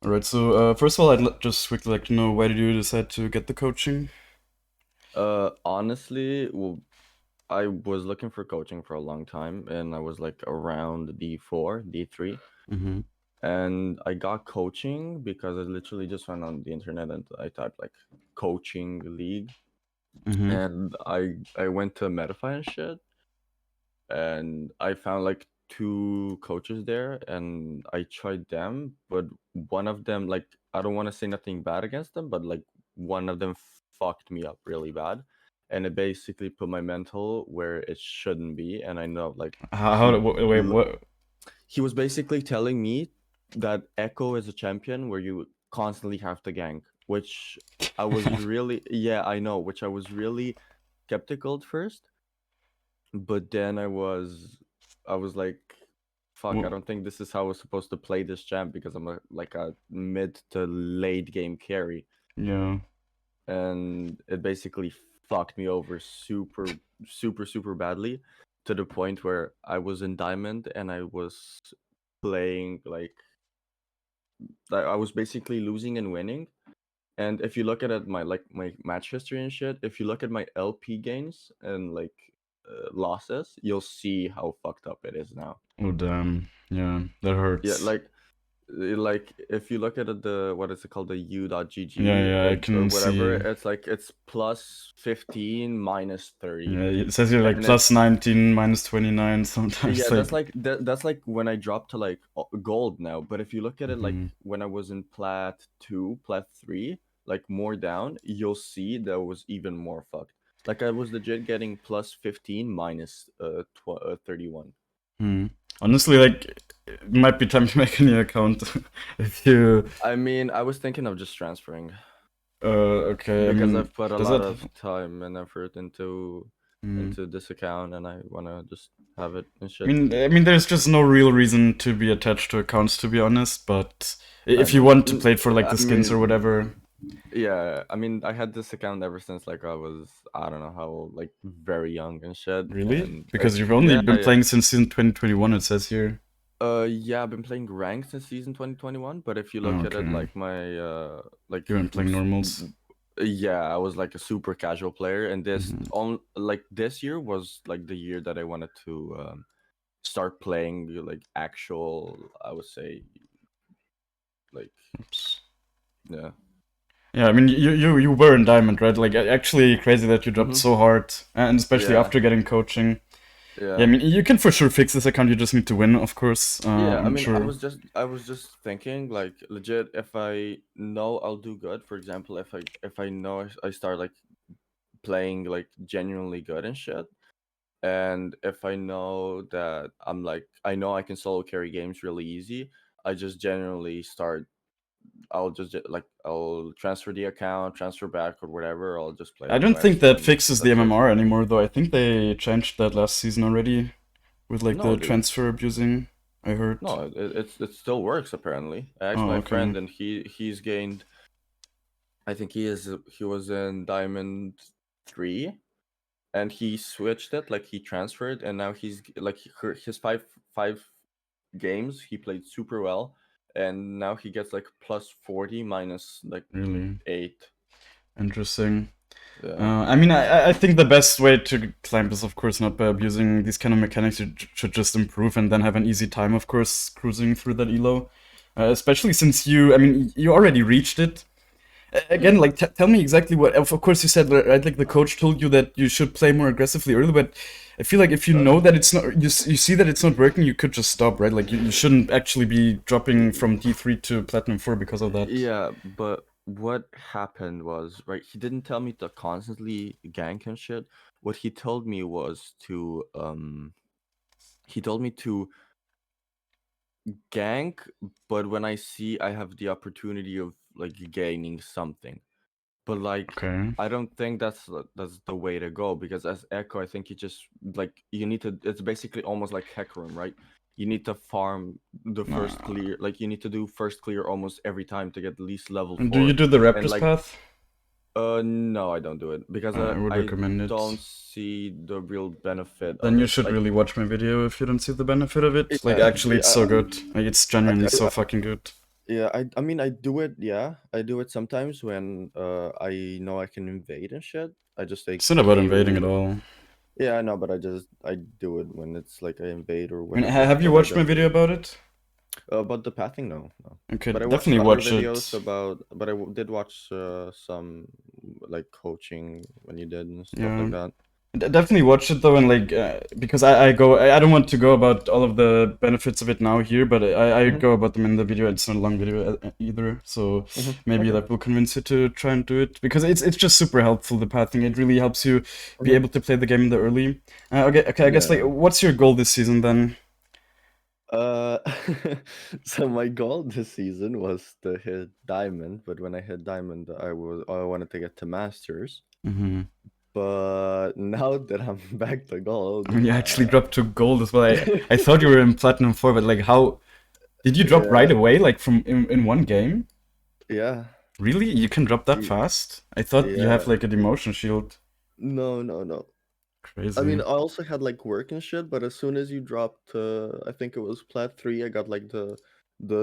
All right. So first of all, just quickly like to know, why did you decide to get the coaching? Honestly, well, I was looking for coaching for a long time, and I was like around D4, D3, Mm-hmm. and I got coaching because I literally just went on the internet and I typed like coaching league, Mm-hmm. and I went to Medify and shit, and I found like two coaches there, and I tried them, but one of them, like, I don't want to say nothing bad against them, but like one of them fucked me up really bad, and it basically put my mental where it shouldn't be. And I know, like, Wait, what? he was basically telling me that Ekko is a champion where you constantly have to gank, which I was really, yeah, I know, which I was really skeptical at first, but then I was like, fuck, I Wha- don't think this is how we're supposed to play this champ, because I'm like a mid to late game carry, Yeah. and it basically fucked me over super super super badly, to the point where I was in diamond and I was playing like I was basically losing and winning. And if you look at it, my match history and shit, if you look at my LP gains and like losses, you'll see how fucked up it is now. Oh damn. Yeah, that Yeah, hurts. like if you look at it, the what is it called, the Yeah, u.gg yeah, I or can whatever, see. it's like it's plus 15 minus 30. Yeah, it says here like And it's, plus 19, minus 29 yeah, sometimes. that's Like. like that's like when I dropped to like gold now. But if you look at it like Mm-hmm. when I was in plat 2, plat 3, like more down, you'll see that was even more fucked. Like I was legit getting plus 15 minus 31. Hmm. Honestly, like, it might be time to make a new account if you. I mean, I was thinking of just transferring, Okay. I because mean, I've put a does lot that? of time and effort into Hmm. this account, and I want to just have it and I shit. mean, there's just no real reason to be attached to accounts, to be honest. But I if you know. want to play it for like I the skins or mean, whatever, yeah, I mean, I had this account ever since like I was, I don't know how old, like very young and shit. really, And because you've only yeah, been yeah. playing since season 2021, it says here. Yeah, I've been playing ranked since season 2021, but if you Oh, look at it okay, like my like you've been playing normals. yeah, I was like a super casual player, and this Hmm. on like this year was like the year that I wanted to start playing like actual, I would say, like, Oops. yeah. Yeah, I mean, you were in Diamond, right? Like, actually crazy that you dropped Mm-hmm. so hard, and especially Yeah, after getting coaching. Yeah, I yeah. mean, you can for sure fix this account. You just need to win, of course. Yeah, I I'm mean, I sure. was just I was just thinking, like, legit, if I know I'll do good, for example, if I know I start like playing like genuinely good and shit, and if I know that I know I can solo carry games really easy, I just generally start. I'll just like I'll transfer the account, transfer back or whatever. I'll just play I like don't think West, that and fixes the that's it. MMR anymore, though. I think they changed that last season already with like No, the dude. transfer abusing. I heard. No, it still works apparently. I asked Oh, my okay. friend, and he's gained. I think he was in Diamond 3, and he switched it, like he transferred, and now he's like his five games he played super well, and now he gets like plus 40 minus like Really 8. interesting. Yeah. I mean, I think the best way to climb is, of course, not by abusing these kind of mechanics. You should just improve and then have an easy time, of course, cruising through that elo. Especially since I mean, you already reached it. Again, Hmm. like, tell me exactly what. Of course, you said, right, like the coach told you that you should play more aggressively early, but I feel like if you Uh, know that it's not, you see that it's not working, you could just stop, right? Like, you shouldn't actually be dropping from D3 to Platinum 4 because of that. yeah, but what happened was, right, he didn't tell me to constantly gank and shit. What he told me was to he told me to gank, but when I see I have the opportunity of like gaining something. But like, Okay. I don't think that's the way to go, because as Echo, I think you just like you need to. It's basically almost like Hecarim, right? You need to farm the first Uh, clear. Like you need to do first clear almost every time to get at least level do you 4. do the And Raptors like, path? no, I don't do it, because I would I recommend don't it. see the real benefit Then of you it. should Like, really watch my video if you don't see the benefit of it. Like, yeah, actually, it's so good. Like, it's I, genuinely so I, fucking good. Yeah, I mean I do it. Yeah, I do it sometimes when I know I can invade and shit. I just take It's not about invading at Q. all. Yeah, I know, but I do it when it's like I invade or I mean, whatever. have you But I watched my don't do video it. about it? About the pathing, no, no. Okay, But I watched definitely other watch videos it. about. But did watch some like coaching when you did and stuff Yeah. like that. Definitely watch it though, and like because I don't want to go about all of the benefits of it now here, but I Hmm. go about them in the video. It's not a long video either, so Hmm. maybe Okay. that will convince you to try and do it because it's just super helpful. The pathing, it really helps you be Hmm. able to play the game in the early. Okay. I guess like Yeah. what's your goal this season then? Uh, so my goal this season was to hit diamond, but when I hit diamond, I wanted to get to masters. Hmm. But now that I'm back to I gold, mean, you actually dropped to gold as well. I thought you were in platinum 4, but like how did you drop right yeah, away? Like from in one game? yeah, Really? You can drop that y- fast? I thought you have yeah. like a demotion shield. No, no, no. I mean, Crazy. I also had like work and shit, but as soon as you dropped, I think it was plat 3, I got like the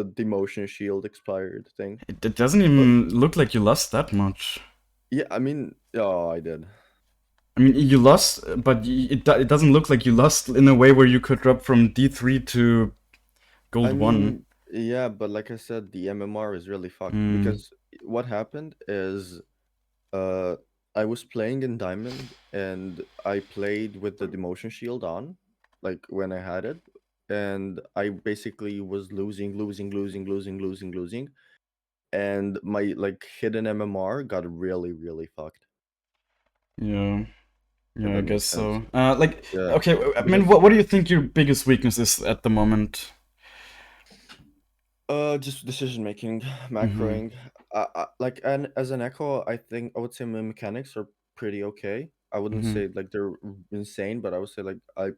demotion shield expired thing. It doesn't But even look like you lost that much. yeah, I mean, oh, I did. I mean, you lost, but it doesn't look like you lost in a way where you could drop from D3 to I Gold 1. mean, yeah, but like I said, the MMR is really fucked Hmm. because what happened is uh I was playing in Diamond and I played with the demotion shield on, like when I had it, and I basically was losing, and my like hidden MMR got really, really fucked, Yeah. if Yeah, I that guess makes sense. so. Like, Yeah, okay, I mean, because what do you think your biggest weakness is at the moment? just decision making, Hmm. macroing. Like, and as an echo, I think I would say my mechanics are pretty okay. I wouldn't Hmm. say like they're insane, but I would say like I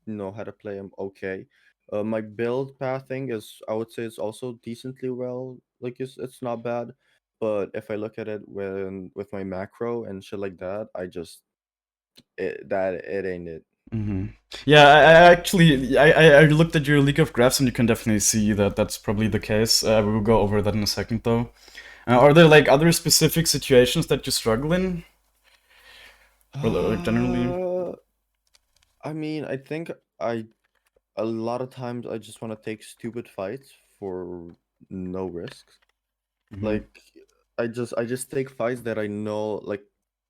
know how to play them okay. My build pathing is, I would say, it's also decently well. Like it's not bad, but if I look at it when with my macro and shit like that, I just it ain't it. Hmm. Yeah, I actually I looked at your League of Graphs and you can definitely see that that's probably the case. We will go over that in a second though. Are there like other specific situations that you struggle in, or like generally? Uh, I mean, I think I a lot of times I just want to take stupid fights for no risks. Hmm. Like I just take fights that I know, like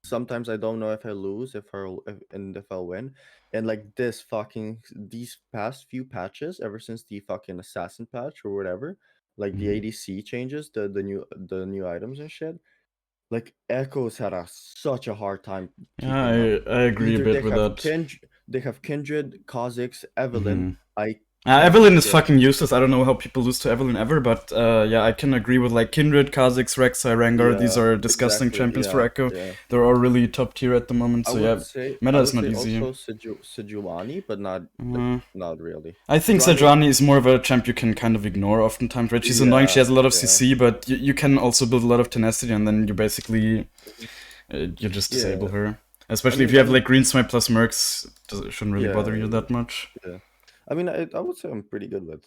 sometimes I don't know if I lose, if I'll win. And like these past few patches, ever since the fucking assassin patch or whatever, like the Hmm. ADC changes, the new items and shit, like Echoes had such a hard time Yeah, keeping up. I agree a Either bit with that. They have Kindred, Kha'Zix, Evelyn. Hmm. I can't Evelyn is get. fucking useless. I don't know how people lose to Evelyn ever, but yeah, I can agree with like Kindred, Kha'Zix, Rek'Sai, Rengar. These Yeah, are disgusting exactly. champions for Yeah, Echo. yeah. They're all really top tier at the moment. I So would yeah, say meta I is would not say easy. also Sejuani, but not like Uh, not really. I think Sejuani, Sejuani is more of a champ you can kind of ignore oftentimes, right? She's annoying. She yeah, has a lot of yeah. CC, but you can also build a lot of tenacity, and then you basically Mhm. you just disable Yeah. her. I Especially if mean, you I have mean, like Green Smite plus Mercs, it shouldn't really bother yeah, you that much. yeah. I mean, I would say I'm pretty good with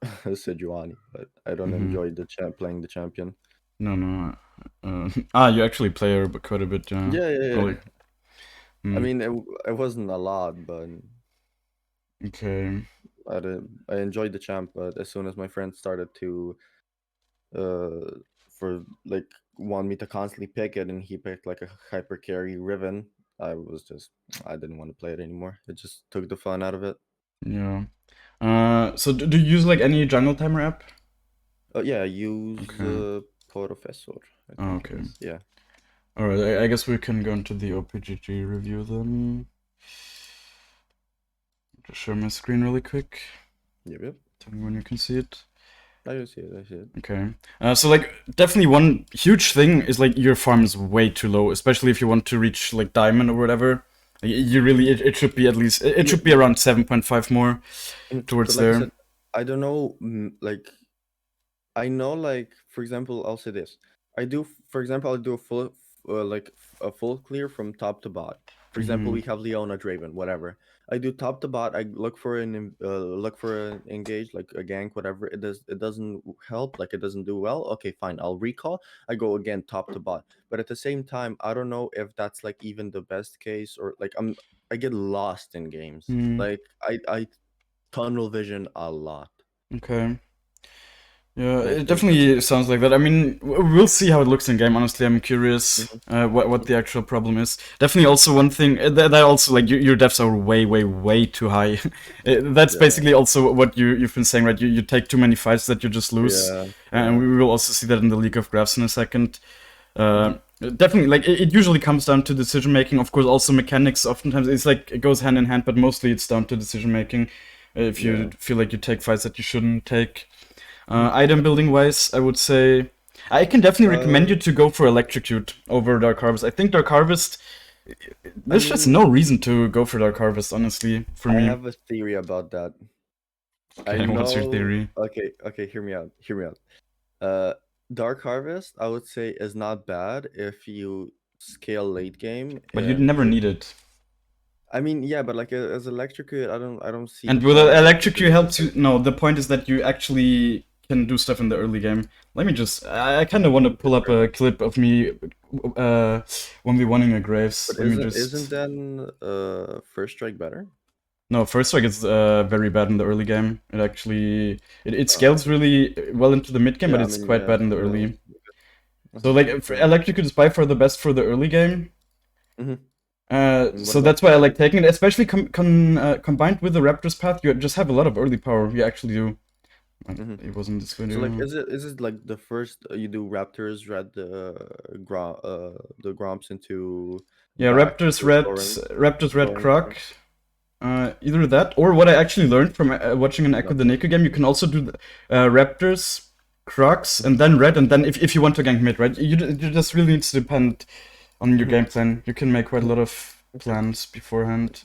Sejuani, but I don't Hmm. enjoy the playing the champion. No, no. You actually play her but quite a bit, yeah. Yeah, yeah, Or yeah. like, I hmm, mean, it wasn't a lot, but okay. I enjoyed the champ. But as soon as my friends started to uh for like want me to constantly pick it, and he picked like a hyper carry Riven, I didn't want to play it anymore. It just took the fun out of it. Yeah. So do you use like any jungle timer app? Yeah, I use Okay. Professor, I Oh, think it okay. is. Yeah. All right. I guess we can go into the OPGG review then. Just share my screen really quick. Yep, yep. Tell me when you can see it. I see it. I see it. Okay. So like definitely one huge thing is like your farm is way too low, especially if you want to reach like diamond or whatever. You really it should be at least it Yeah, should be around 7.5 more but towards like I there. said, I don't know. Like I know, like for example, I'll say this. For example, I'll do a a full clear from top to bottom. For example, Hmm. we have Leona Draven, whatever. I do top to bot. I look for an engage, like a gank, whatever. It doesn't help, like it doesn't do well. Okay, fine. I'll recall. I go again top to bot. But at the same time, I don't know if that's like even the best case, or like I get lost in games. Hmm. Like I tunnel vision a lot. Okay. Yeah, And I it think that's definitely sounds like that. I mean, we'll see how it looks in game. Honestly, I'm curious Mhm. what the actual problem is. Definitely, also one thing that also like your devs are way too high. That's Yeah. basically also what you've been saying, right? You take too many fights that you just lose, Yeah. and Yeah. we will also see that in the League of Graphs in a second. Uh, Mhm. Definitely, like it usually comes down to decision making. Of course, also mechanics. Oftentimes, it's like it goes hand in hand, but mostly it's down to decision making. If Yeah. you feel like you take fights that you shouldn't take. Mhm. Item building wise, I would say I can definitely recommend Uh, you to go for Electrocute over Dark Harvest. I think Dark Harvest, I there's just mean, no reason to go for Dark Harvest, honestly, for I me. have a theory about that. I Okay, what's your know. theory? Okay, hear me out. Hear me out. Uh, Dark Harvest, I would say, is not bad if you scale late game But you'd and never just. need it. I mean, yeah, but like as electrocute, I don't see the And with point of Electrocute doing just helps like. you. No, the point is that you actually can do stuff in the early game. Let me just. I kind of want to pull up a clip of me 1v1ing a Graves. But Let me isn't just. then first strike better? No, first strike is very bad in the early game. It actually it Uh, scales really well into the mid game, but yeah, I it's mean, quite yeah, bad in the yeah. early. So like Fair enough. Electrocute is by far the best for the early game. Hmm. And what So about that's why I like second? taking it, especially combined with the Raptor's path. You just have a lot of early power. You actually do. Hmm. It wasn't this So like, video. is it like the first you do Raptors, red the Gromps into Yeah, back Raptor's to red, lowering Raptor's red lowering Croc. strength? Either that, or what I actually learned from watching an Ekko the Nothing. Neko game, you can also do Raptors, Crocs, Mhm. and then red, and then if you want to gank mid, right? You just really need to depend on your Mhm. game plan. You can make quite a Mhm. lot of Okay. plans beforehand.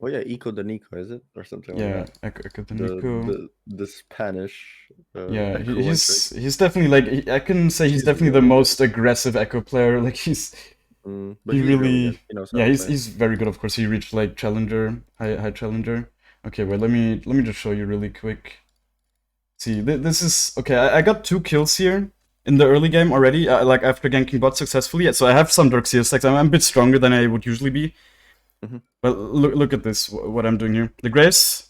Oh yeah, Eco de Nico, is it or something like Yeah, that? Ekko the Neko. The Spanish Yeah, Echo one trick. he's definitely like I can say he's He's definitely the really good. most aggressive Ekko player. Like But he he's really good. really He knows how yeah to play. he's very good. Of course, he reached like challenger high challenger. Okay, wait, let me just show you really quick. See, this is okay. I got 2 kills here in the early game already. Like after ganking bot successfully. So I have some Dark Seer stacks. I'm a bit stronger than I would usually be. Hmm. But look at this. What I'm doing here. The Graves.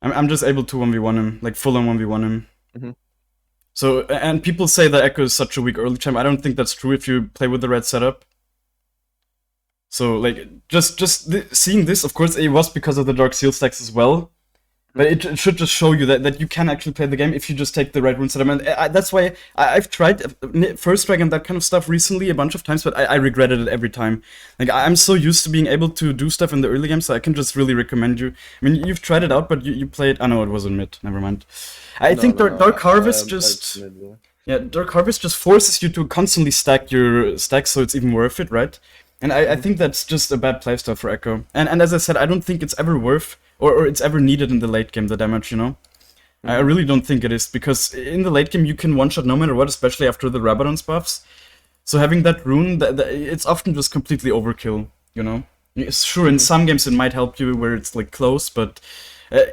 I'm just able to 1v1 him, like full on 1v1 him. Hmm. So and people say that Ekko is such a weak early champ. I don't think that's true if you play with the red setup. So like seeing this, of course, it was because of the Dark Seal stacks as well. But it should just show you that you can actually play the game if you just take the right rune setup. And that's why I've tried First Strike and that kind of stuff recently a bunch of times, but I regretted it every time. Like, I'm so used to being able to do stuff in the early game, so I can just really recommend you. I mean, you've tried it out, but you played. I know it was in mid. Never mind. I No, think no, no. Dark Harvest I just. made the. Yeah, Dark Harvest just forces you to constantly stack your stacks so it's even worth it, right? And I Hmm. think that's just a bad playstyle for Echo. And as I said, I don't think it's ever worth or it's ever needed in the late game, the damage, you know? I Hmm. really don't think it is, because in the late game you can one-shot no matter what, especially after the Rabadon's buffs. So having that rune, it's often just completely overkill, you know? Sure, in Hmm. some games it might help you where it's like close, but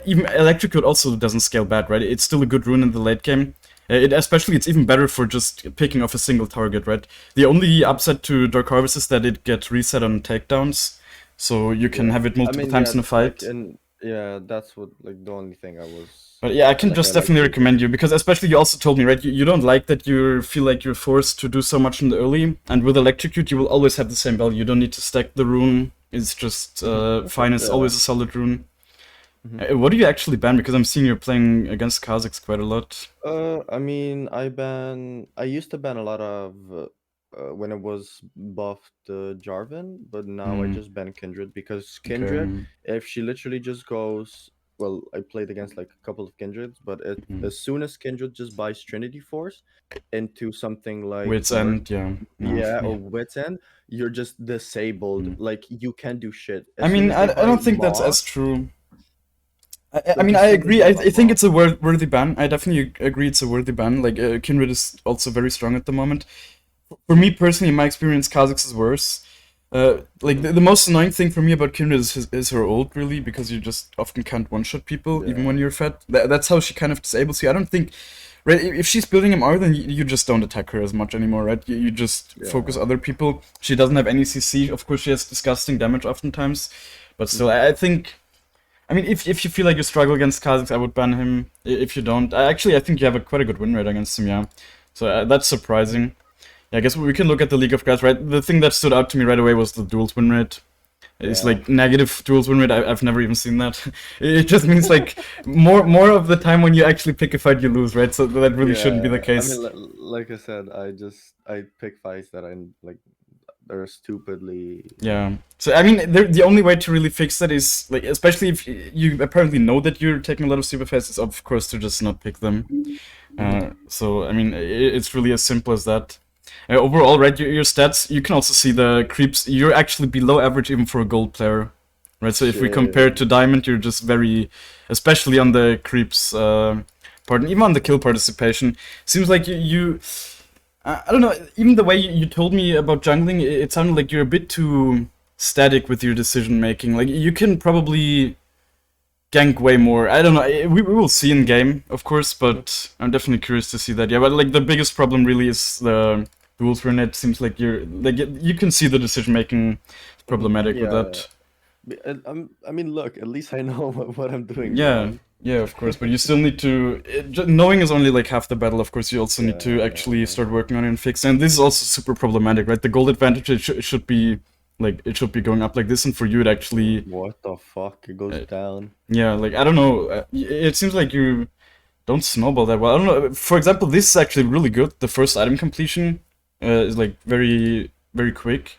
even Electrocute also doesn't scale bad, right? It's still a good rune in the late game. Especially, it's even better for just picking off a single target, right? The only upside to Dark Harvest is that it gets reset on takedowns, so you can Yeah. have it I multiple mean, times yeah, in a like, fight. and yeah, that's what like the only thing I was But yeah, I can like I just like definitely to. recommend you, because especially you also told me, right? You don't like that you feel like you're forced to do so much in the early, and with Electrocute you will always have the same value. You don't need to stack the rune. It's just Hmm. Okay. fine. It's Yeah. always a solid rune. Hmm. What do you actually ban? Because I'm seeing you're playing against Kazakhs quite a lot. I mean, I used to ban a lot of when it was buffed Jarvan, but now I Hmm. just ban Kindred because Kindred, Okay. if she literally just goes, well, I played against like a couple of Kindreds, but Mhm. as soon as Kindred just buys Trinity Force into something like Wits Merc, End, yeah. No. yeah, or Yeah. Wits End, you're just disabled. Mm. Like you can't do shit. I As soon mean, as they I buy don't think that's Maw, as true. I like mean, as I soon as agree. they I buy think Maw. it's a worthy ban. I definitely agree it's a worthy ban. Like, Kindred is also very strong at the moment. For me personally, in my experience, Kazakhs is worse. Like the most annoying thing for me about Kindred is her ult, really, because you just often can't one-shot people even Yeah. when you're fed. That's how she kind of disables you. I don't think, right? If she's building MR, then you just don't attack her as much anymore, right? You just focus Yeah. other people. She doesn't have any CC. Of course, she has disgusting damage oftentimes, but still, Mhm. I think. I mean, if you feel like you struggle against Kha'Zix, I would ban him. If you don't, I think you have quite a good win rate against him, yeah. So that's surprising. Yeah, I guess we can look at the League of Gods, right? The thing that stood out to me right away was the duels win rate. It's Yeah. like negative duels win rate. I've never even seen that. It just means like more of the time when you actually pick a fight, you lose, right? So that really shouldn't be the Yeah. I mean, case. like I said, I pick fights that I like. They're stupidly. Yeah. So I mean, the only way to really fix that is like, especially if you apparently know that you're taking a lot of super fights, is of course to just not pick them. Mhm. So I mean, it's really as simple as that. Overall, right, your stats, you can also see the creeps. You're actually below average even for a gold player, right? So if we compare it Shit. to diamond, you're just very, especially on the creeps part, and even on the kill participation. Seems like I don't know. Even the way you told me about jungling, it sounded like you're a bit too static with your decision making. Like you can probably gank way more. I don't know. We will see in game, of course, Mhm. but I'm definitely curious to see that. Yeah, but like the biggest problem really is the duels run. It seems like you're like you can see the decision making Mhm. problematic with Yeah. that. I mean, look. At least I know what I'm doing Yeah, wrong. yeah, of course, but you still need to. Knowing is only like half the battle. Of course, you also need to actually Yeah. start working on it and fix. And this is also super problematic, right? The gold advantage it should be like it should be going up like this, and for you it actually, What the fuck? It goes uh, down. yeah, like I don't know. It seems like you don't snowball that well. I don't know. For example, this is actually really good. The first item completion is like very quick.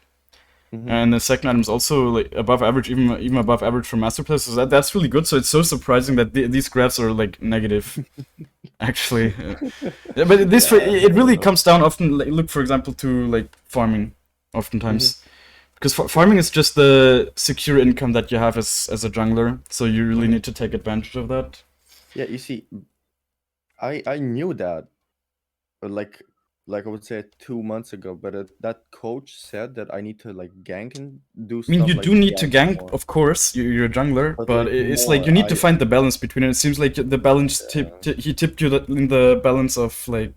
Mhm. And the second item is also like above average, even above average for master players. So that's really good. So it's so surprising that these graphs are like negative, actually. Yeah, but this Yeah. it Fair really enough. comes down often. Like, look, for example, to like farming, Mhm. oftentimes because farming is just the secure income that you have as a jungler. So you really Mhm. need to take advantage of that. Yeah. You see, I knew that, like I would say 2 months ago, but that coach said that I need to like gank and do I mean, you stuff like do need to ganking gank, more, of course. You're a jungler, but but like it's like you more. need to find the balance between it. It seems like the balance Yeah. he tipped you in the balance of like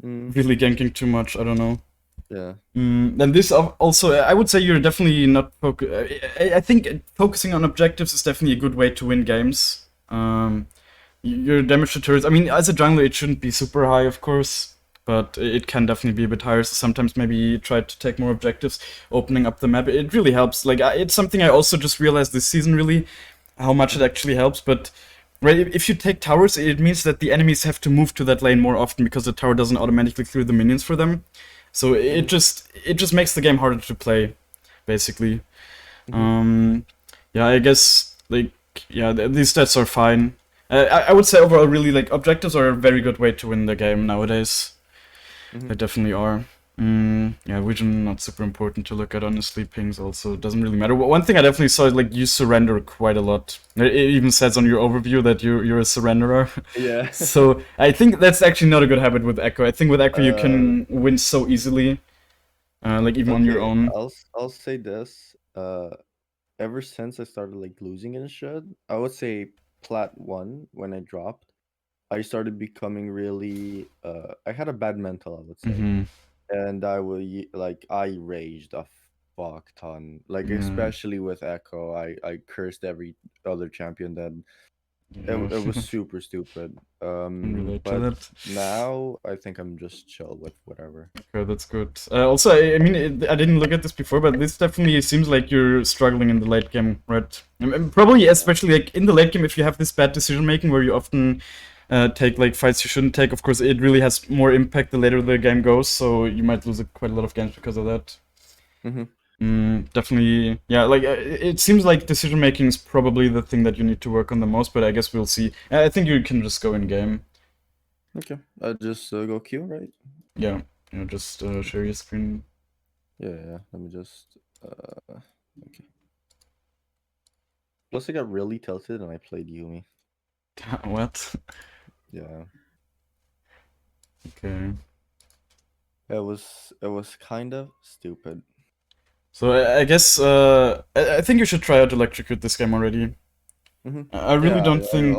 Mm, really ganking too much. I don't know. yeah. And this also, I would say you're definitely not I think focusing on objectives is definitely a good way to win games. Your damage to turrets. I mean, as a jungler, it shouldn't be super high, of course, but it can definitely be a bit higher. So sometimes maybe try to take more objectives, opening up the map. It really helps. Like it's something I also just realized this season, really, how much it Mhm. actually helps. But right, if you take towers, it means that the enemies have to move to that lane more often because the tower doesn't automatically clear the minions for them. So Mhm. it just makes the game harder to play, basically. Mhm. Um, yeah, I guess like yeah, these stats are fine. I would say overall, really like objectives are a very good way to win the game nowadays. They Mhm. definitely are. Yeah, vision not super important to look at honestly. Pings also doesn't really matter. One thing I definitely saw is like you surrender quite a lot. It even says on your overview that you're a surrenderer. Yeah. So I think that's actually not a good habit with Ekko. I think with Ekko you uh, can win so easily, like even on your okay. own. I'll say this. Ever since I started like losing and shit, I would say plat 1 when I dropped, I started becoming really. I had a bad mental, I would say, Mm-hmm. and like I raged a fuck ton. Like Yeah. especially with Echo, I cursed every other champion that Yeah. it was super stupid. Can relate to But that. now I think I'm just chill with whatever. Okay, that's good. Also, I mean, I didn't look at this before, but this definitely seems like you're struggling in the late game, right? And probably, Yeah. especially like in the late game, if you have this bad decision making where you often take like fights you shouldn't take. Of course, it really has more impact the later the game goes, so you might lose quite a lot of games because of that. Hmm. Definitely, yeah. Like it seems like decision making is probably the thing that you need to work on the most, but I guess we'll see. I think you can just go in game. Okay, I just go Q, right? Yeah, just share your screen. Yeah, yeah. Let me just. Okay. Plus, I got really tilted and I played Yumi. What? Yeah, Okay. it was kind of stupid. So I guess I think you should try out Electrocute this game already. I really Yeah, don't think.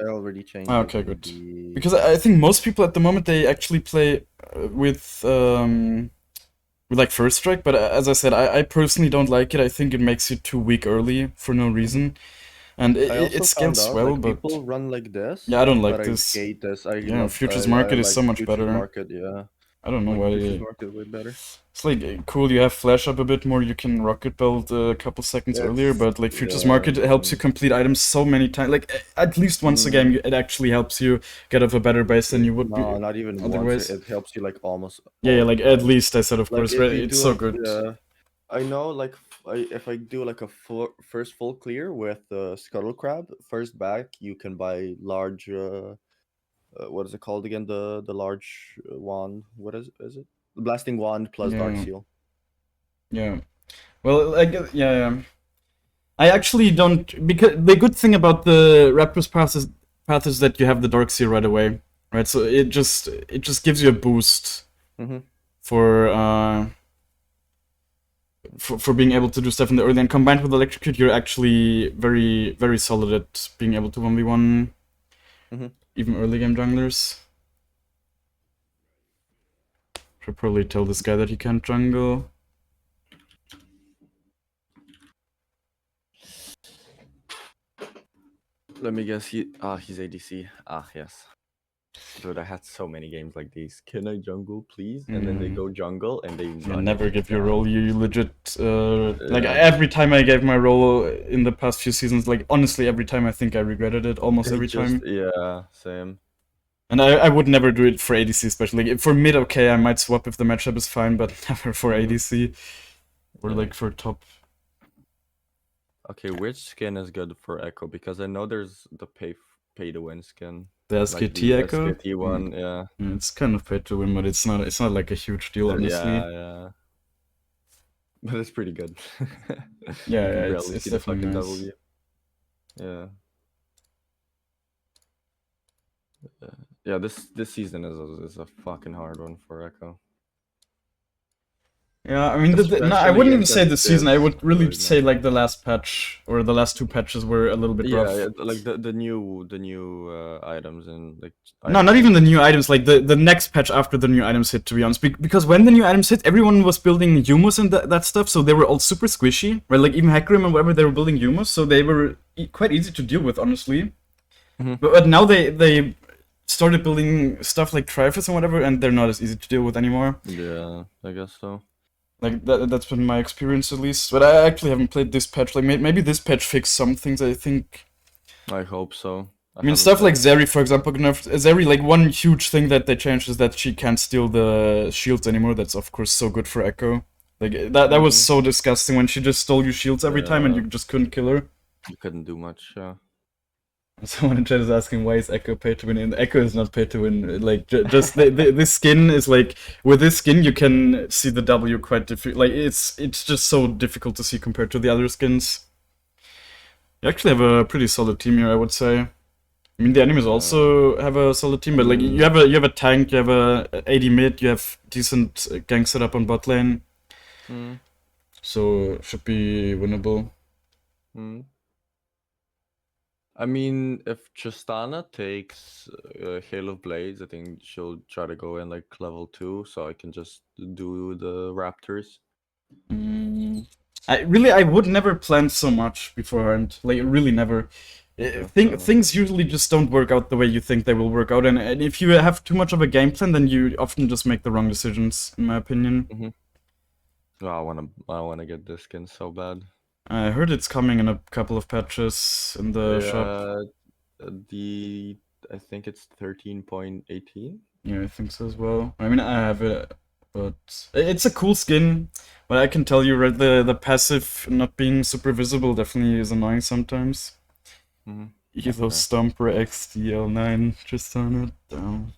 I already changed Ah, it okay, to good. be. Because I think most people at the moment they actually play with like first strike, but as I said, I personally don't like it. I think it makes you too weak early for no Mhm. reason, and I it also found scales out well, like but people run like yeah, this, I don't but like I this. hate this. Yeah, I Futures Market is like so much futures better. market. Yeah, I don't I know like futures why. market way better. It's like cool, you have flash up a bit more, you can rocket belt a couple seconds earlier, It's but like Futures yeah, Market helps you complete items so many times. Like at least once a game, it actually helps you get off a better base than you would no, be not even once. otherwise. It helps you like almost Yeah, yeah, all the like at time. least I said, of Like course, if right? you It's do so a good. I know like if I do like a first full clear with scuttle crab first back, you can buy large. What is it called again? The large wand. What is it? The blasting wand plus dark Yeah, seal. yeah. Well, like, yeah, yeah. I actually don't because the good thing about the Raptors path is that you have the Dark Seal right away, right? So it just gives you a boost Mm-hmm. for for being able to do stuff in the early, and combined with Electrocute, you're actually very very solid at being able to 1v1 Mm-hmm. even early game junglers. Should probably tell this guy that he can't jungle. Let me guess. He's ADC. Yes. Dude, I had so many games like these. Can I jungle, please? And then they go jungle and they You run it never give your down. role. You legit like Yeah. every time I gave my role in the past few seasons. Like honestly, every time I think I regretted it. Almost It every just time. yeah, same. And I would never do it for ADC, especially like, for mid. Okay, I might swap if the matchup is fine, but never for Mhm. ADC or Yeah. like for top. Okay, which skin is good for Ekko? Because I know there's the pay to win skin. The Like SKT the Echo. SKT one, yeah. It's kind of pay to win, but it's not. It's not like a huge deal, honestly. Yeah. But it's pretty good. Yeah, You yeah, can it's barely it's see the definitely fucking nice. W. Yeah. Yeah, this season is a fucking hard one for Ekko. Yeah, I mean, no, I Especially wouldn't even say against the season. I this would really right now. say like the last patch or the last two patches were a little bit Yeah, rough. like the new items and like No, item not even the changes. new items. Like the next patch after the new items hit. To be honest, because when the new items hit, everyone was building Humus and that stuff, so they were all super squishy. Right, like even Hecarim and whatever, they were building Humus, so they were quite easy to deal with, honestly. Mhm. But now they started building stuff like Triforce and whatever, and they're not as easy to deal with anymore. Yeah, I guess so. Like that's been my experience at least. But I actually haven't played this patch. Like maybe this patch fixed some things. I think. I hope so. I mean, Haven't stuff like played. Zeri, for example, Zeri, like one huge thing that they changed is that she can't steal the shields anymore. That's of course so good for Echo. Like that was so disgusting when she just stole your shields every time and you just couldn't kill her. You couldn't do much. Yeah. Someone in chat is asking why is Echo paid to win, and Echo is not paid to win. Like just this skin is like with this skin you can see the W quite difficult. Like it's just so difficult to see compared to the other skins. You actually have a pretty solid team here, I would say. I mean, the enemies also have a solid team, but like you have a tank, you have a AD mid, you have decent gank setup on bot lane, so should be winnable. I mean, if Tristana takes Hail of Blades, I think she'll try to go in like level 2, so I can just do the Raptors. I would never plan so much beforehand. Like really never. Things usually just don't work out the way you think they will work out, and if you have too much of a game plan, then you often just make the wrong decisions, in my opinion. Oh, I wanna get this skin so bad. I heard it's coming in a couple of patches in the shop. I think it's 13.18. Yeah, I think so as well. I mean, I have it, but it's a cool skin. But I can tell you, right, the passive not being super visible definitely is annoying sometimes. Elo Stomper XDL9 just on it. Damn.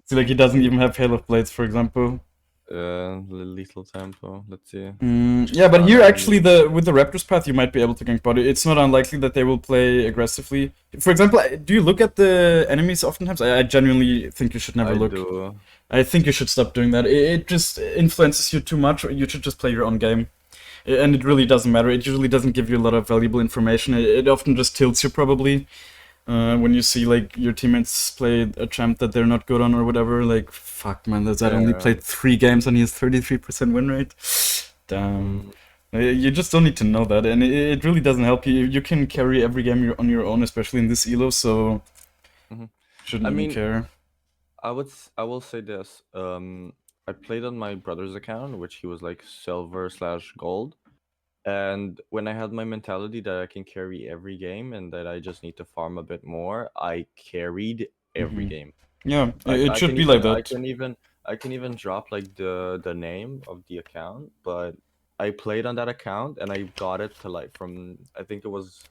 See, like he doesn't even have Hail of Blades, for example. Lethal tempo. Let's see. Yeah, but here actually with the Raptors path you might be able to gank body. It's not unlikely that they will play aggressively. For example, do you look at the enemies oftentimes? I genuinely think you should never look. Do. I think you should stop doing that. It just influences you too much. You should just play your own game. and it really doesn't matter. It usually doesn't give you a lot of valuable information. It often just tilts you probably. When you see like your teammates play a champ that they're not good on or whatever, like fuck man, that only played 3 games and he has 33% win rate. Damn. You just don't need to know that, and it really doesn't help you. You can carry every game on your own, especially in this elo, so shouldn't even care. I will say this. I played on my brother's account, which he was like silver/gold. And when I had my mentality that I can carry every game and that I just need to farm a bit more, I carried every game. Yeah, Like it should be like that. I can even drop like the name of the account, but I played on that account and I got it to like from I think it was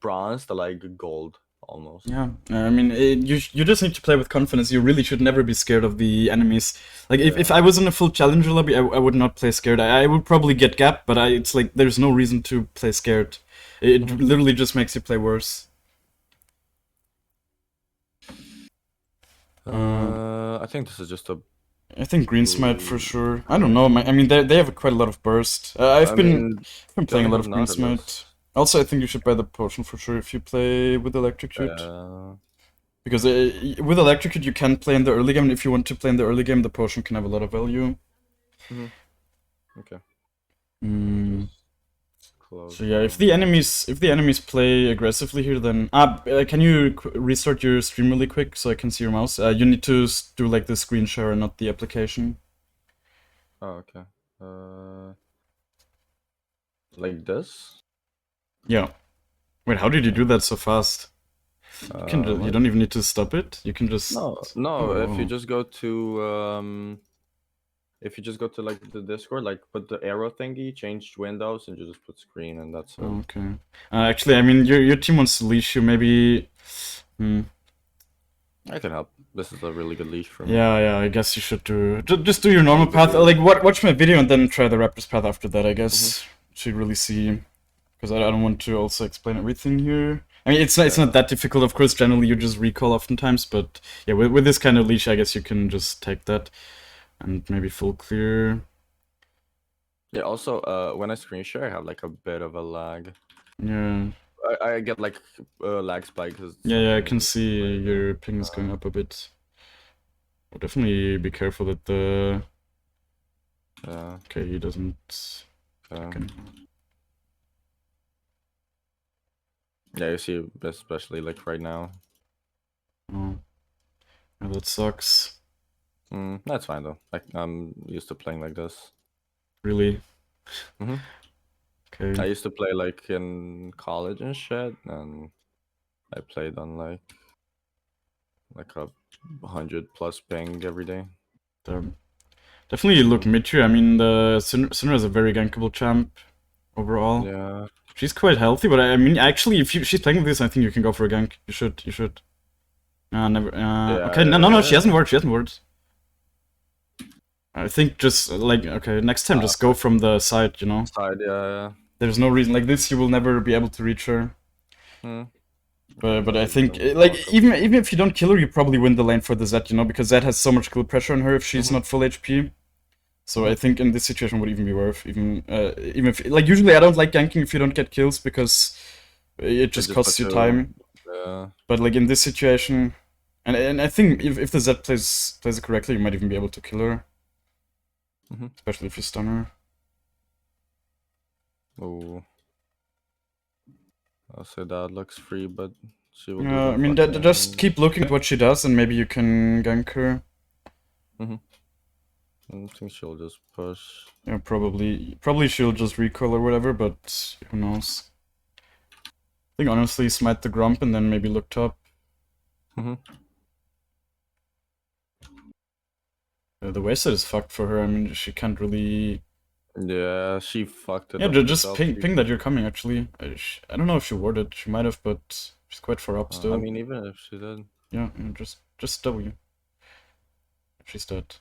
bronze to like gold almost. Yeah, I mean, you just need to play with confidence. You really should never be scared of the enemies. Like, if I was in a full challenger lobby, I would not play scared. I would probably get gapped, but it's like, there's no reason to play scared. It literally just makes you play worse. I think this is just a... I think Green Smite for sure. I don't know. I mean, they have quite a lot of burst. I've been playing a lot of Green Smite. Also, I think you should buy the potion for sure if you play with Electrocute. Because with Electrocute you can play in the early game, and if you want to play in the early game, the potion can have a lot of value. Okay. So yeah, if the enemies play aggressively here, then can you restart your stream really quick so I can see your mouse? You need to do like the screen share and not the application. Oh, okay. Like this? Yeah. Wait, how did you do that so fast? You don't even need to stop it. You can just If you just go to like the Discord, like put the arrow thingy, change windows, and you just put screen, and that's it. Okay. Actually, I mean, your team wants to leash you. Maybe. I can help. This is a really good leash for me. Yeah. I guess you should just do your normal path. Like, watch my video and then try the Raptor's path after that. I guess should really see, because I don't want to also explain everything here. I mean, it's not that difficult, of course. Generally, you just recall oftentimes, but yeah, with this kind of leash, I guess you can just take that and maybe full clear. Yeah. Also, when I screen share, I have like a bit of a lag. Yeah. I get like lag spike. Yeah, I can see your ping is going up a bit. Well, definitely be careful that the... Okay, he doesn't... Yeah, you see, especially like right now. Oh, yeah, that sucks. That's fine though. Like, I'm used to playing like this. Really? Okay. I used to play like in college and shit, and I played on like a 100+ ping every day. Definitely look mid tier. I mean, the Syndra is a very gankable champ overall. Yeah. She's quite healthy, but I mean, actually, if she's playing with this, I think you can go for a gank. You should. Never. Okay, no, she hasn't worked. I think just like, okay, next time just go from the side, you know? Side, yeah. There's no reason, like this, you will never be able to reach her. But I think, like, even if you don't kill her, you probably win the lane for the Zed, you know? Because Zed has so much kill pressure on her if she's not full HP. So I think in this situation would even be worth, even if, like, usually I don't like ganking if you don't get kills, because it just costs you time. But like in this situation, and I think if the Zed plays it correctly, you might even be able to kill her. Especially if you stun her. Oh. I'll say that looks free, but she will. Yeah, I mean, just keep looking at what she does, and maybe you can gank her. I think she'll just push. Yeah, probably she'll just recoil or whatever, but who knows? I think honestly, smite the Grump and then maybe look top. The wayside is fucked for her. I mean, she can't really... Yeah, she fucked it up. Yeah, just herself. ping that you're coming, actually. I don't know if she warded. She might have, but she's quite far up still. I mean, even if she did. Yeah, just W. She's dead.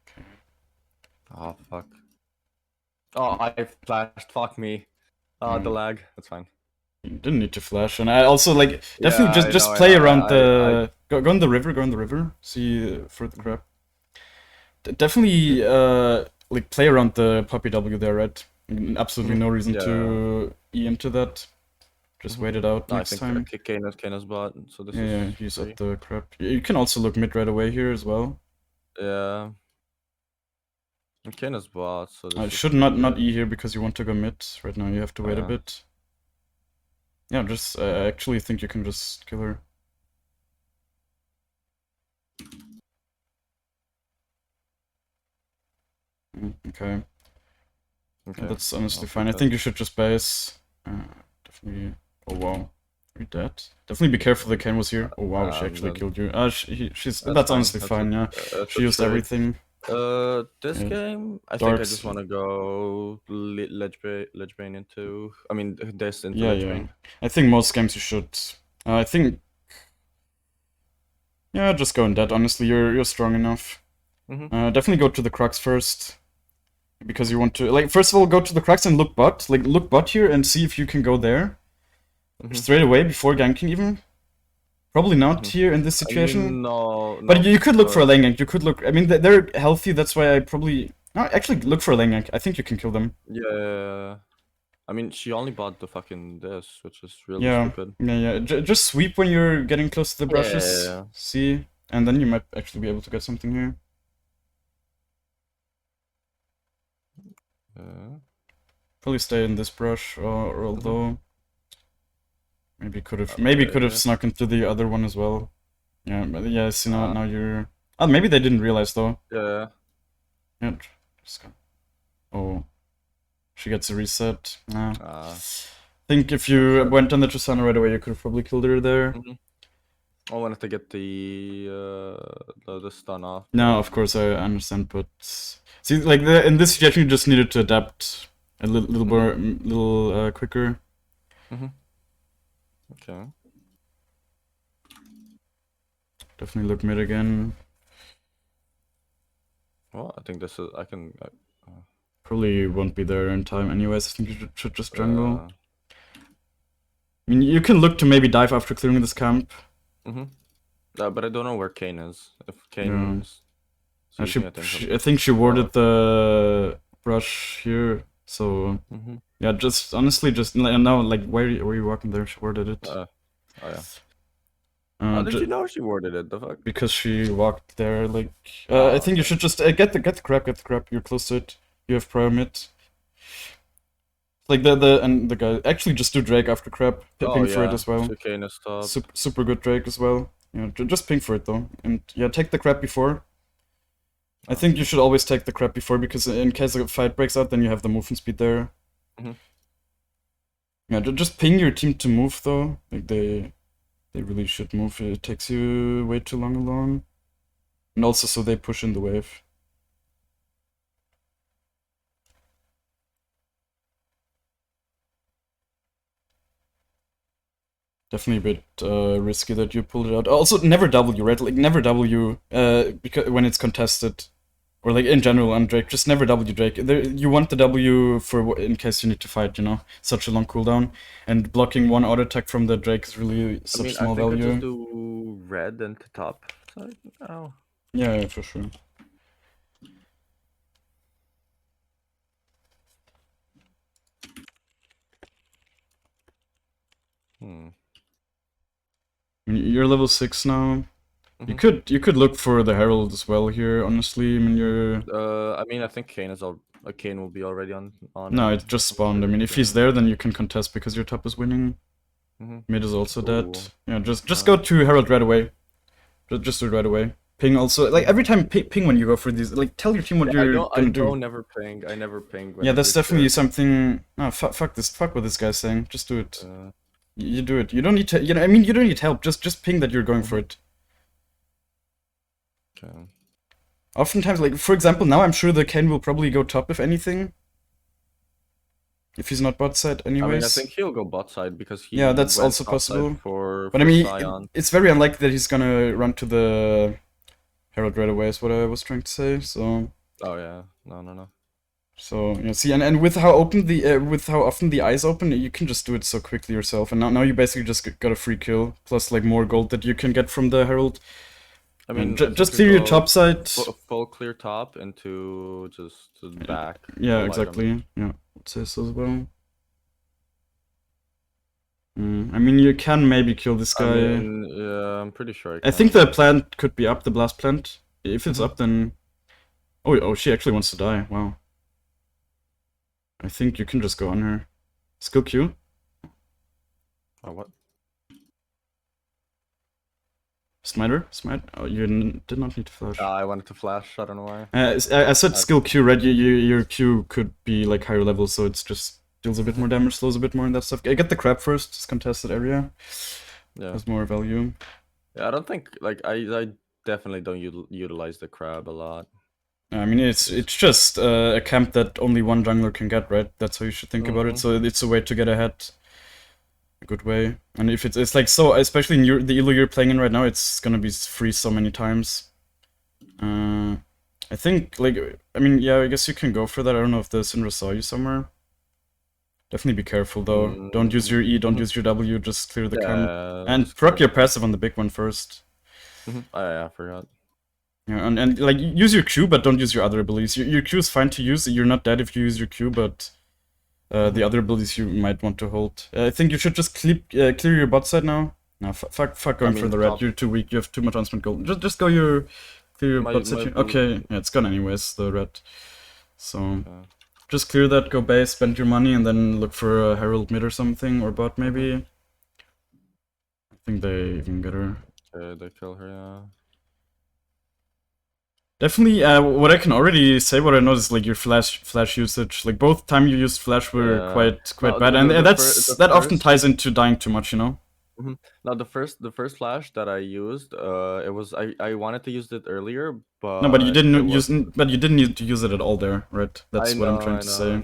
Okay. Oh, fuck. Oh, I flashed. Fuck me. Oh, the lag. That's fine. You didn't need to flash, and I also, like, definitely just play around the... Go on the river, See for the crap. Definitely, like play around the puppy W there, right? Absolutely no reason Yeah. to E into that. Just wait it out No, I next think time. Kane's bot, so this Yeah, is he's free. up the crap. You can also look mid right away here as well. Yeah. And Kane's bot, so this is Should free, not E here because you want to go mid. Right now you have to wait a yeah. bit. Yeah, just I actually think you can just kill her. Okay. Okay. That's honestly I'll fine. take I that. think you should just base. Definitely. Oh wow. Are you dead? Definitely be careful the Ken was here. Oh wow, she actually killed you. She's that's fine. honestly That's fine, yeah. that's She a used trade. everything. This Yeah. game, I think I Darks. just want to go ledge bane into. I mean, this into Yeah, ledge yeah. bane. I think most games you should. I think. Yeah, just go in that. Honestly, you're strong enough. Definitely go to the Crux first. Because you want to, like, first of all, go to the Crux and look bot. Like, look bot here and see if you can go there. Straight away, before ganking even. Probably not here in this situation. I mean, no, But you could look for a lane gank. You could look, I mean, they're healthy, that's why I probably... No, actually, look for a lane gank. I think you can kill them. Yeah. I mean, she only bought the fucking this, which is really Yeah, stupid. yeah. Just sweep when you're getting close to the brushes. Yeah. See? And then you might actually be able to get something here. Probably stay in this brush, or although maybe could have snuck into the other one as well. Yeah, but yeah. See now you're. Oh, maybe they didn't realize though. Yeah. Yeah. Just go. Oh, she gets a reset. Nah. I think if you went on the Tristana right away, you could have probably killed her there. I wanted to get the stun off. No, of course I understand, but see, like in this situation, you just needed to adapt a little more, quicker. Okay. Definitely look mid again. Well, I think this is. I can. Probably won't be there in time, anyways. I think you should just jungle. I mean, you can look to maybe dive after clearing this camp. But I don't know where Kane is. If Kane is. I think she warded the brush here, so yeah. Just honestly, just now, like where are you walking there? She warded it. Oh yeah. How did you know she warded it? The fuck? Because she walked there. Like I think you should just get the crap. You're close to it. You have prior mid. Like the guy actually just do Drake after crap. Ping for it as well. Super good Drake as well. Yeah, just ping for it though, and yeah, take the crap before. I think you should always take the crap before, because in case a fight breaks out, then you have the movement speed there. Yeah, just ping your team to move though. Like they really should move. It takes you way too long alone, and also so they push in the wave. Definitely a bit risky that you pulled it out. Also, never W, right? Like, never W because when it's contested. Or, like, in general on Drake. Just never W Drake. You want the W for in case you need to fight, you know? Such a long cooldown. And blocking one auto attack from the Drake is really such small value. I just do red and top side now. Yeah, for sure. You're level 6 now. You could look for the Herald as well here, honestly. I mean, you're... I mean, I think Kane will be already on No, it just spawned. I mean, if he's there, then you can contest because your top is winning. Mid is also dead. Yeah, just go to Herald right away. Just do it right away. Ping also, like, every time ping when you go for these, like, tell your team what you're gonna do. I never ping. Yeah, that's definitely something... No, fuck what this guy's saying. Just do it. You do it. You don't need to, you know, I mean, you don't need help. Just ping that you're going for it. Okay. Oftentimes, like, for example, now I'm sure the Ken will probably go top, if anything. If he's not bot side, anyways. I mean, I think he'll go bot side because he... Yeah, that's also possible. But I mean, it's very unlikely that he's gonna run to the Herald right away, is what I was trying to say, so... Oh, yeah. No. So, yeah, see, and with how open with how often the eyes open, you can just do it so quickly yourself, and now you basically just got a free kill, plus, like, more gold that you can get from the Herald. I And mean, I think just we clear your go top side. full clear top into just back. Yeah, Full items. exactly. Yeah, I'd say so as well. I mean, you can maybe kill this I guy. mean, yeah, I'm pretty sure I I can. think the plant could be up, the blast plant. If it's up, then... Oh, she actually wants to die. Wow. I think you can just go on her. Skill Q. Oh, what? Smiter? Smite? Oh, you did not need to flash. I wanted to flash. I don't know why. I said skill Q, right? Your Q could be like higher level, so it's just deals a bit more damage, slows a bit more and that stuff. I get the crab first, it's contested area. Yeah. Has more value. Yeah, I don't think like I definitely don't utilize the crab a lot. I mean, it's just a camp that only one jungler can get, right? That's how you should think about it. So it's a way to get ahead. A good way. And if it's like so, especially in the elo you're playing in right now, it's gonna be free so many times. I think, like, I mean, yeah, I guess you can go for that. I don't know if the Syndra saw you somewhere. Definitely be careful, though. Don't use your E, don't use your W, just clear the camp. And proc your passive on the big one first. Oh, yeah, I forgot. Yeah, and like, use your Q, but don't use your other abilities. Your Q is fine to use. You're not dead if you use your Q, but the other abilities you might want to hold. I think you should just clear your bot side now. No, fuck going for the red. You're too weak. You have too much unspent gold. Just go clear your bot side. Okay, yeah, it's gone anyways, the red. So just clear that, go base, spend your money, and then look for a Herald mid or something, or bot maybe. I think they even get her. Okay, they kill her, yeah. Definitely, what I can already say, what I noticed, is like your flash usage. Like both time you used flash were quite bad, and that often ties into dying too much, you know. Now the first flash that I used, it was I wanted to use it earlier, but no, but you didn't but you didn't need to use it at all there, right? That's what I'm trying to say.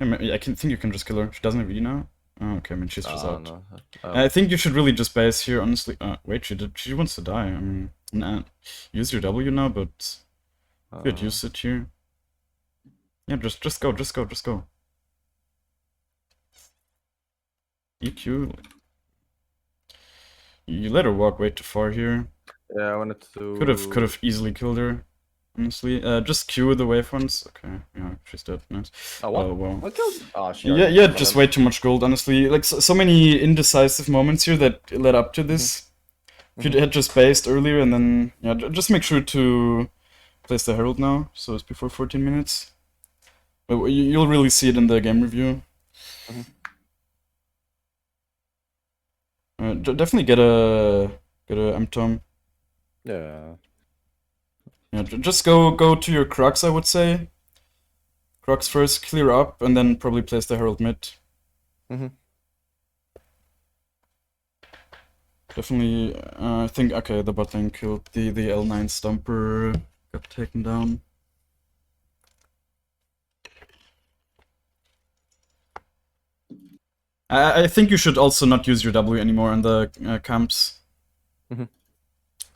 I think you can just kill her. She doesn't have E now. Oh, okay, I mean she's just out. No. I think you should really just base here, honestly. Wait, she wants to die. I mean, nah. Use your W now, but you could use it here. Yeah, just go. EQ. You let her walk way too far here. Yeah, I wanted to. Could have easily killed her. Honestly, just Q the wave ones. Okay, yeah, she's dead. Nice. Oh, what? Oh wow. What killed? Oh, she Yeah, just way too much gold. Honestly, like so many indecisive moments here that led up to this. If you had just based earlier, and then yeah, just make sure to place the Herald now, so it's before 14 minutes. But you'll really see it in the game review. Definitely get a M-Tom. Yeah. Yeah, just go to your Crux, I would say. Crux first, clear up, and then probably place the Herald mid. Definitely, I think, okay, the bot lane killed the L9 Stomper, got taken down. I think you should also not use your W anymore in the camps.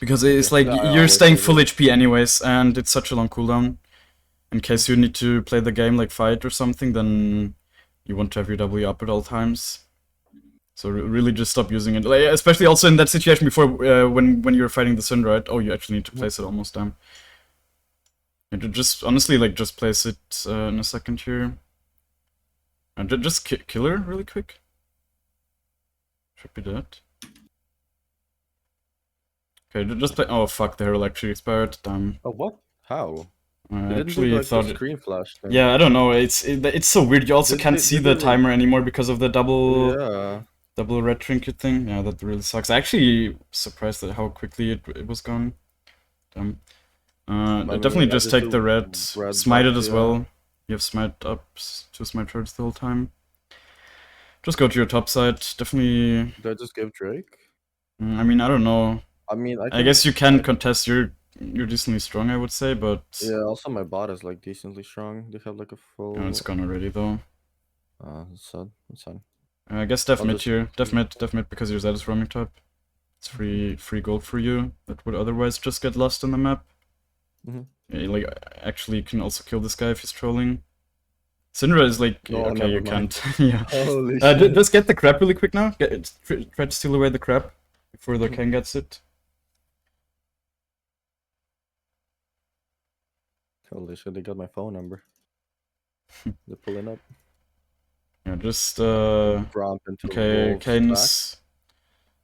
Because it's like, you're staying full HP anyways, and it's such a long cooldown. In case you need to play the game like fight or something, then you want to have your W up at all times. So really just stop using it. Like, especially also in that situation before, when you're fighting the Syndra, right? Oh, you actually need to place it almost time. Just, honestly, like, just place it in a second here. And just kill her really quick. Should be dead. Okay, just play. Oh fuck, the Herald actually expired. Damn. Oh what? How? I actually thought screen flash. Yeah, I don't know. It's so weird. You also can't see the timer anymore because of the double red trinket thing. Yeah, that really sucks. I'm actually surprised at how quickly it was gone. Damn. Definitely just take the red, smite it as well. You have smite up, 2 smite shards the whole time. Just go to your top side. Definitely. Did I just give Drake? I mean, I don't know. I mean, I guess you can contest. You're decently strong, I would say, but yeah. Also, my bot is like decently strong. They have like a full. Oh, it's gone already though. That's sad. That's sad. I guess def mid here. Def mid because your Zed is roaming top. It's free gold for you that would otherwise just get lost in the map. Yeah, like, actually, you can also kill this guy if he's trolling. Syndra is like, okay, you can't. Yeah. Holy shit. Just get the crab really quick now. Try to steal away the crab before the King gets it. Holy shit, they got my phone number. They're pulling up. Yeah, just Gromp into okay, Wolf's back. Kane's.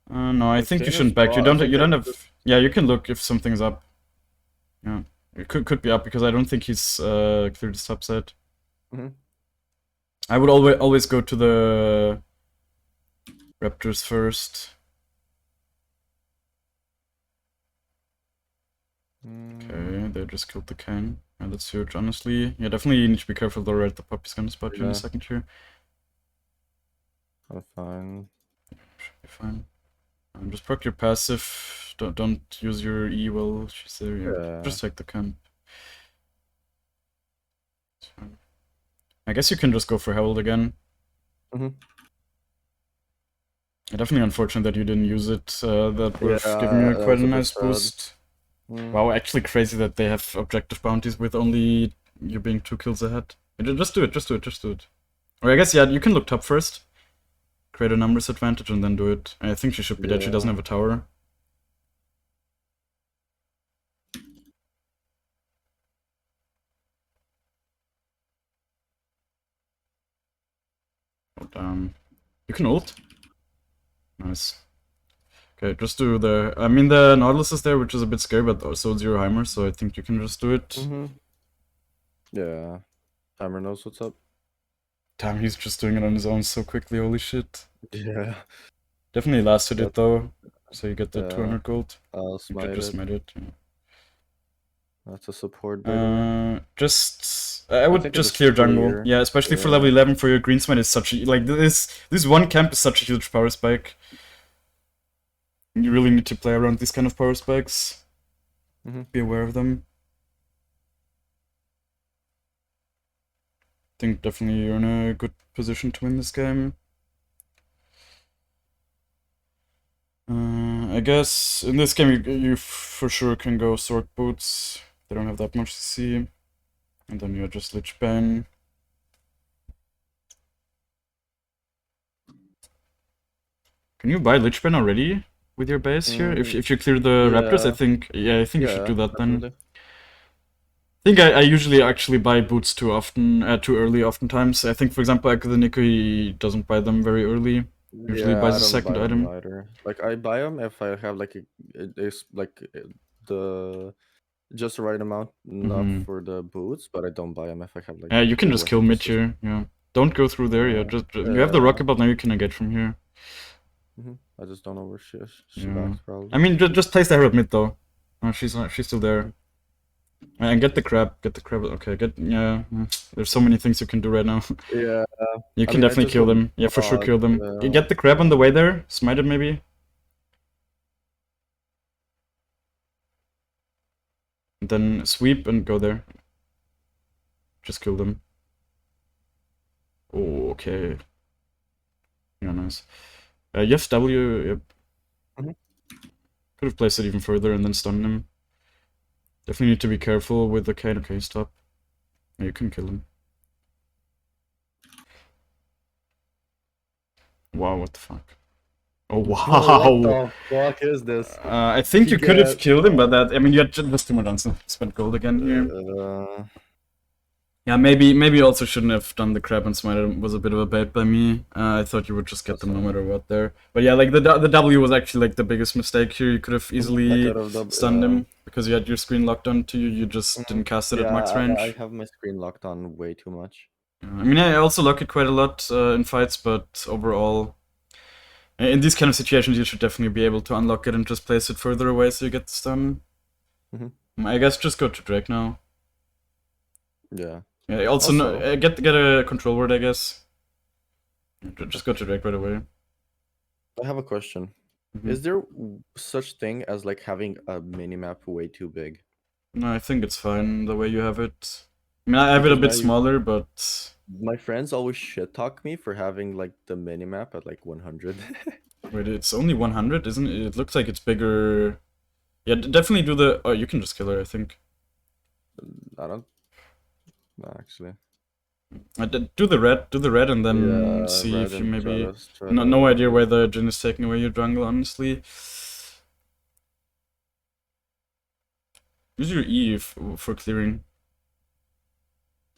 No, I think you Kane shouldn't is back. You raw. I don't. think You don't I have. just- Yeah, you can look if something's up. Yeah, it could be up because I don't think he's cleared his top side. Mhm. I would always go to the Raptors first. Okay, they just killed the Kane. Yeah, that's huge, honestly. Yeah, definitely you need to be careful though, right? The puppy's gonna spot you in a Yeah. second here. I'm fine. Should be fine. Just proc your passive. Don't use your E while she's there. Yeah, Yeah. just take the camp. It's fine. I guess you can just go for Herald again. Mhm. Definitely unfortunate that you didn't use it. That would have given Yeah, you that quite was a a bit nice sad. boost. Mm. Wow, actually crazy that they have objective bounties with only you being 2 kills ahead. Just do it, just do it, just do it. Or I guess, yeah, you can look top first. Create a numbers advantage and then do it. I think she should be dead. She doesn't Yeah. have a tower. Oh, damn. You can ult. Nice. Okay, just do the... I mean, the Nautilus is there, which is a bit scary, but also Zero Heimer, so I think you can just do it. Mhm. Yeah. Timer knows what's up. Damn, he's just doing it on his own so quickly, holy shit. Yeah. Definitely lasted it, That's- though. So you get the Yeah. 200 gold. I'll You smite just it. made it. Yeah. That's a support bigger. I would think I just just clear jungle. clear. Yeah, especially for Yeah. level 11 for your green smite is such a like this one camp is such a huge power spike. You really need to play around these kind of power spikes. Mhm. Be aware of them. I think definitely you're in a good position to win this game. I guess in this game you for sure can go sword boots. They don't have that much to see. And then you're just Lich Bane. Can you buy Lich Bane already with your base here? If you clear the Raptors, I think you should do that then. Definitely. I think I usually actually buy boots too often, too early oftentimes. I think, for example, Ekko the Nico, he doesn't buy them very early. Usually Yeah, buys I a don't second buy them item. either. Like I buy them if I have like it's like the just the right amount enough Mhm. for the boots, but I don't buy them if I have like Yeah, you can oh, just I kill think mid this is here. Yeah, don't go through there. Yeah, you have the rocket belt now. You can engage from here. I just don't know where she is. She Yeah. backed probably. I mean, just place the Herald mid though. No, she's not. She's still there. And get the crab. Get the crab. Okay, yeah. There's so many things you can do right now. Yeah. You I can mean, I definitely just kill want them. Yeah, for sure broad, kill them. Get the crab on the way there. Smite it maybe. And then sweep and go there. Just kill them. Oh, okay. Yeah, nice. Yes, W. Yep. Mhm. Could have placed it even further and then stunned him. Definitely need to be careful with the Kane. Okay, stop. Yeah, you can kill him. Wow, what the fuck? Oh, wow! What the fuck is this? I think you could have killed him, but that... I mean, you had just too much on spent gold again here. Yeah, maybe you also shouldn't have done the crab and smite. It was a bit of a bait by me. I thought you would just get them no matter what there. But yeah, like the W was actually like the biggest mistake here. You could have easily stunned him because you had your screen locked on to you. You just didn't cast it at max range. I have my screen locked on way too much. I mean, I also lock it quite a lot in fights, but overall, in these kind of situations, you should definitely be able to unlock it and just place it further away so you get the stun. I guess just go to Drake now. Yeah. Yeah. Also, no, get a control word, I guess. Just go to Drake right away. I have a question. Is there such thing as like having a minimap way too big? No, I think it's fine the way you have it. I mean, I have it a bit smaller, but my friends always shit talk me for having like the minimap at like 100. Wait, it's only 100, isn't it? It looks like it's bigger. Yeah, definitely do the... Oh, you can just kill her, I think. I don't... No, actually. Do the red, and then see if you maybe... No idea why the Jhin is taking away your jungle, honestly. Use your E for clearing.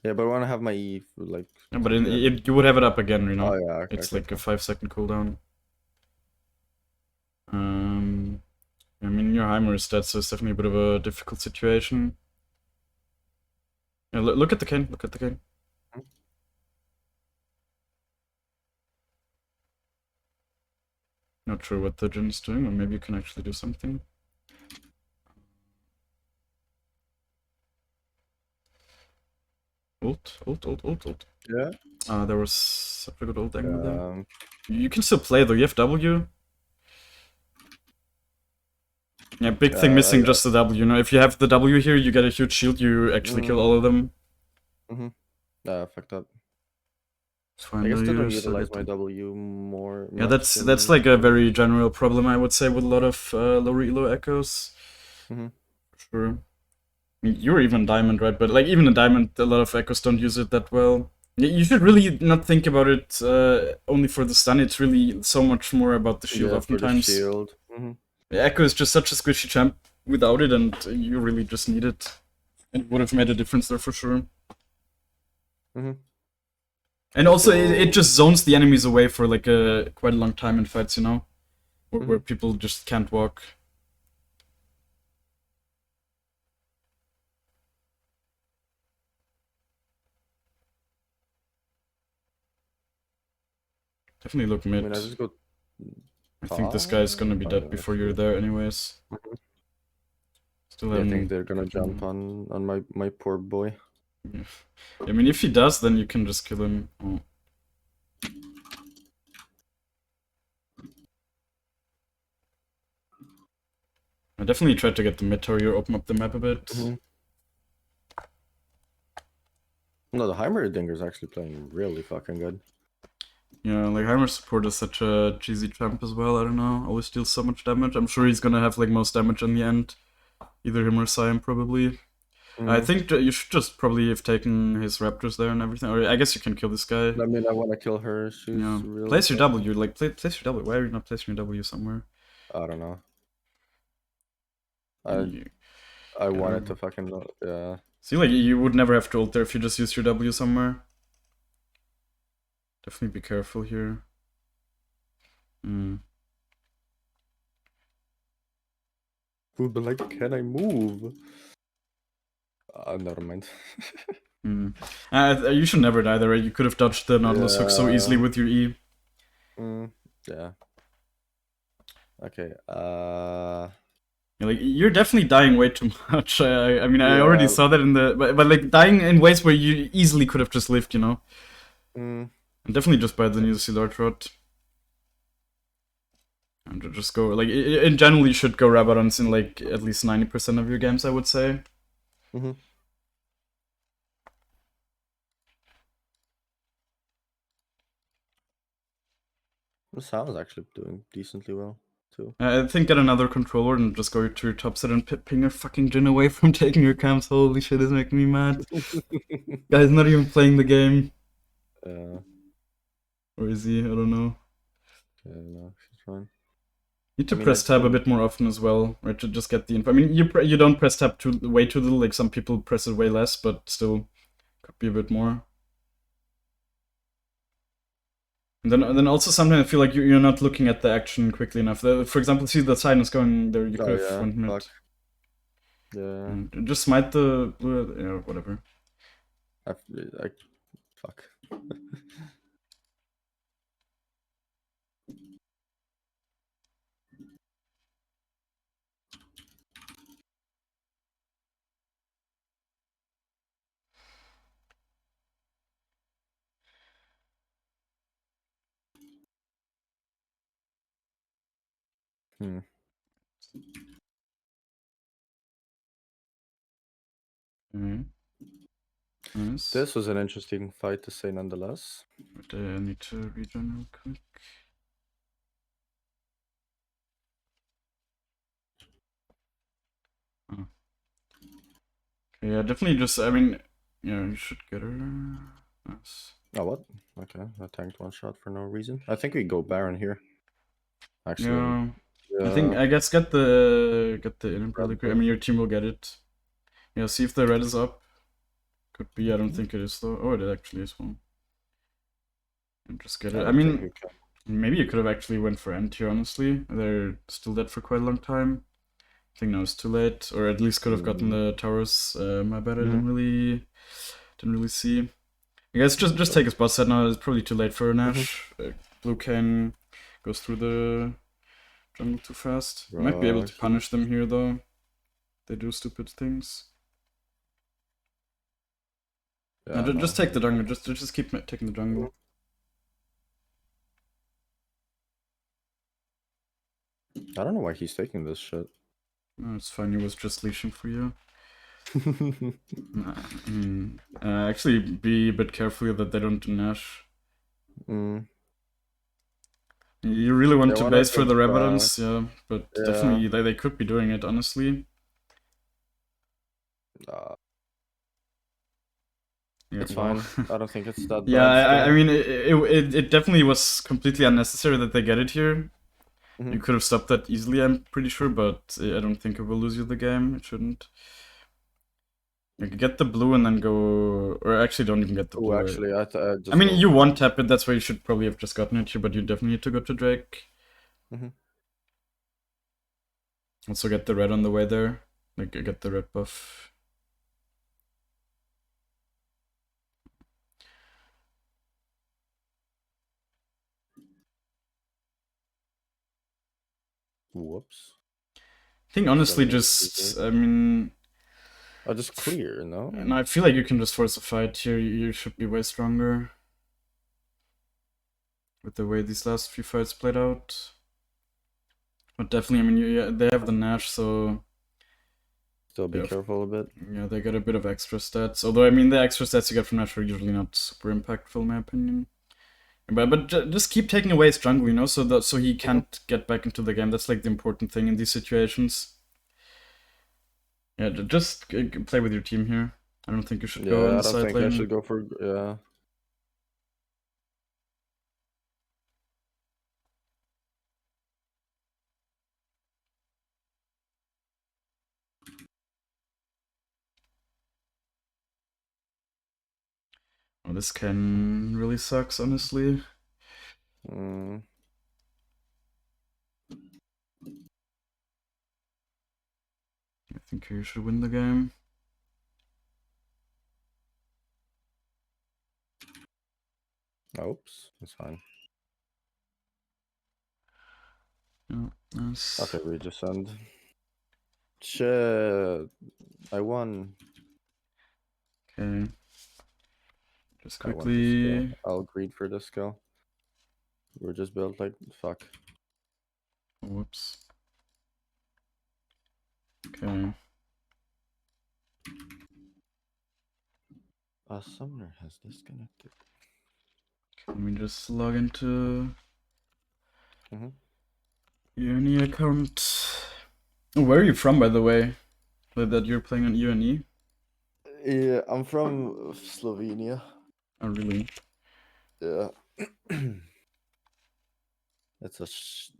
Yeah, but I want to have my E like. Yeah, but Yeah. you would have it up again, you know. Oh yeah, okay, It's okay, like a okay. 5-second cooldown. I mean, your Heimer is dead, so it's definitely a bit of a difficult situation. Yeah, look at the cane. Look at the cane. Not sure what the Jin is doing, or maybe you can actually do something. Ult. Yeah. There was such a good ult angle there. Um, You can still play though. You have W. Yeah, big thing missing, just the W. You know, if you have the W here, you get a huge shield. You actually kill all of them. Fucked up. It's fine. I guess they don't So utilize good. my W more. Yeah, Much that's like a very general problem, I would say, with a lot of lower elo echoes. Mm-hmm. Sure. I mean, you're even diamond, right? But like even in diamond, a lot of echoes don't use it that well. You should really not think about it only for the stun. It's really so much more about the shield. Yeah, oftentimes. for the shield. Mm-hmm. Echo is just such a squishy champ without it, and you really just need it. It would have made a difference there for sure. Mm-hmm. And also, it just zones the enemies away for like quite a long time in fights, you know, where people just can't walk. Definitely look mid. I mean, I just go. I think this guy's gonna be dead before you're there, anyways. Still, I think they're gonna jump on my poor boy. Yeah. I mean, if he does, then you can just kill him. Oh. I definitely tried to get the mid tower here, open up the map a bit. No, the Heimerdinger is actually playing really fucking good. Yeah, like Heimer support is such a cheesy champ as well. I don't know, always deals so much damage. I'm sure he's gonna have like most damage in the end. Either him or Sion, probably. I think you should just probably have taken his raptors there and everything. Or I guess you can kill this guy. I mean, I want to kill her. She's really place your W. Like, place your W. Why are you not placing your W somewhere? I don't know. I wanted to fucking yeah. See, like you would never have to ult there if you just use your W somewhere. Definitely be careful here. But like, can I move? Never mind. You should never die there, right? You could have dodged the Nautilus hook so easily with your E. Yeah. Okay. Like you're definitely dying way too much. I mean, I already saw that in the, but like dying in ways where you easily could have just lived, you know. And definitely just buy the new Sealord Rod. And just go like in general, you should go Rabadons in like at least 90% of your games, I would say. The sound's actually doing decently well too. I think get another controller and just go to your top set and ping your fucking Jin away from taking your camps. Holy shit, it's making me mad. Guy's not even playing the game. Or is he? I don't know. Yeah, no, she's fine. You need to press tab a bit more often as well, right? To just get the info. I mean, you don't press tab way too little. Like some people press it way less, but still could be a bit more. And then also sometimes I feel like you're not looking at the action quickly enough. For example, see the sign is going there. You could have 1 minute. Yeah. And just smite the whatever. Fuck. Nice. This was an interesting fight to say nonetheless. But I need to regen real quick. Oh. Okay, yeah, definitely just, I mean, yeah, you should get her. Nice. Oh, what? Okay, I tanked one shot for no reason. I think we go Baron here. Actually. Yeah. I guess get the imp really quick. I mean, your team will get it. Yeah, see if the red is up. Could be. I don't think it is though. Oh, it actually is one. And just get I it. I don't think mean, you can. maybe you could have actually went for end here. Honestly, they're still dead for quite a long time. I think now it's too late, or at least could have gotten the towers. My bad. I didn't really see. I guess just take his bot set now. It's probably too late for a Nash. Blue Cane goes through the jungle too fast. You might be able to punish them here though. They do stupid things. Yeah, No, just take the jungle. Just keep taking the jungle. I don't know why he's taking this shit. No, it's fine. He was just leashing for you. Actually, be a bit careful that they don't do Nash. You really want to base for the Rabadons, yeah, but definitely they could be doing it, honestly. It's fine. I don't think it's that bad. Yeah, I mean, it definitely was completely unnecessary that they get it here. You could have stopped that easily, I'm pretty sure, but I don't think it will lose you the game. It shouldn't. You can get the blue and then go, or actually don't even get the blue. Actually, I mean, you one tap it. That's why you should probably have just gotten it here, but you definitely need to go to Drake. Also get the red on the way there, like get the red buff. Whoops. I think honestly, just I mean. I'll just clear, no? And I feel like you can just force a fight here. You should be way stronger with the way these last few fights played out. But definitely, I mean, they have the Nash, so still be careful a bit. Yeah, they get a bit of extra stats. Although, I mean, the extra stats you get from Nash are usually not super impactful, in my opinion. But just keep taking away his jungle, you know, so he can't get back into the game. That's like the important thing in these situations. Yeah, just play with your team here. I don't think you should go inside lane. I don't think I should go for Oh, this can really sucks, honestly. I think you should win the game. Oops, that's fine. Yeah, nice. Okay, we just end. Shit, I won. Okay. Just quickly. I'll greed for this skill. We're just built like fuck. Whoops. Okay. Summoner has disconnected. Let me just log into UNE account. Oh, where are you from, by the way? That you're playing on UNE? Yeah, I'm from Slovenia. Oh, really? Yeah.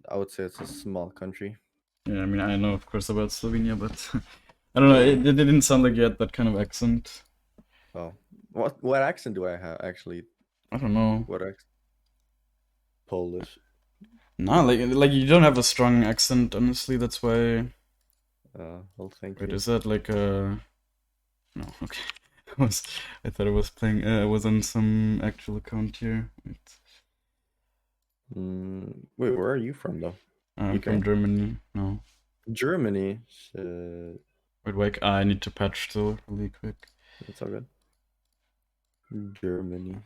I would say it's a small country. Yeah, I mean, I know, of course, about Slovenia, but I don't know, it didn't sound like you had that kind of accent. Oh. What accent do I have, actually? I don't know. What accent? Polish. No, like you don't have a strong accent, honestly, that's why... Well, thank you. Wait, is that like a... No, okay. I thought I was playing, I was on some actual account here. Wait, where are you from, though? I'm from Germany, no. Germany? Shit. Wait, I need to patch still, really quick. It's all good. Germany.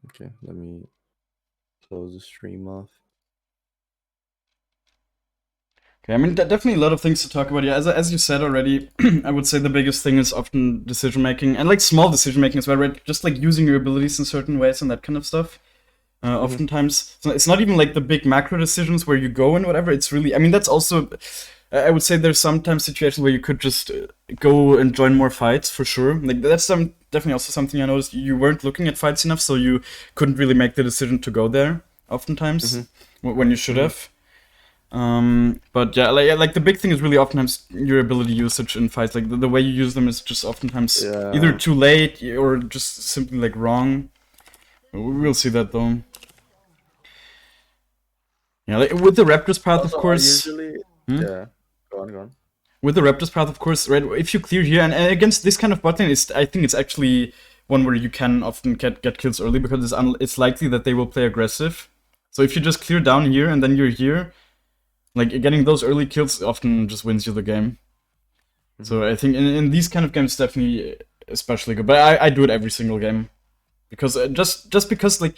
Okay, let me close the stream off. Okay, I mean, definitely a lot of things to talk about. Yeah, as you said already, I would say the biggest thing is often decision making, and like small decision making as well, right? Just like using your abilities in certain ways and that kind of stuff. Oftentimes, so it's not even like the big macro decisions where you go and whatever. It's really, I mean, that's also, I would say there's sometimes situations where you could just go and join more fights for sure. Like that's definitely also something I noticed. You weren't looking at fights enough, so you couldn't really make the decision to go there. Oftentimes, when you should have. But yeah, like the big thing is really oftentimes your ability usage in fights. Like the way you use them is just oftentimes either Yeah. too late or just simply like wrong. We'll see that though. Yeah, like with the Raptors path, of Also, I course. usually Hmm? yeah. Go on, go on. With the Raptors path, of course, right? If you clear here, and against this kind of bot lane, I think it's actually one where you can often get kills early because it's likely that they will play aggressive. So if you just clear down here and then you're here, like getting those early kills often just wins you the game. So I think in these kind of games, definitely especially good. But I do it every single game because just because like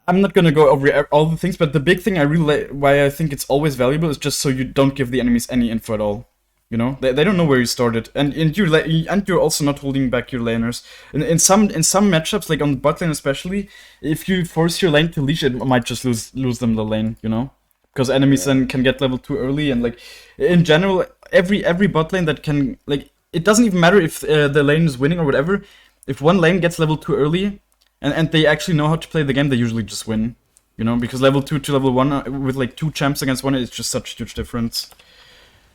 I'm not gonna go over all the things, but the big thing I really why I think it's always valuable is just so you don't give the enemies any info at all. You know, they don't know where you started, and you're also not holding back your laners. In some matchups, like on the bot lane especially, if you force your lane to leash, it might just lose them the lane. You know, because enemies Yeah. then can get level 2 early, and like in general, every bot lane that can like it doesn't even matter if the lane is winning or whatever. If one lane gets level 2 early, and they actually know how to play the game, they usually just win. You know, because level 2 to level 1 with like 2 champs against 1 is just such a huge difference.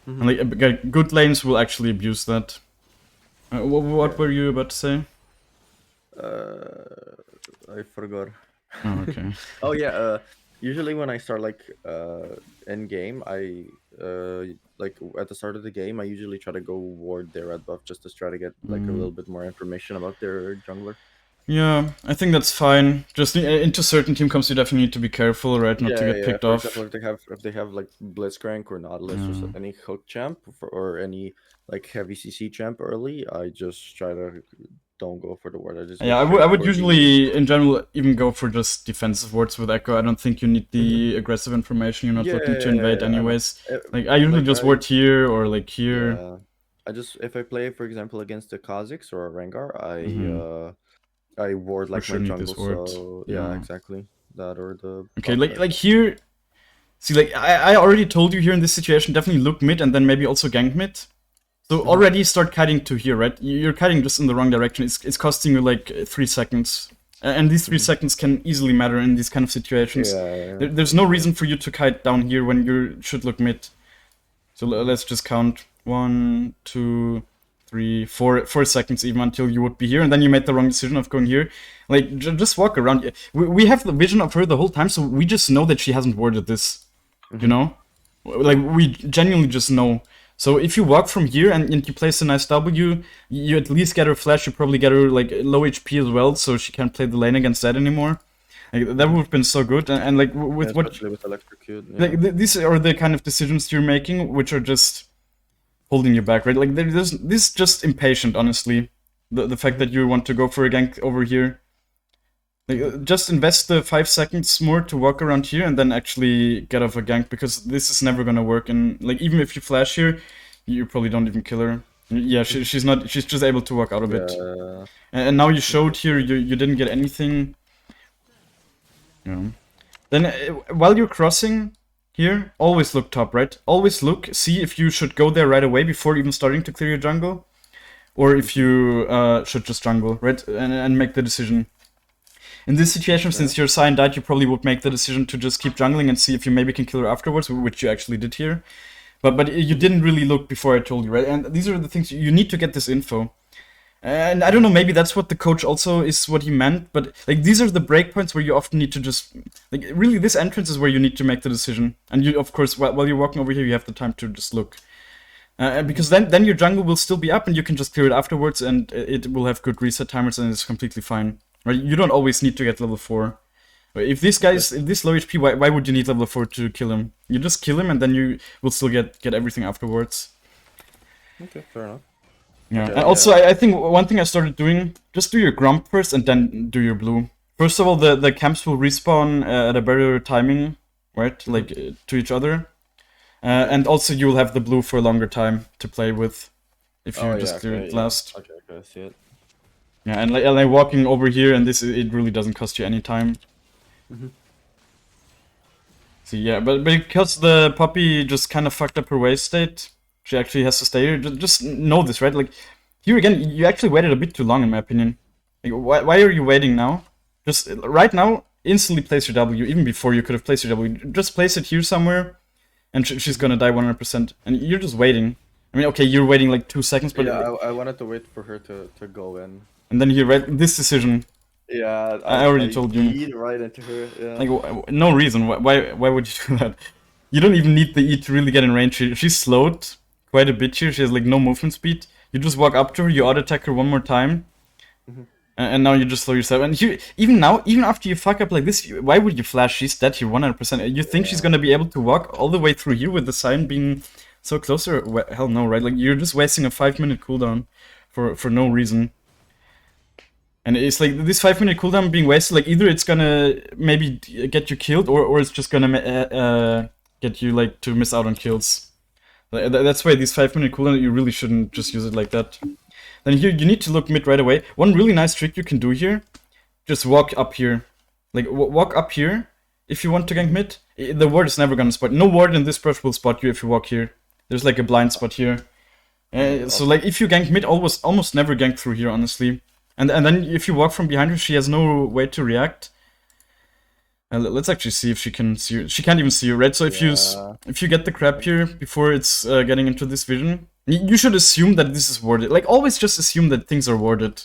And like good lanes will actually abuse that. What were you about to say? I forgot. Oh, okay. Oh yeah. Usually when I start like end game, I like at the start of the game, I usually try to go ward their red buff just to try to get like a little bit more information about their jungler. Yeah, I think that's fine. Just into certain team comps, you definitely need to be careful, right? Not to Yeah, get yeah. picked For off. example, if they have like Blitzcrank or Nautilus or any hook champ or any like heavy CC champ early, I just try to don't go for the ward. I just go Yeah, I straight would for the. usually, in general, even go for just defensive wards with Ekko. I don't think you need Mhm. the aggressive information. You're not Yeah, looking to yeah, invade yeah, I know. anyways. Like, I usually Like just I ward here or like here. Yeah, I just if I play for example against a Kha'Zix or a Rengar, Hmm. I ward For like my sure need jungle. this ward. So yeah, Yeah. exactly that or the Okay, top lane. like here. See, like I already told you here in this situation, definitely look mid and then maybe also gank mid. So Mhm. already start kiting to here, right? You're kiting just in the wrong direction. It's costing you like 3 seconds, and these three Mhm. seconds can easily matter in these kind of situations. Yeah, There's for no sure. reason for you to kite down here when you should look mid. So Mhm. let's just count 1, 2, 3, 4 seconds even until you would be here, and then you made the wrong decision of going here. Like just walk around. We have the vision of her the whole time, so we just know that she hasn't worded this. You Mhm. know, like we genuinely just know. So if you walk from here and you place a nice W, you at least get her flash. You probably get her like low HP as well, so she can't play the lane against that anymore. Like that would Mhm. have been so good. And like Yeah, with what especially with electrocute. like Yeah. these are the kind of decisions you're making, which are just holding you back, right? Like there's this is just impatient, honestly. The fact Mhm. that you want to go for a gank over here. Like, Mhm. just invest the 5 seconds more to walk around here and then actually get off a gank because this is never gonna work. And like even if you flash here, you probably don't even kill her. Yeah, Mhm. she's not. She's just able to walk out of it. Yeah. And now you showed here you didn't get anything. You know. Then while you're crossing here, always look top, right? Always look, see if you should go there right away before even starting to clear your jungle, or if you should just jungle, right? And make the decision. In this situation, Yeah. since your Sign died, you probably would make the decision to just keep jungling and see if you maybe can kill her afterwards, which you actually did here. But you Mhm. didn't really look before I told you, right? And these are the things you need to get this info. And I don't know, maybe that's what the coach also is what he meant, but like these are the breakpoints where you often need to just like really this entrance is where you need to make the decision. And you of course while you're walking over here, you have the time to just look. Mhm. Because then your jungle will still be up and you can just clear it afterwards and it will have good reset timers and it's completely fine. Right? You don't always need to get level 4. If this Okay. guy's if this low HP, why would you need level 4 to kill him? You just kill him and then you will still get everything afterwards. Okay. Fair enough. Yeah. Okay. And Yeah. also I think one thing I started doing, just do your grump first and then do your blue. First of all, the camps will respawn at a better timing, right? Mhm. Like to each other. Okay. And also you will have the blue for a longer time to play with if Oh you yeah. just clear Okay. it Yeah. last. Okay. Okay. I see it. Yeah, and like walking over here and this it really doesn't cost you any time. Mhm. So yeah, but because the puppy just kind of fucked up her wave state, she actually has to stay here. Just know this, right? Like here again, you actually waited a bit too long, in my opinion. Like, why are you waiting now? Just right now, instantly place your W, even before you could have placed your W. Just place it here somewhere, and she's gonna die 100%. And you're just waiting. I mean, okay, you're waiting like 2 seconds, but... Yeah, I wanted to wait for her to go in. And then you read this decision. Yeah, I already told you. Eat right into her. Yeah. Like, no reason. Why would you do that? You don't even need the E to really get in range. She's slowed quite a bit here. She has like no movement speed. You just walk up to her, you auto attack her one more time, and now you just slow yourself. And here, even now, even after you fuck up like this, why would you flash? She's dead here 100%. You think she's gonna be able to walk all the way through here with the sign being so close? Or hell no, right? Like, you're just wasting a 5-minute cooldown for no reason. And it's like this 5-minute cooldown being wasted. Like, either it's gonna maybe get you killed, or it's just gonna get you like to miss out on kills. That's why these 5-minute cooldown, you really shouldn't just use it like that. Then here you need to look mid right away. One really nice trick you can do here: just walk up here, like walk up here. If you want to gank mid, the ward is never gonna spot. No ward in this brush will spot you if you walk here. There's like a blind spot here. So like if you gank mid, almost never gank through here, honestly. And then if you walk from behind her, she has no way to react. Let's actually see if she can see you. She can't even see you, right? So if you get the crab here before it's getting into this vision, you should assume that this is warded. Like, always just assume that things are warded.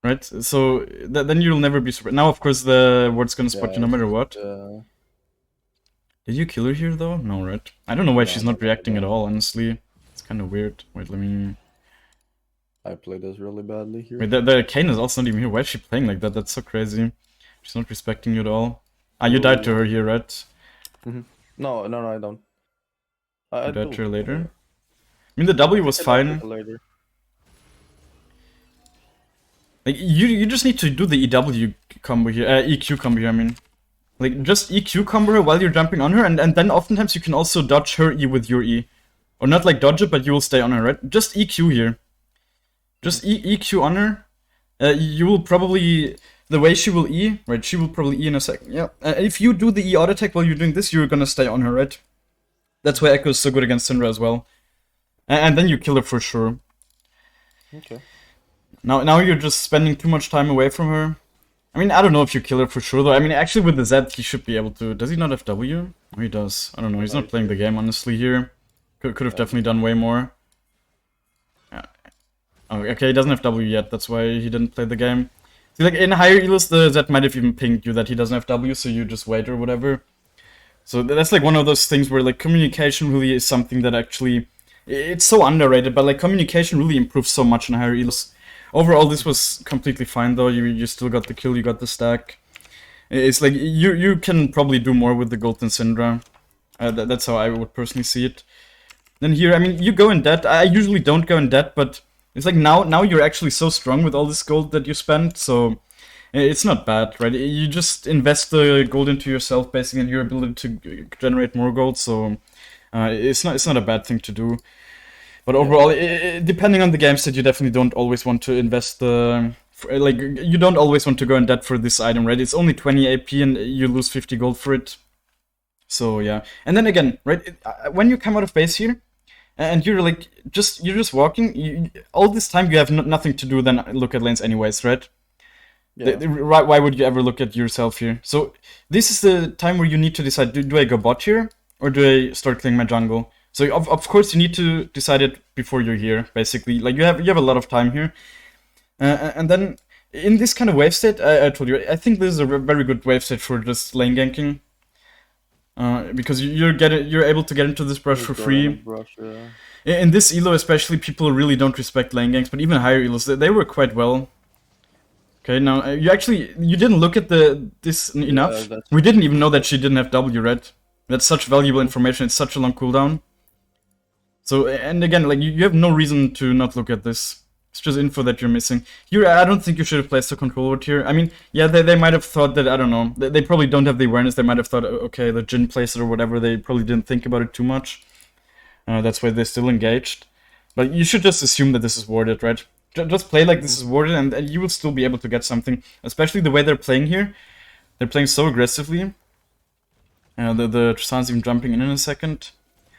Right? So then you'll never be surprised. Now, of course, the ward's gonna spot you no matter what. Did you kill her here, though? No, right? I don't know why she's not reacting at all, honestly. It's kind of weird. Wait, let me... I played this really badly here. Wait, the Kane is also not even here. Why is she playing like that? That's so crazy. She's not respecting you at all. Ah, you died to her here, right? No, I don't. You died to her later? I mean, the W was fine. Later. Like, you just need to do the EW combo here, EQ combo here, I mean. Like, just EQ combo her while you're jumping on her, and then oftentimes you can also dodge her E with your E. Or not like dodge it, but you will stay on her, right? Just EQ here. Just EQ on her. You will probably... The way she will E, right? She will probably E in a second. Yeah. If you do the E auto attack while you're doing this, you're gonna stay on her, right? That's why Ekko is so good against Syndra as well. And then you kill her for sure. Okay. Now you're just spending too much time away from her. I mean, I don't know if you kill her for sure, though. I mean, actually, with the Z, he should be able to. Does he not have W? Oh, he does. I don't know. He's not playing the game, honestly, here. Could have definitely done way more. Yeah. Oh, okay, he doesn't have W yet. That's why he didn't play the game. See, like, in higher elos, the Z might have even pinged you that he doesn't have W, so you just wait or whatever. So that's, like, one of those things where, like, communication really is something that actually... It's so underrated, but, like, communication really improves so much in higher elos. Overall, this was completely fine, though. You still got the kill, you got the stack. It's like, you can probably do more with the gold than Syndra. That's how I would personally see it. Then here, I mean, you go in debt. I usually don't go in debt, but it's like now you're actually so strong with all this gold that you spent, so it's not bad, right? You just invest the gold into yourself, basically, and your ability to generate more gold, so it's not a bad thing to do. But overall, depending on the game set, you definitely don't always want to invest like, you don't always want to go in debt for this item, right? It's only 20 AP and you lose 50 gold for it. So yeah. And then again, right, when you come out of base here, and you're like, you're just walking, all this time you have nothing to do than look at lanes anyways, right? Yeah. Why would you ever look at yourself here? So this is the time where you need to decide, do I go bot here, or do I start clearing my jungle? So of course you need to decide it before you're here, basically. Like, you have a lot of time here. And then in this kind of wave state, I told you, I think this is a very good wave state for just lane ganking. Because you're able to get into this brush for free. In this elo especially, people really don't respect lane ganks, but even higher elos, they work quite well. Okay, now you didn't look at this enough. We didn't even know that she didn't have W, right? That's such valuable information. It's such a long cooldown. So, and again, like, you have no reason to not look at this. It's just info that you're missing. Here, I don't think you should have placed a control ward here. I mean, yeah, they might have thought that, I don't know, they probably don't have the awareness. They might have thought, okay, the Jhin placed it or whatever. They probably didn't think about it too much. That's why they're still engaged. But you should just assume that this is warded, right? Just play like this is warded, and you will still be able to get something. Especially the way they're playing here. They're playing so aggressively. The Tristan's even jumping in a second.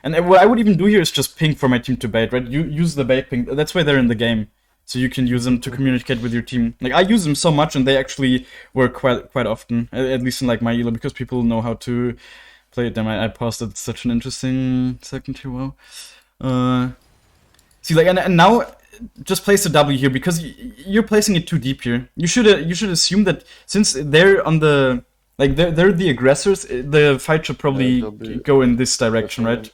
And what I would even do here is just ping for my team to bait, right? You use the bait ping. That's why they're in the game. so you can use them to communicate with your team. Like I use them so much, and they actually work quite often, at least in like my elo, because people know how to play them. I paused it. Such an interesting second here. Wow. See, like, and now just place the W here because you're placing it too deep here. You should assume that since they're on the like they're the aggressors, the fight should probably go in this direction, right?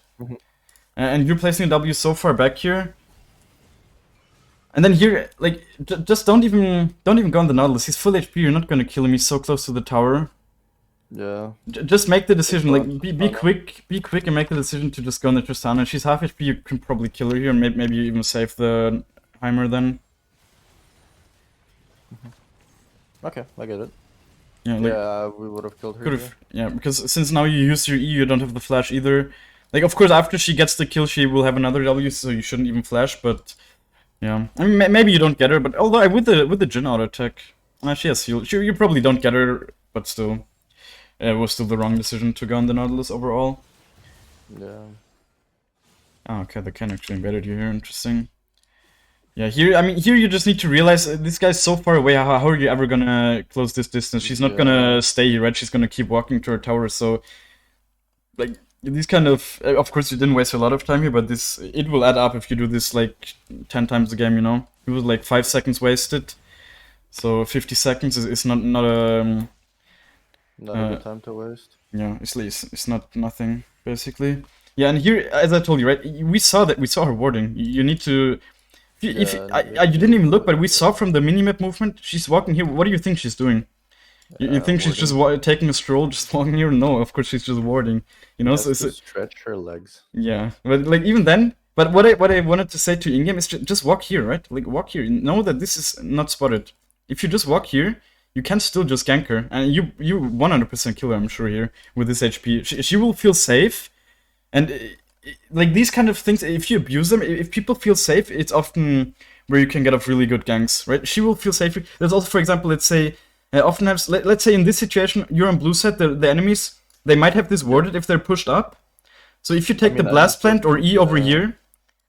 And you're placing a W so far back here. And then here, like, just don't even go on the Nautilus. He's full HP. You're not gonna kill him. He's so close to the tower. Yeah. Just make the decision. Like, be quick, and make the decision to just go on the Tristana. She's half HP. You can probably kill her here, and maybe you even save the Heimer then. Okay, I get it. Yeah, like, yeah, we would have killed her. Yeah, because since now you use your E, you don't have the flash either. Like, of course, after she gets the kill, she will have another W, so you shouldn't even flash. But yeah, I mean, maybe you don't get her. But although with the Jhin auto attack, she has heal. You probably don't get her, but still, it was still the wrong decision to go on the Nautilus overall. Yeah. Oh, okay, the Ken actually invaded you here. Interesting. Yeah, here you just need to realize this guy's so far away. How are you ever gonna close this distance? She's not gonna stay here, right? She's gonna keep walking to her tower. So, like, these kind of course you didn't waste a lot of time here, but it will add up if you do this like 10 times a game. You know, it was like 5 seconds wasted. So 50 seconds is not a good time to waste. Yeah, it's not nothing basically. Yeah, and here, as I told you, right, we saw her warding. You need to. You didn't even look, but we saw from the minimap movement, she's walking here. What do you think she's doing? You think she's just taking a stroll, just walking here? No, of course she's just warding. You know, so stretch her legs. Yeah, but like even then, but what I wanted to say to in-game is just walk here, right? Like walk here. Know that this is not spotted. If you just walk here, you can still just gank her, and you 100% kill her, I'm sure here with this HP. She will feel safe, and. Like these kind of things, if you abuse them, if people feel safe, it's often where you can get off really good ganks, right? She will feel safe. There's also, for example, let's say, often have, let's say in this situation, you're on blue side, the enemies, they might have this warded if they're pushed up. So if you take the blast plant or E over here,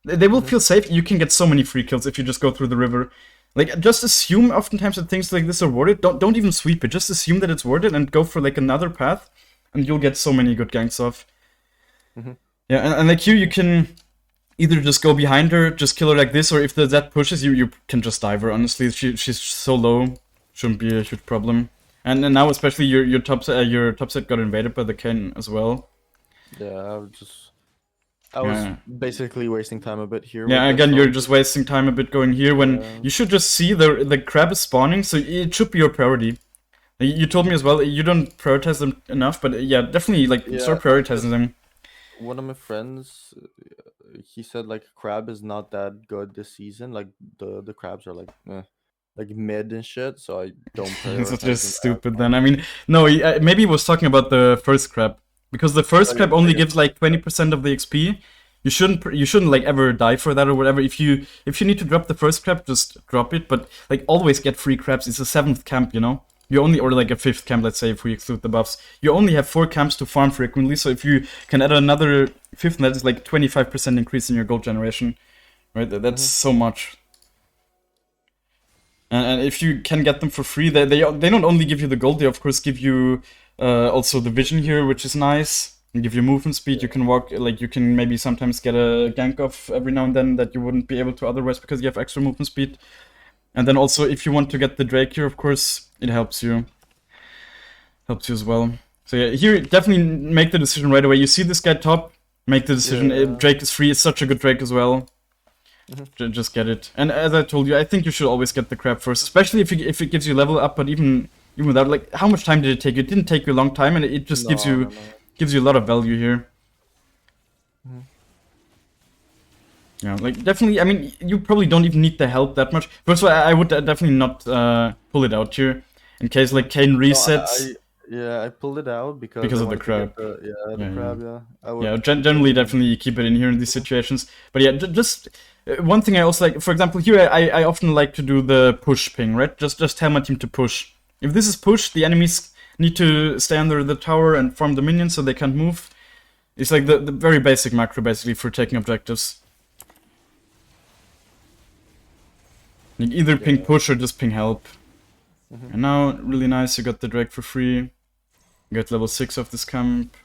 they will feel safe. You can get so many free kills if you just go through the river. Like, just assume oftentimes that things like this are warded. Don't even sweep it. Just assume that it's warded and go for like another path, and you'll get so many good ganks off. Yeah, and like here you can either just go behind her, just kill her like this, or if the Zed pushes you, you can just dive her. Honestly, she's so low, shouldn't be a huge problem. And now especially your top set got invaded by the Kayn as well. Yeah, I was basically wasting time a bit here. Yeah, again, you're just wasting time a bit going here when you should just see the crab is spawning, so it should be your priority. You told me as well you don't prioritize them enough, but yeah, definitely like start prioritizing them. One of my friends, he said like crab is not that good this season. Like the crabs are like mid and shit. So I don't. It's just stupid then. I mean, no, maybe he was talking about the first crab because the first crab only gives like 20% of the XP. You shouldn't like ever die for that or whatever. If you need to drop the first crab, just drop it. But like always get free crabs. It's a 7th camp, you know. You only, or like a 5th camp, let's say, if we exclude the buffs. You only have 4 camps to farm frequently, so if you can add another 5th, that is like 25% increase in your gold generation. Right? That's so much. And if you can get them for free, they don't only give you the gold, they of course give you also the vision here, which is nice. And give you movement speed, you can walk, like you can maybe sometimes get a gank off every now and then that you wouldn't be able to otherwise because you have extra movement speed. And then also, if you want to get the Drake here, of course, it helps you. Helps you as well. So yeah, here, definitely make the decision right away. You see this guy top, make the decision. Drake is free, it's such a good Drake as well. Just get it. And as I told you, I think you should always get the crab first, especially if it gives you level up, but even without, like, how much time did it take you? It didn't take you a long time, and it just gives you a lot of value here. Yeah, like, definitely, I mean, you probably don't even need the help that much. First of all, I would definitely not pull it out here, in case, like, Kayn resets. I pulled it out because of the crab. The crab, yeah. Generally, definitely keep it in here in these situations. But yeah, just one thing I also like, for example, here I often like to do the push ping, right? Just tell my team to push. If this is push, the enemies need to stay under the tower and farm the minions so they can't move. It's like the very basic macro, basically, for taking objectives. Like either ping Yeah. push or just ping help. Mhm. And now, really nice, you got the drag for free. You got level 6 of this camp.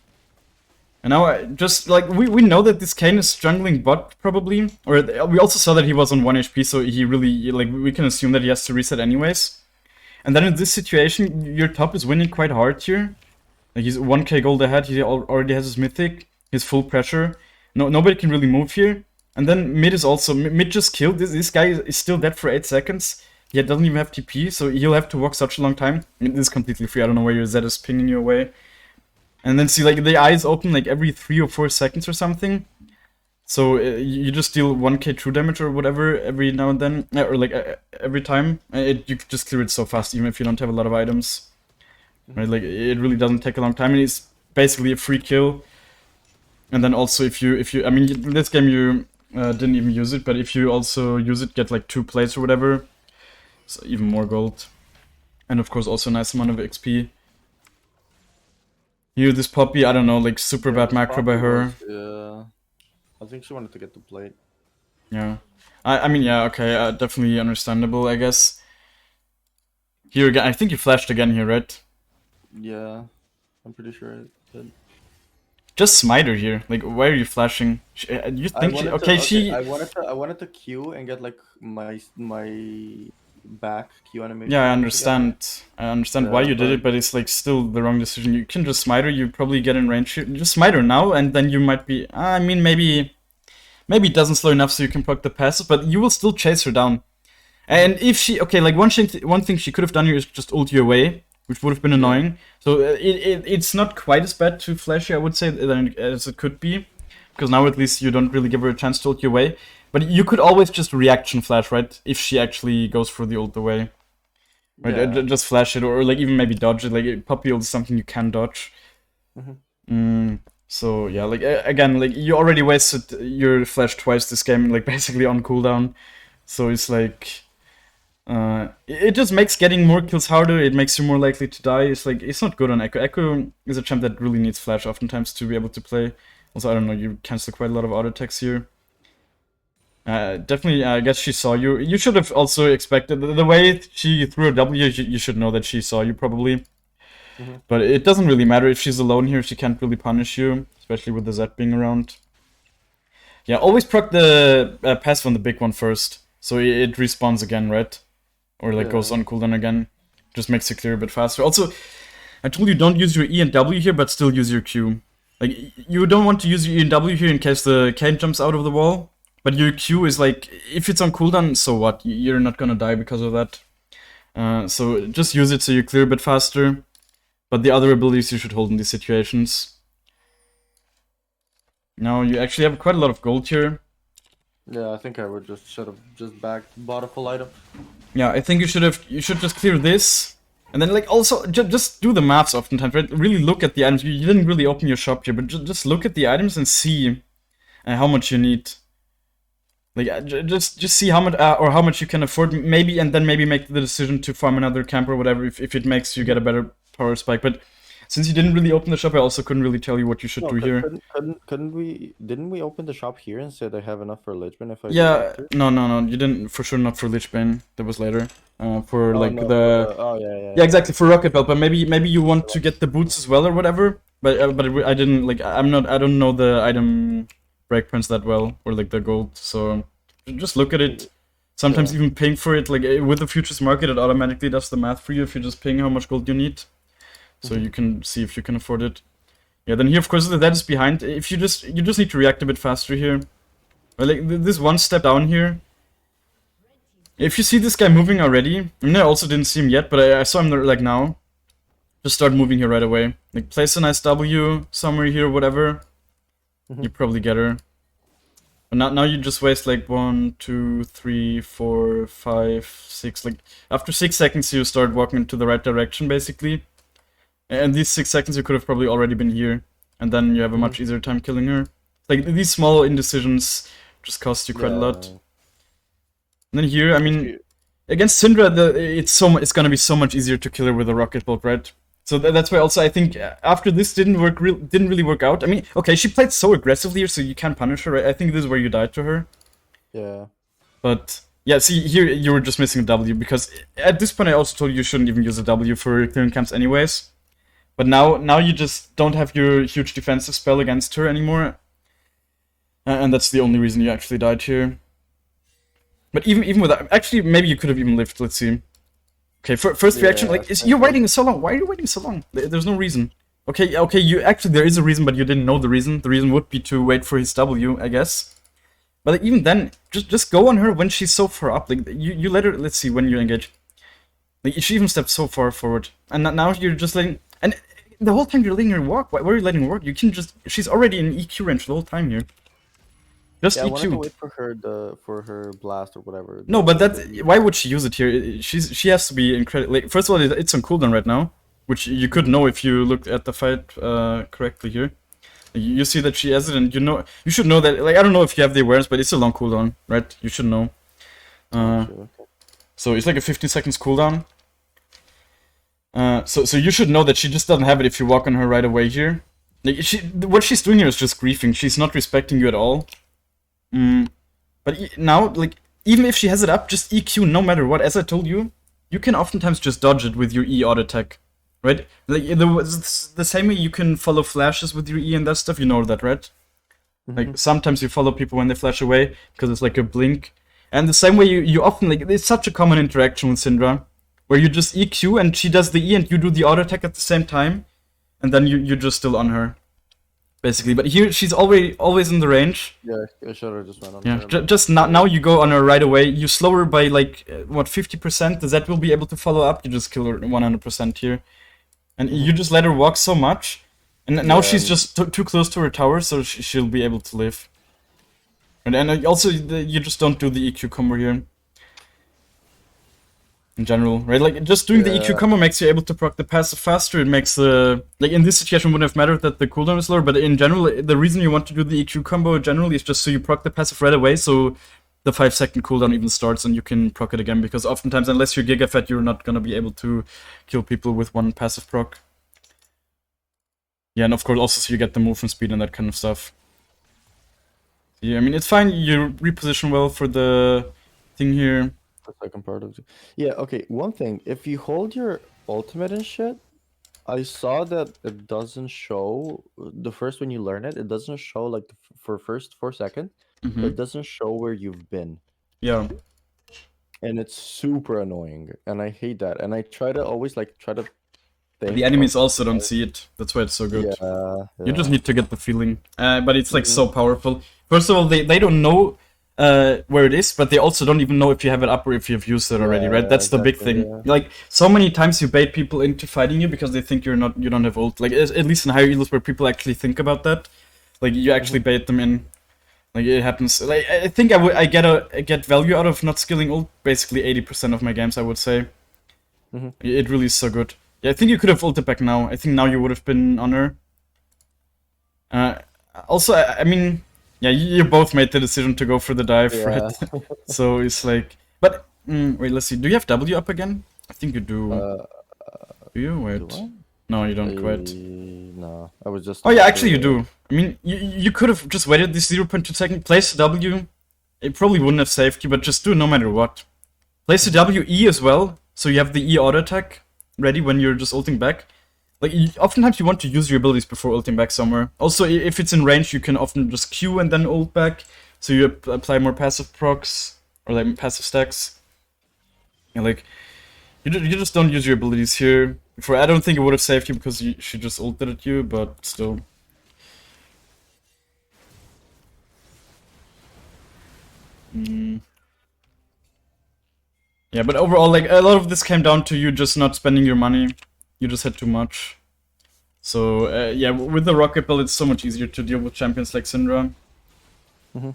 And now, just like, we know that this Kayn is jungling bot, probably. Or we also saw that he was on 1 HP, so he really, like, we can assume that he has to reset anyways. And then in this situation, your top is winning quite hard here. Like, he's 1k gold ahead, he already has his mythic, he's full pressure. Nobody can really move here. And then mid is also, mid just killed. This guy is still dead for 8 seconds. He doesn't even have TP, so he'll have to walk such a long time. I mean, this is completely free, I don't know where your Z is pinging you away. And then see, like, the eyes open like every 3 or 4 seconds or something. So you just deal 1k true damage or whatever every now and then, or like every time. You just clear it so fast, even if you don't have a lot of items. Right, like it really doesn't take a long time, and it's basically a free kill. And then also if you, I mean, in this game you didn't even use it, but if you also use it, get like 2 plates or whatever, so even more gold. And of course also a nice amount of XP. Here, this Poppy, I don't know, like super bad macro by her. Yeah. I think she wanted to get the plate. Yeah. I mean, yeah, okay, definitely understandable, I guess. Here again, I think you flashed again here, right? Yeah. I'm pretty sure I did. Just smite her here. Like, why are you flashing? You think she... Okay, she... I wanted to Q and get like my back Q animation. Yeah, I understand. I understand why Yeah, you did but- it, but it's like still the wrong decision. You can just smite her, you probably get in range here. Just smite her now, and then you might be... I mean, maybe it doesn't slow enough so you can proc the passive, but you will still chase her down. And if she... Okay, like one thing she could have done here is just ult you away, which would have been annoying. So it's not quite as bad to flash you, I would say, as it could be. Because now at least you don't really give her a chance to ult you away. But you could always just reaction flash, right? If she actually goes for the ult away. Right, Yeah. just flash it, or like even maybe dodge it. Like puppy ult is something you can dodge. So yeah, like again, like you already wasted your flash twice this game, like basically on cooldown. So it's like, it just makes getting more kills harder. It makes you more likely to die. It's like it's not good on Ekko. Ekko is a champ that really needs flash oftentimes to be able to play. Also, I don't know, you cancel quite a lot of auto attacks here. Definitely, I guess she saw you. You should have also expected the way she threw a W. You should know that she saw you probably. But it doesn't really matter if she's alone here. She can't really punish you, especially with the Z being around. Yeah, always proc the passive on the big one first, so it respawns again, right? Or like goes on cooldown again. Just makes it clear a bit faster. Also, I told you don't use your E and W here, but still use your Q. Like you don't want to use your E and W here in case the Kayn jumps out of the wall. But your Q is like, if it's on cooldown, so what? You're not gonna die because of that. So just use it so you clear a bit faster. But the other abilities you should hold in these situations. Now you actually have quite a lot of gold here. Yeah, I think I would should have just bought a full item. Yeah, I think you should just clear this. And then like also just do the maths oftentimes, right? Really look at the items. You didn't really open your shop here, but just look at the items and see how much you need. Like just see how much or how much you can afford, maybe, and then maybe make the decision to farm another camp or whatever if it makes you get a better power spike. But since you didn't really open the shop, I also couldn't really tell you what you should do here. Couldn't we? Didn't we open the shop here and said I have enough for Lichbane if I? Yeah, no, you didn't, for sure not for Lichbane. That was later. For like no, the yeah, exactly, for Rocket Belt. But maybe you want to get the boots as well or whatever. But I didn't like I don't know the item breakpoints that well, or like the gold, so just look at it. Sometimes even ping for it, like with the futures market, it automatically does the math for you if you just ping how much gold you need, so you can see if you can afford it. Yeah, then here of course that is behind. If you just need to react a bit faster here, like this one step down here. If you see this guy moving already, I mean I also didn't see him yet, but I saw him like now. Just start moving here right away. Like place a nice W somewhere here, whatever. You probably get her. But now you just waste like 1, 2, 3, 4, 5, 6. Like after 6 seconds you start walking into the right direction basically. And these 6 seconds you could have probably already been here. And then you have a much easier time killing her. Like these small indecisions just cost you quite a lot. And then here, I mean, against Syndra, it's gonna be so much easier to kill her with a rocket bolt, right? So that's why also I think after this didn't really work out. I mean, okay, she played so aggressively here, so you can't punish her, right? I think this is where you died to her. Yeah. But Yeah, see, here you were just missing a W, because at this point I also told you shouldn't even use a W for clearing camps anyways. But now you just don't have your huge defensive spell against her anymore. And that's the only reason you actually died here. But even without... Actually, maybe you could have even lived, let's see. Okay, first reaction, like, you're waiting so long. Why are you waiting so long? There's no reason. Okay, you actually, there is a reason, but you didn't know the reason. The reason would be to wait for his W, I guess. But like, even then, just go on her when she's so far up. Like, you let her, let's see, when you engage. Like, she even stepped so far forward. And now you're just letting... And the whole time you're letting her walk. Why are you letting her walk? You can just... She's already in EQ range the whole time here. Just Yeah, I EQ. wanted to wait for her blast or whatever. No, but that... Why would she use it here? She has to be incredible. Like, first of all, it's on cooldown right now. Which you could know if you looked at the fight correctly here. You see that she has it, and you should know that. Like, I don't know if you have the awareness, but it's a long cooldown, right? You should know. Okay. So it's like a 15 seconds cooldown. So you should know that she just doesn't have it if you walk on her right away here. Like, what she's doing here is just griefing. She's not respecting you at all. But now, like, even if she has it up, just EQ no matter what. As I told you, you can oftentimes just dodge it with your E auto attack. Right? Like, the same way you can follow flashes with your E and that stuff, you know that, right? Like, sometimes you follow people when they flash away, because it's like a blink. And the same way you often, like, it's such a common interaction with Syndra, where you just EQ and she does the E and you do the auto attack at the same time, and then you're just still on her. Basically, but here she's always in the range. Yeah, I should have just went on. Yeah, just now you go on her right away. You slow her by like what 50%. The Z will be able to follow up. You just kill her 100% here. And you just let her walk so much, and now she's just too close to her tower, so she'll be able to live. And also, you just don't do the EQ combo here. In general, right? Like, just doing the EQ combo makes you able to proc the passive faster. It makes the... Like, in this situation, wouldn't have mattered that the cooldown is lower, but in general, the reason you want to do the EQ combo generally is just so you proc the passive right away, so the 5-second cooldown even starts and you can proc it again, because oftentimes, unless you're Giga Fett, you're not gonna be able to kill people with one passive proc. Yeah, and of course also so you get the movement speed and that kind of stuff. Yeah, I mean, it's fine, you reposition well for the thing here. The second part of it. Yeah, okay, one thing, if you hold your ultimate and shit, I saw that it doesn't show, the first when you learn it, it doesn't show like for first 4 seconds. It doesn't show where you've been. Yeah. And it's super annoying, and I hate that. And I try to always try to think. The enemies also don't see it. That's why it's so good. Yeah. You just need to get the feeling. But it's like so powerful. First of all, they don't know where it is, but they also don't even know if you have it up or if you've used it already, right? That's the big thing. Yeah. Like, so many times you bait people into fighting you because they think you don't have ult. Like, at least in higher elos where people actually think about that. Like, you actually bait them in. Like, it happens. Like, I think I get value out of not skilling ult basically 80% of my games, I would say. It really is so good. Yeah, I think you could have ulted back now. I think now you would have been on her. Also, I mean, yeah, you both made the decision to go for the dive, right? So it's like... But, wait, let's see. Do you have W up again? I think you do. Do you? Wait. Do I? No, you don't quite. No, I was just... Oh yeah, actually you do. I mean, you could have just waited this 0.2 second, place a W. It probably wouldn't have saved you, but just do it no matter what. Place a W E as well, so you have the E auto attack ready when you're just ulting back. Like, oftentimes you want to use your abilities before ulting back somewhere. Also, if it's in range, you can often just Q and then ult back, so you apply more passive procs, or like passive stacks. And like, you just don't use your abilities here. Before, I don't think it would have saved you because she just ulted at you, but still. Yeah, but overall, like, a lot of this came down to you just not spending your money. You just had too much. So, yeah, with the rocket build, it's so much easier to deal with champions like Syndra. Yeah,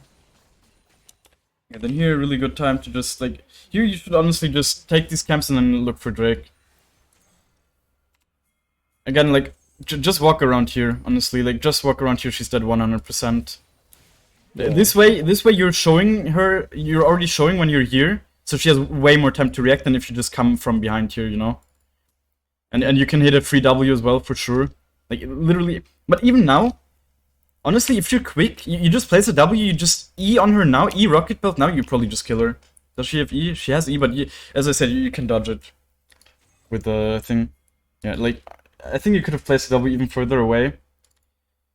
then here, really good time to just, like... Here, you should honestly just take these camps and then look for Drake. Again, like, just walk around here, honestly. Like, just walk around here, she's dead 100%. Yeah. This way you're showing her... You're already showing when you're here. So she has way more time to react than if you just come from behind here, you know? And you can hit a free W as well, for sure. Like, literally... But even now, honestly, if you're quick, you just place a W, you just E on her now, E rocket belt now, you probably just kill her. Does she have E? She has E, but as I said, you can dodge it with the thing. Yeah, like, I think you could have placed the W even further away.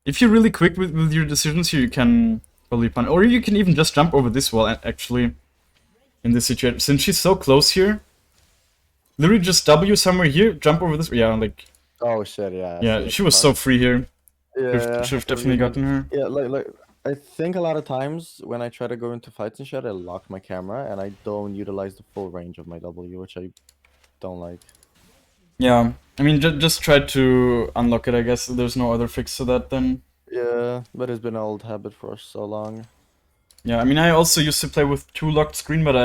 If you're really quick with your decisions here, you can probably punish. Or you can even just jump over this wall, actually, in this situation. Since she's so close here, literally just W somewhere here, jump over this. Yeah, like... Oh shit, yeah. Yeah, she was so free here. Yeah, Should have definitely gotten her. Yeah, like I think a lot of times when I try to go into fights and shit, I lock my camera and I don't utilize the full range of my W, which I don't like. Yeah, I mean, just try to unlock it, I guess. There's no other fix to that then. Yeah, but it's been an old habit for so long. Yeah, I mean, I also used to play with 2 locked screen, but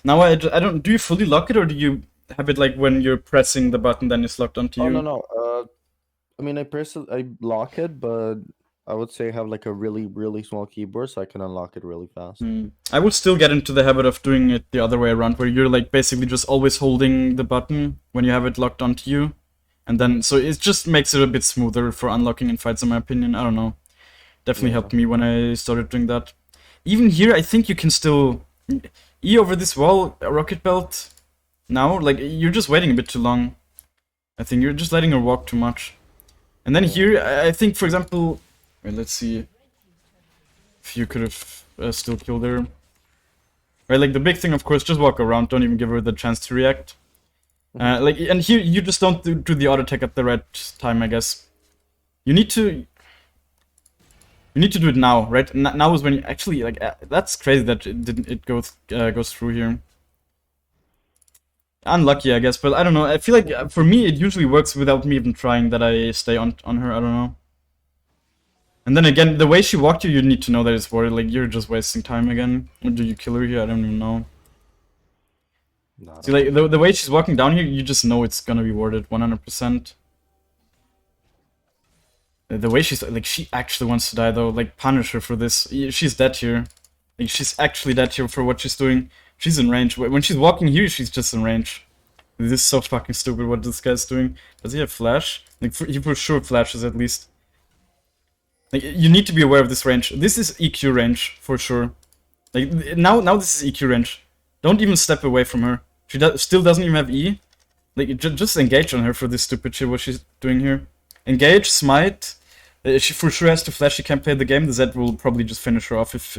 now I don't... Do you fully lock it, or do you have it like when you're pressing the button, then it's locked onto you? Oh, no. I mean, I lock it, but I would say I have like a really, really small keyboard, so I can unlock it really fast. I would still get into the habit of doing it the other way around, where you're like basically just always holding the button when you have it locked onto you. And then, so it just makes it a bit smoother for unlocking in fights, in my opinion. I don't know. Definitely helped me when I started doing that. Even here, I think you can still... E over this wall, a rocket belt. Now, like, you're just waiting a bit too long. I think you're just letting her walk too much. And then here, I think, for example... Wait, let's see if you could have still killed her. Right, like, the big thing, of course, just walk around. Don't even give her the chance to react. Like, and here, you just don't do the auto attack at the right time, I guess. You need to do it now, right? Now is when you actually, like, that's crazy that it goes through here. Unlucky, I guess, but I don't know. I feel like for me it usually works without me even trying, that I stay on her. I don't know. And then again, the way she walked you need to know that it's worth it. Like, you're just wasting time again. Or do you kill her here? I don't even know. See, like, the way she's walking down here, you just know it's gonna be worth it 100%. The way she's, like, she actually wants to die, though. Like, punish her for this. She's dead here. Like, she's actually dead here for what she's doing. She's in range. When she's walking here, she's just in range. This is so fucking stupid what this guy's doing. Does he have flash? Like, he for sure flashes, at least. Like, you need to be aware of this range. This is EQ range, for sure. Like, now this is EQ range. Don't even step away from her. She still doesn't even have E. Like, just engage on her for this stupid shit, what she's doing here. Engage, smite. She for sure has to flash, she can't play the game. The Zed will probably just finish her off if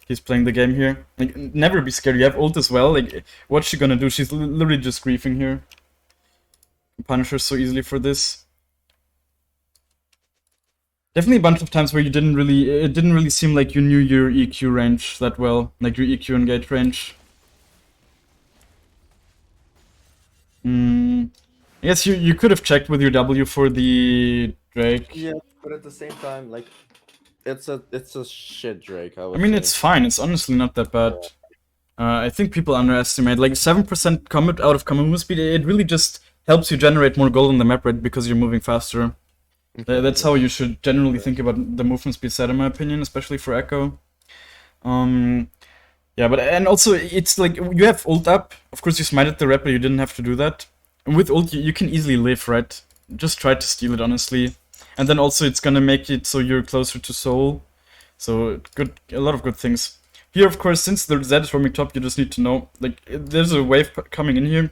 he's playing the game here. Like, never be scared, you have ult as well. Like, what's she gonna do? She's literally just griefing here. Punish her so easily for this. Definitely a bunch of times where it didn't really seem like you knew your EQ range that well. Like, your EQ engage range. Yes, you could have checked with your W for the Drake. Yeah, but at the same time, like, it's a shit Drake, I would mean, say. it's fine. It's honestly not that bad. I think people underestimate, like, 7% combat out of combat movement speed. It really just helps you generate more gold on the map, right? Because you're moving faster. That's how you should generally think about the movement speed set, in my opinion, especially for Ekko. Yeah, but and also it's like you have ult up. Of course, you smited the rep, but you didn't have to do that. And with ult, you can easily live, right? Just try to steal it, honestly. And then also it's gonna make it so you're closer to Soul. So a lot of good things. Here, of course, since the Zed is roaming top, you just need to know, like, there's a wave coming in here.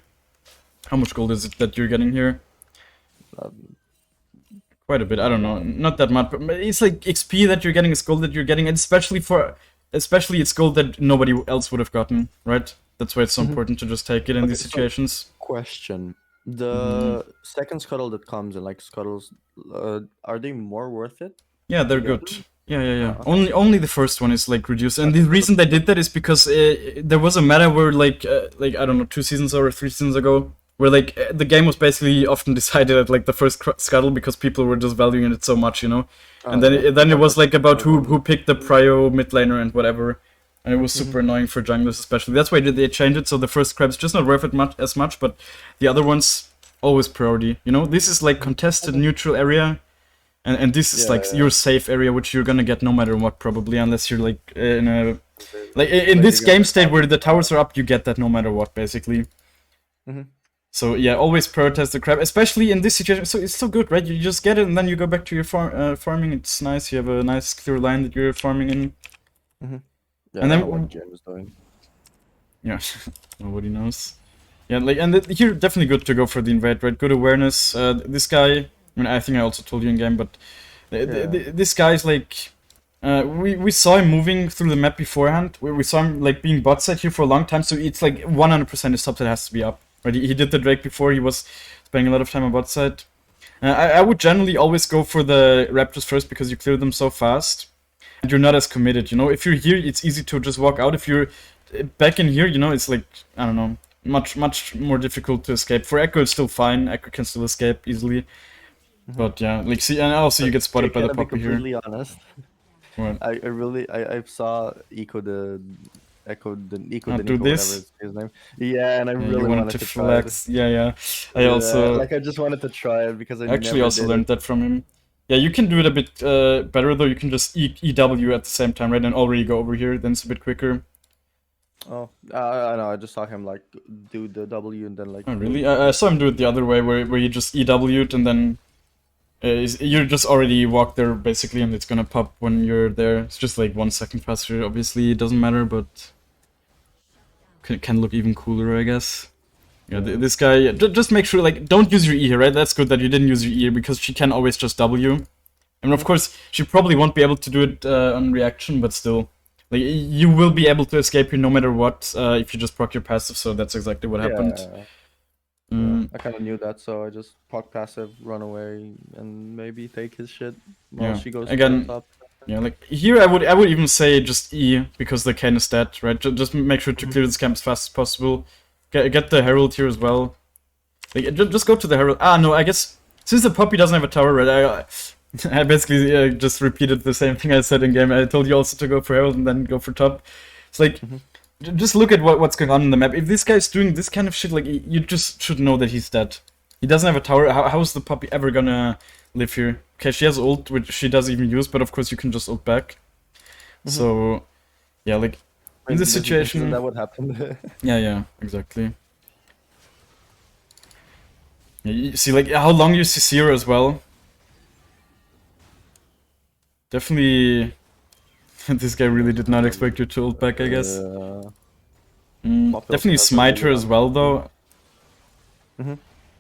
How much gold is it that you're getting here? Quite a bit, I don't know, not that much, but it's like XP that you're getting, is gold that you're getting, and especially it's gold that nobody else would have gotten, right? That's why it's so important to just take it in these situations. Question. The second scuttle that comes in, like, scuttles, are they more worth it? Yeah, they're good. Yeah. Only the first one is, like, reduced, and the reason they did that is because there was a meta where, like, I don't know, 2 seasons or 3 seasons ago, where, like, the game was basically often decided at, like, the first scuttle because people were just valuing it so much, you know? And then it was, like, about who picked the prio mid laner and whatever. And it was super annoying for junglers especially. That's why they changed it, so the first crab's just not worth it as much, but the other ones, always priority, you know? This is, like, contested neutral area, and this is, like, your safe area, which you're gonna get no matter what, probably, unless you're, like, in a... Like, in this game state where the towers are up, you get that no matter what, basically. So yeah, always prioritize the crab, especially in this situation. So it's so good, right? You just get it and then you go back to your farming. It's nice. You have a nice clear line that you're farming in. Yeah, and then what Jim is doing. Yeah, nobody knows. Yeah, like, and here definitely good to go for the invade, right? Good awareness. This guy, I mean, I think I also told you in game, but this guy's like, we saw him moving through the map beforehand. We saw him like being bot side here for a long time, so it's like 100% his top side has to be up. Right? He did the Drake before. He was spending a lot of time on bot side. I would generally always go for the Raptors first because you clear them so fast. And you're not as committed, you know? If you're here, it's easy to just walk out. If you're back in here, you know, it's like, I don't know, much more difficult to escape. For Ekko, it's still fine. Ekko can still escape easily. But yeah, like, see, and also you get spotted by the puppy here. To be completely honest, What? I saw Eco the Do Nico, this? whatever his name. Yeah, and I Yeah, really you wanted to try it. flex. Yeah. I also like I just wanted to try it because I actually never also did learned it. that from him. Yeah, you can do it a bit better though. You can just EW at the same time, right? And already go over here. Then it's a bit quicker. Oh, I know. I just saw him like do the W and then like. Oh really? I saw him do it the other way, where you just EW'd and then you just already walk there basically, and it's gonna pop when you're there. It's just like 1 second faster. Obviously, it doesn't matter, but can look even cooler, I guess. Yeah, this guy. Just make sure, like, don't use your E here, right? That's good that you didn't use your E because she can always just W. I mean, of course, she probably won't be able to do it on reaction, but still, like, you will be able to escape here no matter what if you just proc your passive. So that's exactly what happened. I kind of knew that, so I just proc passive, run away, and maybe take his shit while Yeah. she goes Again, top. yeah, like here I would even say just E because the Kayn is dead, right? Just make sure to clear this camp as fast as possible. Get the Herald here as well. Like just go to the Herald. Ah no, I guess since the puppy doesn't have a tower, right? I basically just repeated the same thing I said in game. I told you also to go for Herald and then go for top. It's like just look at what's going on in the map. If this guy's doing this kind of shit, like you just should know that he's dead. He doesn't have a tower. How is the puppy ever gonna live here? Okay, she has ult, which she does even use, but of course you can just ult back. So, yeah, like, in this situation... Isn't that what happened? yeah, exactly. Yeah, you see, like, how long you see her as well. Definitely... this guy really did not expect you to ult back, I guess. Definitely smite her as well, though.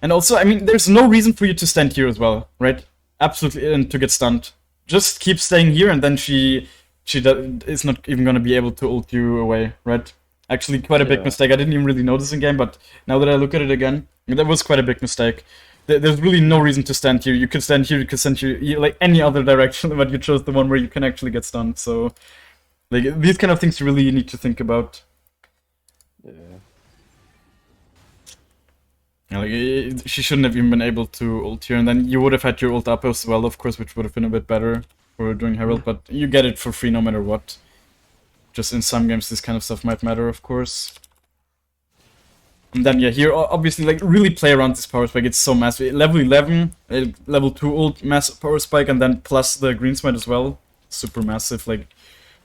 And also, I mean, there's no reason for you to stand here as well, right? Absolutely, and to get stunned. Just keep staying here, and then she is not even gonna be able to ult you away, right? Actually, quite a big mistake. I didn't even really notice in game, but now that I look at it again, that was quite a big mistake. There's really no reason to stand here. You could stand here, you could stand here, like any other direction, but you chose the one where you can actually get stunned. So, like, these kind of things you really need to think about. Yeah, like, she shouldn't have even been able to ult here, and then you would have had your ult up as well, of course, which would have been a bit better for doing Herald, but you get it for free no matter what. Just in some games this kind of stuff might matter, of course. And then, yeah, here, obviously, like, really play around this power spike. It's so massive. Level 11, level 2 ult, massive power spike, and then plus the green smite as well. Super massive, like,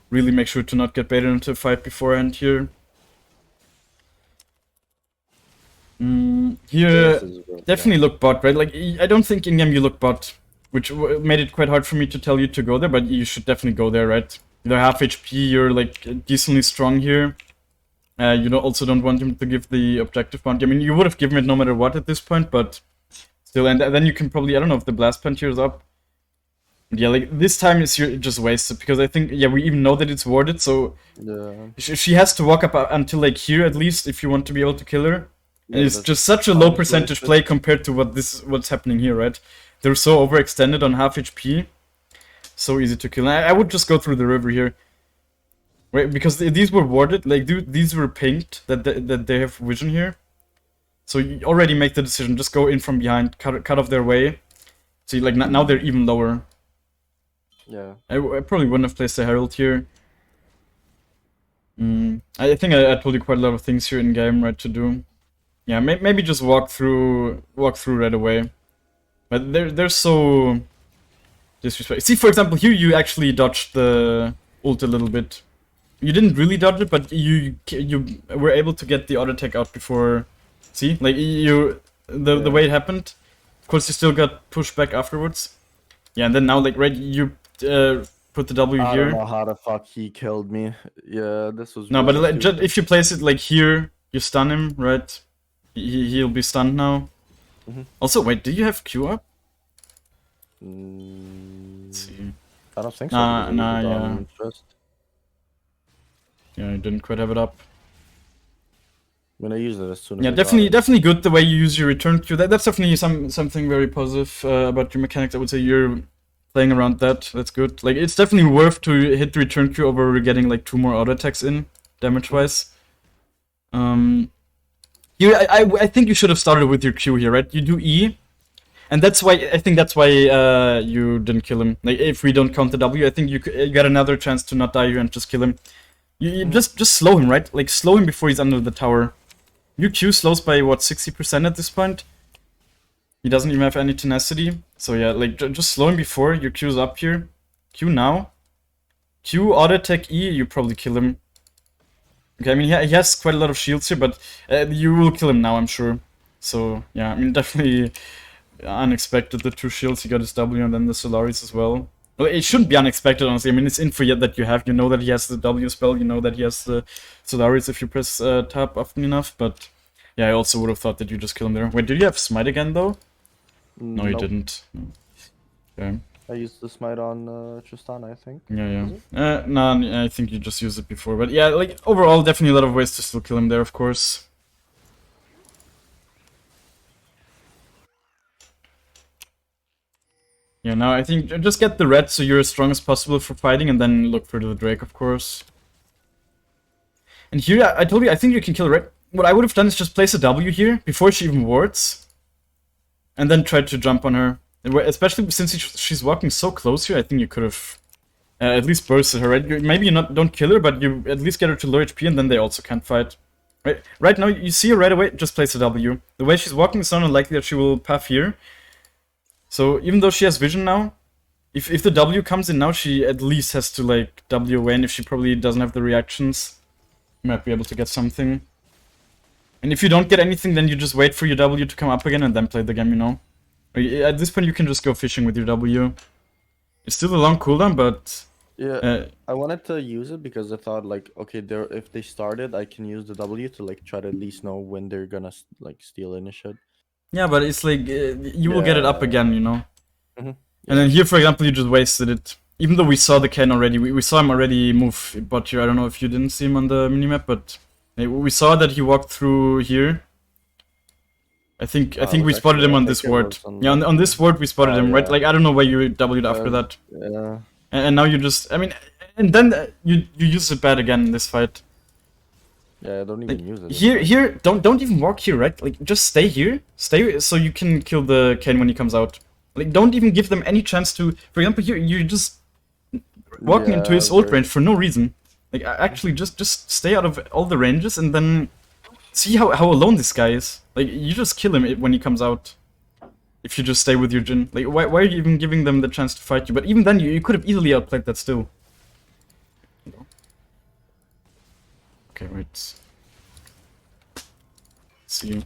really make sure to not get baited into a fight beforehand here. Here, definitely look bot, right? Like, I don't think in-game you look bot, which made it quite hard for me to tell you to go there, but you should definitely go there, right? You're half HP, you're, like, decently strong here. You also don't want him to give the objective bounty. I mean, you would have given it no matter what at this point, but still, and then you can probably, I don't know if the blast plant here is up. Yeah, like, this time is just wasted, because I think, yeah, we even know that it's warded, so she has to walk up until, like, here at least, if you want to be able to kill her. And it's just such a low percentage play compared to what's happening here, right? They're so overextended on half HP. So easy to kill. I would just go through the river here. Right, because these were warded, like, these were pinged, that they have vision here. So you already make the decision, just go in from behind, cut off their way. See, like, now they're even lower. Yeah. I probably wouldn't have placed a Herald here. I think I told you quite a lot of things here in game, right, to do. Yeah, maybe just walk through right away. But they're so disrespectful. See, for example, here you actually dodged the ult a little bit. You didn't really dodge it, but you were able to get the auto attack out before. See, like the way it happened. Of course, you still got pushed back afterwards. Yeah, and then now, like, right, you put the W I here. don't know how the fuck he killed me. Yeah, this was No, really but stupid. just, if you place it like here, you stun him, right? He'll be stunned now. Also, wait, do you have Q up? Let's see. I don't think so. Because I Nah, used it yeah. on first. Yeah, I didn't quite have it up. When I used it as soon as Yeah, I got it. definitely good the way you use your return Q. That's definitely something very positive about your mechanics. I would say you're playing around that. That's good. Like, it's definitely worth to hit the return Q over getting like 2 more auto attacks in, damage-wise. I think you should have started with your Q here, right? You do E, and that's why I think that's why you didn't kill him. Like, if we don't count the W, I think you got another chance to not die here and just kill him. You just slow him, right? Like, slow him before he's under the tower. Your Q slows by what, 60% at this point? He doesn't even have any tenacity. So yeah, like just slow him before your Q's up here. Q now. Q auto attack E, you probably kill him. Okay, I mean, he has quite a lot of shields here, but you will kill him now, I'm sure. So, yeah, I mean, definitely unexpected, the 2 shields. He got his W and then the Solaris as well. Well, it shouldn't be unexpected, honestly. I mean, it's info yet that you have. You know that he has the W spell, you know that he has the Solaris if you press tab often enough, but yeah, I also would have thought that you just kill him there. Wait, did you have Smite again, though? No, you didn't. No. Okay. I used the smite on Tristan, I think. Yeah. No, I think you just used it before. But yeah, like, overall, definitely a lot of ways to still kill him there, of course. Yeah, now I think just get the red so you're as strong as possible for fighting, and then look for the Drake, of course. And here, I told you, I think you can kill red. What I would have done is just place a W here, before she even wards. And then try to jump on her. Especially since she's walking so close here, I think you could have at least bursted her, right? Maybe you don't kill her, but you at least get her to low HP, and then they also can't fight. Right now, you see her right away, just place a W. The way she's walking, it's not unlikely that she will path here. So even though she has vision now, if the W comes in now, she at least has to like W away, and if she probably doesn't have the reactions, you might be able to get something. And if you don't get anything, then you just wait for your W to come up again and then play the game, you know? At this point, you can just go fishing with your W. It's still a long cooldown, but... Yeah, I wanted to use it because I thought, like, okay, if they started, I can use the W to, like, try to at least know when they're gonna, like, steal in and shit. Yeah, but it's like, you will get it up again, you know? Yeah. And then here, for example, you just wasted it. Even though we saw the Ken already, we saw him already move bot here. I don't know if you didn't see him on the minimap, but... we saw that he walked through here. I think we spotted him on this ward. Yeah, on this ward we spotted him, right? Like, I don't know where you W'd after that. Yeah. And now you just, I mean, and then you use it bad again in this fight. Yeah, I don't even use it. Here, don't even walk here, right? Like, just stay here. Stay so you can kill the Kane when he comes out. Like, don't even give them any chance to, for example, here, you're just walking into his ult range for no reason. Like, actually, just stay out of all the ranges and then see how alone this guy is. Like, you just kill him when he comes out. If you just stay with your Jhin. Like, why are you even giving them the chance to fight you? But even then, you could have easily outplayed that still. Okay, wait. Let's see.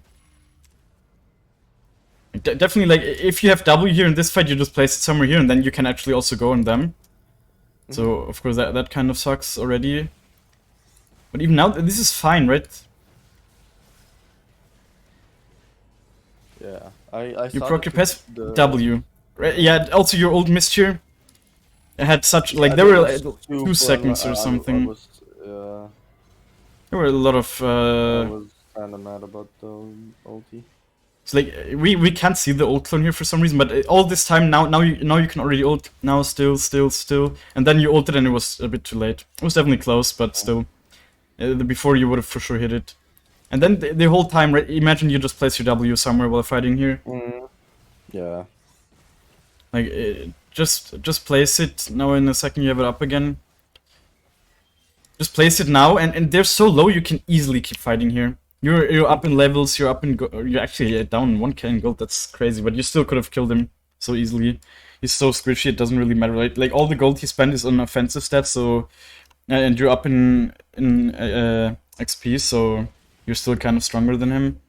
Definitely, like, if you have W here in this fight, you just place it somewhere here, and then you can actually also go on them. So, of course, that kind of sucks already. But even now, this is fine, right? Yeah, I You saw proc your passive W. Right, yeah, also your old mist here. It had such, like, there were 2 seconds or something. There were a lot of... I was kinda mad about the ulti. It's like, we can't see the ult clone here for some reason, but all this time, now you can already ult. Now, still. And then you ulted and it was a bit too late. It was definitely close, but still. Before you would have for sure hit it. And then the whole time, right, imagine you just place your W somewhere while fighting here. Yeah. Like, just place it. Now in a second you have it up again. Just place it now, and they're so low you can easily keep fighting here. You're up in levels, you're up in you're actually down 1k in gold, that's crazy, but you still could have killed him so easily. He's so squishy, it doesn't really matter, right? Like, all the gold he spent is on offensive stats, so... and you're up in XP, so you're still kind of stronger than him.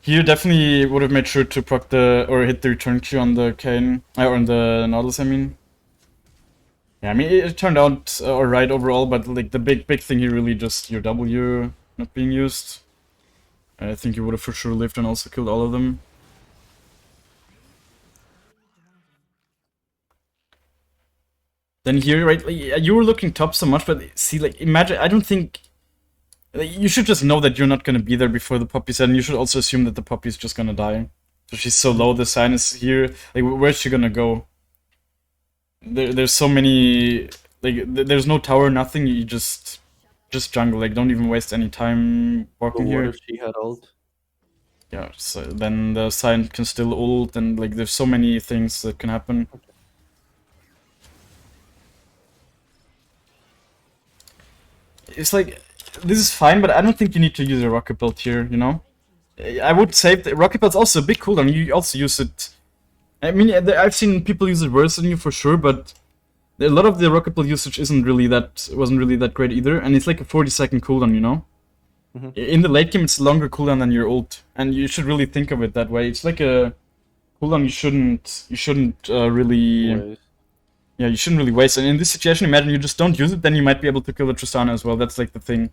Here definitely would have made sure to proc or hit the return Q on the Kayn, or on the Nautilus, I mean. Yeah, I mean, it turned out alright overall, but like the big thing here really just your W not being used. I think you would have for sure lived and also killed all of them. Then here, right, like, you were looking top so much, but see, like, imagine, I don't think, like, you should just know that you're not gonna be there before the Poppy set, and you should also assume that the Poppy is just gonna die. So she's so low, the sign is here, like, where's she gonna go? There's so many, like, there's no tower, nothing, you just jungle, like, don't even waste any time But walking what here. if she had ult? Yeah, so then the sign can still ult, and, like, there's so many things that can happen. It's like, this is fine, but I don't think you need to use a rocket belt here, you know? I would say the rocket belt's also a big cooldown, you also use it. I mean, I've seen people use it worse than you for sure, but a lot of the rocket belt usage wasn't really that great either, and it's like a 40-second cooldown, you know? In the late game, it's a longer cooldown than your ult, and you should really think of it that way. It's like a cooldown you shouldn't really... Waste. Yeah, you shouldn't really waste. And in this situation, imagine you just don't use it, then you might be able to kill the Tristana as well. That's like the thing.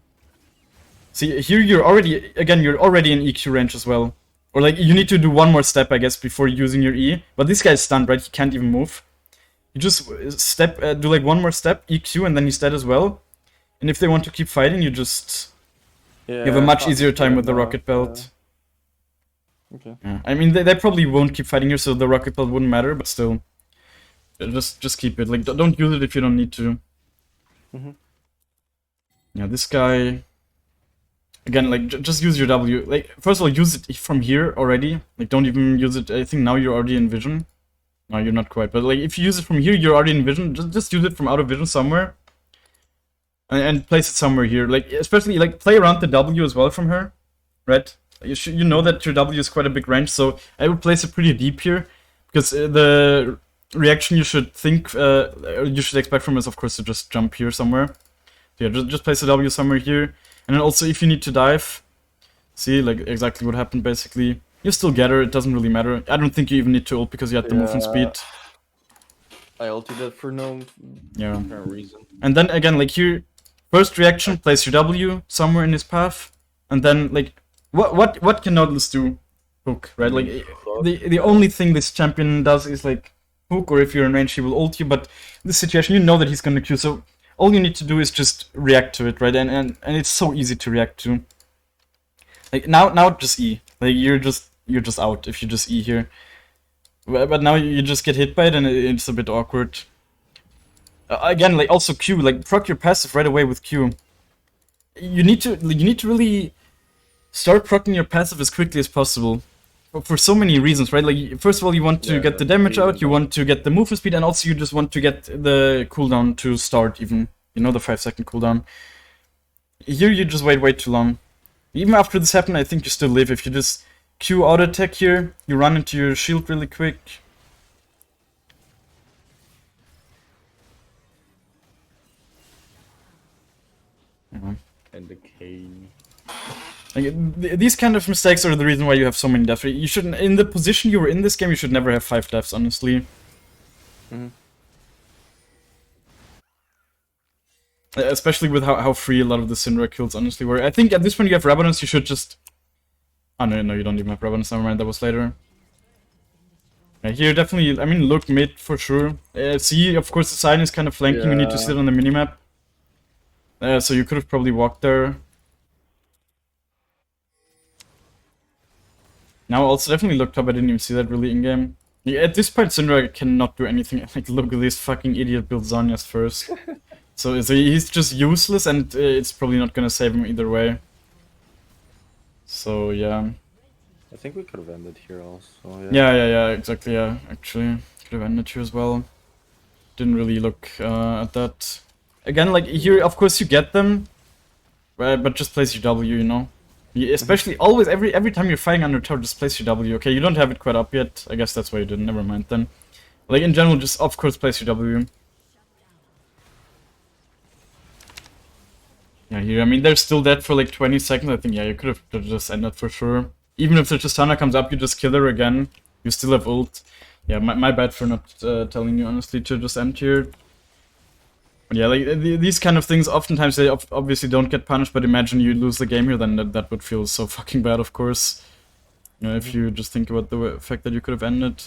See, here you're already in EQ range as well. Or like, you need to do one more step, I guess, before using your E. But this guy's stunned, right? He can't even move. You just do like one more step, EQ, and then he's dead as well. And if they want to keep fighting, you just... Yeah, You have a much I easier time with the now, rocket belt. Okay. Yeah. I mean, they probably won't keep fighting here, so the rocket belt wouldn't matter, but still. Just keep it. Like, don't use it if you don't need to. Yeah, this guy... Again, like, just use your W. Like, first of all, use it from here already. Like, don't even use it... I think now you're already in vision. No, you're not quite. But, like, if you use it from here, you're already in vision. Just use it from out of vision somewhere. And place it somewhere here. Like, especially, like, play around the W as well from her. Right? You know that your W is quite a big range, so I would place it pretty deep here. Because the reaction you should you should expect from is, of course, to just jump here somewhere. So yeah, just place a W somewhere here. And then also, if you need to dive, see, like, exactly what happened, basically. You still get her, it doesn't really matter. I don't think you even need to ult because you had the movement speed. I ulted that for no apparent reason. And then, again, like, here, first reaction, place your W somewhere in his path. And then, like, what can Nautilus do? Hook, right? Like, the only thing this champion does is, like, hook, or if you're in range, he will ult you, but in this situation, you know that he's gonna Q, so all you need to do is just react to it, right? And it's so easy to react to. Like, now just E. Like, you're just out if you just E here. But now you just get hit by it, and it's a bit awkward. Again, like, also Q, like, proc your passive right away with Q. You need to really start proccing your passive as quickly as possible. For so many reasons, right? Like, first of all, you want to get the damage out, you want to get the movement speed, and also you just want to get the cooldown to start even. You know, the 5-second cooldown. Here you just wait way too long. Even after this happened, I think you still live. If you just Q auto attack here, you run into your shield really quick. And the K. Like, these kind of mistakes are the reason why you have so many deaths. You shouldn't, in the position you were in this game, you should never have 5 deaths, honestly. Especially with how free a lot of the Syndra kills honestly were. I think at this point you have Ravenous, you should just... Oh no, you don't even have Ravenous, never mind, that was later. Yeah, here definitely, I mean, look mid for sure. See, of course the sign is kind of flanking, you need to see it on the minimap. So you could have probably walked there. Now also definitely look top, I didn't even see that really in-game. Yeah, at this point Syndra cannot do anything, like look at this fucking idiot build Zhonya's first. So he's just useless and it's probably not gonna save him either way. So yeah. I think we could have ended here also. Yeah, exactly, yeah. Actually, could have ended here as well. Didn't really look at that. Again, like here, of course you get them, but just place your W, you know. Especially always, every time you're fighting under tower, just place your W. Okay, you don't have it quite up yet. I guess that's why you didn't. Never mind then. Like in general, just of course place your W. Yeah, here, I mean, they're still dead for like 20 seconds. I think, yeah, you could have just ended for sure. Even if the Tristana comes up, you just kill her again. You still have ult. Yeah, my bad for not telling you honestly to just end here. But yeah, like these kind of things, oftentimes they obviously don't get punished. But imagine you lose the game here, then that would feel so fucking bad, of course. You know, if you just think about the fact that you could have ended.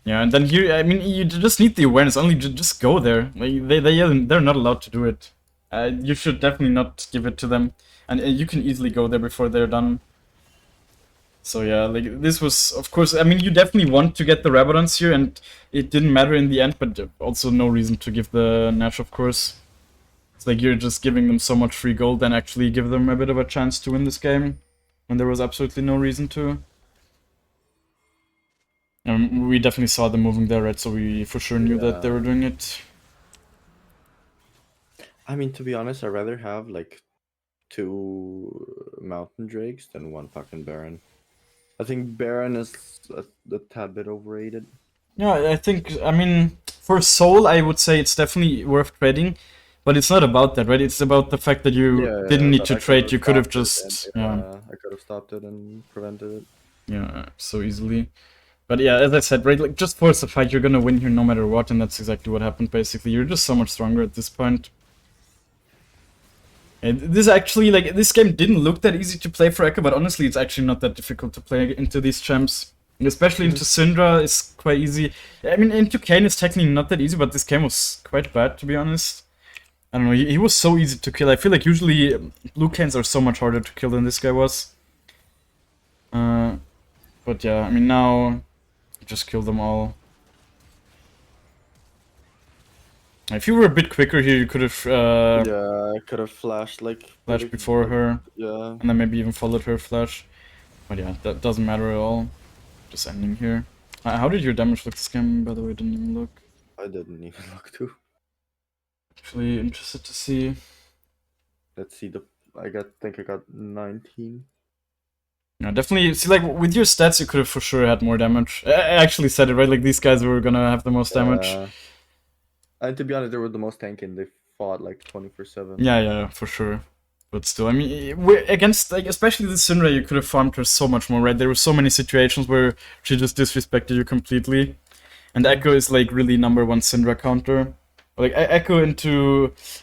Yeah, and then here, I mean, you just need the awareness. Only just go there. Like they're not allowed to do it. You should definitely not give it to them, and you can easily go there before they're done. So yeah, like this was, of course, I mean, you definitely want to get the Rabadons here, and it didn't matter in the end. But also no reason to give the Nash, of course. It's like you're just giving them so much free gold, and actually give them a bit of a chance to win this game, when there was absolutely no reason to. We definitely saw them moving there, right? So we for sure knew that they were doing it. I mean, to be honest, I'd rather have like 2 mountain drakes than 1 fucking Baron. I think Baron is a tad bit overrated. Yeah, I think, I mean, for Soul, I would say it's definitely worth trading, but it's not about that, right? It's about the fact that you didn't need that to I trade. could've You could have stopped it just, and, yeah, I could have stopped it and prevented it. yeah, so easily. But yeah, as I said, right, like just force the fight. You're gonna win here no matter what, and that's exactly what happened. Basically, you're just so much stronger at this point. And this actually, like, this game didn't look that easy to play for Ekko, but honestly, it's actually not that difficult to play into these champs. And especially into Syndra, it's quite easy. I mean, into Kayn is technically not that easy, but this game was quite bad, to be honest. I don't know, he was so easy to kill. I feel like usually blue Kains are so much harder to kill than this guy was. But yeah, I mean, now, just kill them all. If you were a bit quicker here, you could have Yeah, I could have flashed like flashed before her, Yeah. and then maybe even followed her flash. But yeah, that doesn't matter at all. Just ending here. How did your damage look this game, by the way? Didn't even look. I didn't even look too. Actually interested to see. Let's see think I got 19. Yeah, definitely. See, like, with your stats, you could have for sure had more damage. I actually said it, right? Like, these guys were gonna have the most damage. And to be honest, they were the most tanking. They fought like 24/7. Yeah, for sure. But still, I mean, against, like, especially the Syndra, you could have farmed her so much more, right? There were so many situations where she just disrespected you completely. And Ekko is, like, really #1 Syndra counter. Like, Ekko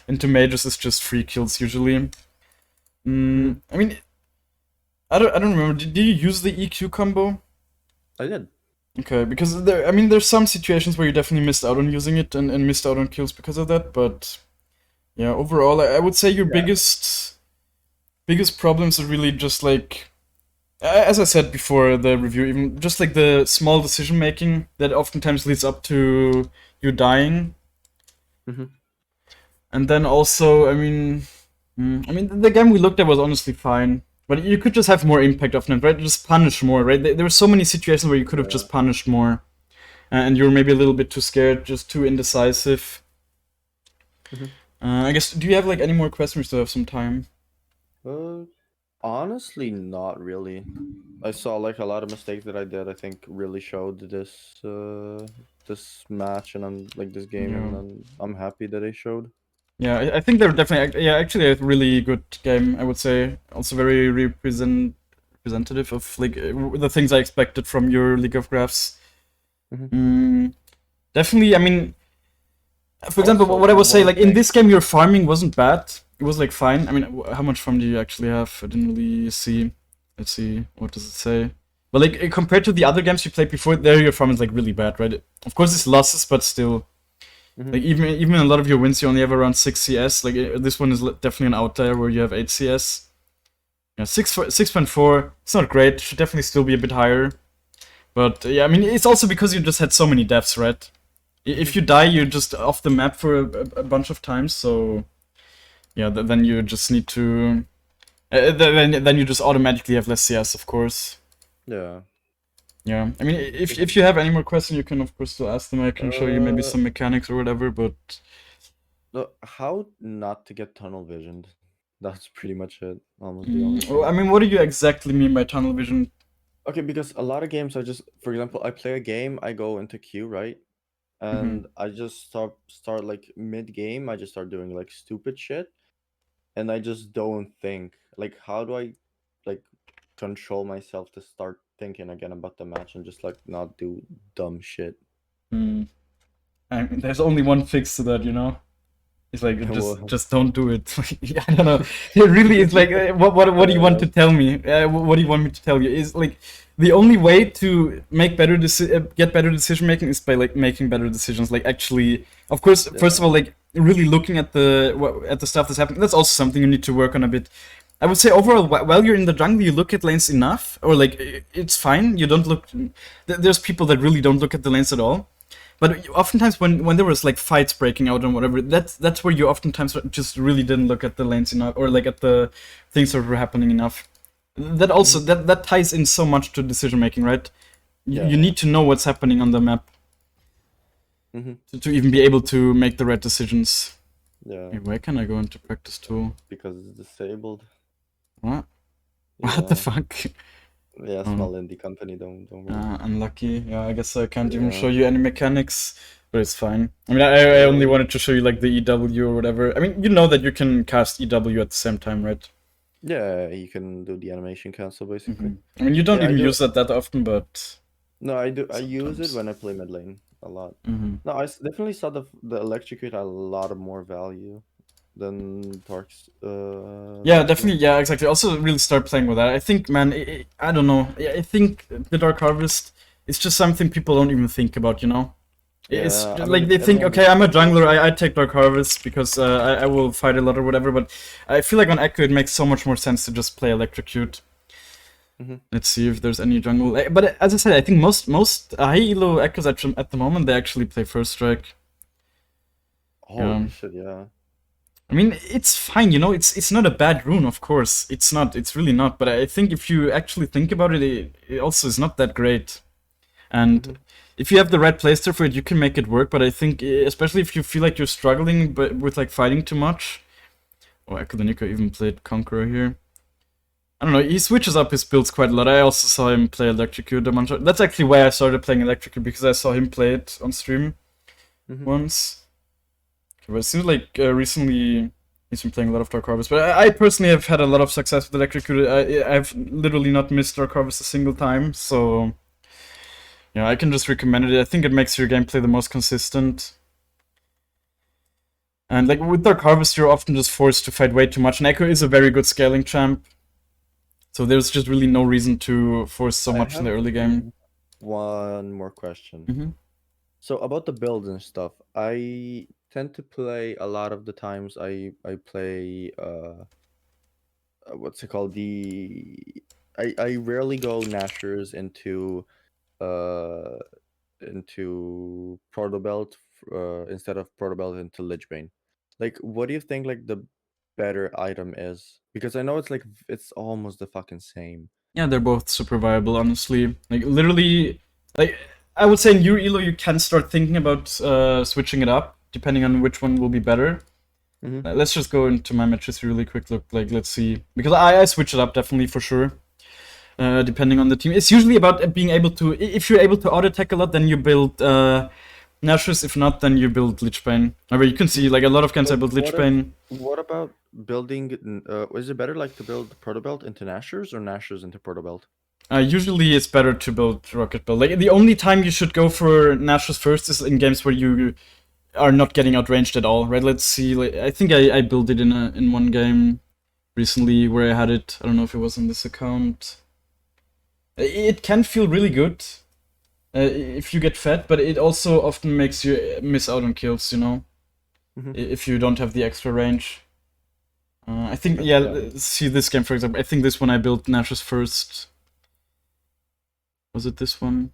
into mages is just free kills, usually. I mean, I don't remember. Did you use the EQ combo? I did. Okay, because there's some situations where you definitely missed out on using it and missed out on kills because of that, but yeah, overall, I would say your biggest problems are really just like, as I said before the review, even just like the small decision making that oftentimes leads up to you dying. And then also, I mean, the game we looked at was honestly fine. But you could just have more impact on it, right? Just punish more, right? There were so many situations where you could have just punished more. And you were maybe a little bit too scared, just too indecisive. I guess, do you have like any more questions? We still have some time. Honestly, not really. I saw like a lot of mistakes that I did. I think really showed this this match and I'm like this game, and I'm happy that they showed. Yeah, I think they're definitely, actually a really good game, I would say. Also very representative of like the things I expected from your League of Graphs. Definitely, I mean, for example, what I was saying, like in this game, your farming wasn't bad. It was like fine. I mean, how much farm do you actually have? I didn't really see. Let's see, what does it say? But like compared to the other games you played before, there your farm is like really bad, right? Of course, it's losses, but still. Like even a lot of your wins, you only have around 6 CS. Like this one is definitely an outlier where you have 8 CS. Yeah, 6.4. It's not great. Should definitely still be a bit higher. But yeah, I mean, it's also because you just had so many deaths, right? If you die, you're just off the map for a bunch of times. So yeah, then you just need to. Then you just automatically have less CS, of course. Yeah. Yeah, I mean, if you have any more questions, you can of course still ask them. I can show you maybe some mechanics or whatever, but how not to get tunnel visioned? That's pretty much it. Almost the only well, I mean, what do you exactly mean by tunnel vision? Okay, because a lot of games are just, for example, I play a game, I go into queue, right? And I just start like mid game, I just start doing like stupid shit, and I just don't think. Like, how do I like control myself to start thinking again about the match and just like not do dumb shit? There's only one fix to that, you know. It's like Well, just don't do it. I don't know. It really is like what do you want to tell me? What do you want me to tell you? Is like the only way to make better get better decision making is by like making better decisions. Like actually, of course, first of all, like really looking at the stuff that's happening. That's also something you need to work on a bit. I would say overall, while you're in the jungle, you look at lanes enough, or like it's fine. You don't look. There's people that really don't look at the lanes at all. But oftentimes when there was like fights breaking out and whatever, that's where you oftentimes just really didn't look at the lanes enough, or like at the things that were happening enough. That also that ties in so much to decision making, right? You need to know what's happening on the map to even be able to make the right decisions. Yeah. Hey, where can I go into practice tool? Because it's disabled. What? Yeah. What the fuck? Yeah, small indie company. Don't worry. Unlucky. Yeah, I guess I can't even Yeah. show you any mechanics, but it's fine. I mean, I only wanted to show you like the EW or whatever. I mean, you know that you can cast EW at the same time, right? Yeah, you can do the animation cancel basically. I mean, you don't Yeah, I even do- use that often, but No, I do. I use it Sometimes. when I play mid lane a lot. Mhm. No, definitely saw the electrocute a lot of more value than Dark's. Yeah, Dark definitely. Yeah, exactly. Also, really start playing with that. I think, man, I don't know. I think the Dark Harvest is just something people don't even think about. You know, it's Yeah, I like mean, they think, everyone okay, I'm a just- jungler. I take Dark Harvest because I will fight a lot or whatever. But I feel like on Ekko it makes so much more sense to just play Electrocute. Mhm. Let's see if there's any jungle. But as I said, I think most high elo Echoes at the moment they actually play First Strike. Holy shit! Yeah. I mean, it's fine, you know. It's not a bad rune, of course. It's not. It's really not. But I think if you actually think about it, it also is not that great. And if you have the right playstyle for it, you can make it work. But I think, especially if you feel like you're struggling, but with like fighting too much. Oh, Ekko the Nico even played Conqueror here. I don't know. He switches up his builds quite a lot. I also saw him play Electrocute a bunch. That's actually why I started playing Electrocute, because I saw him play it on stream once. But it seems like recently he's been playing a lot of Dark Harvest. But I personally have had a lot of success with Electrocute. I've literally not missed Dark Harvest a single time. So, yeah, I can just recommend it. I think it makes your gameplay the most consistent. And like with Dark Harvest, you're often just forced to fight way too much. And Ekko is a very good scaling champ. So there's just really no reason to force so much in the early game. One more question. Mm-hmm. So about the builds and stuff, I tend to play a lot of the times I play what's it called, I rarely go Nashers into Proto Belt instead of Proto Belt into Lich-Bane. Like, what do you think like the better item is? Because I know it's almost the fucking same. Yeah, they're both super viable, honestly. Like, literally, like, I would say in your elo, you can start thinking about switching it up, depending on which one will be better. Let's just go into my matches really quick. Look, like, let's see. Because I switch it up, definitely, for sure. Depending on the team. It's usually about being able to... If you're able to auto-attack a lot, then you build Nashus. If not, then you build Lich-Bane. However, you can see, like, a lot of games I build Lich-Bane. What about building... is it better, like, to build Proto Belt into Nashers or Nashers into Proto Belt? Usually it's better to build Rocket Belt. Like, the only time you should go for Nashus first is in games where you are not getting outranged at all, right? Let's see. Like, I think I built it in one game recently where I had it. I don't know if it was on this account. It can feel really good if you get fed, but it also often makes you miss out on kills, you know? If you don't have the extra range. I think, yeah, see this game, for example. I think this one I built Nashus first. Was it this one?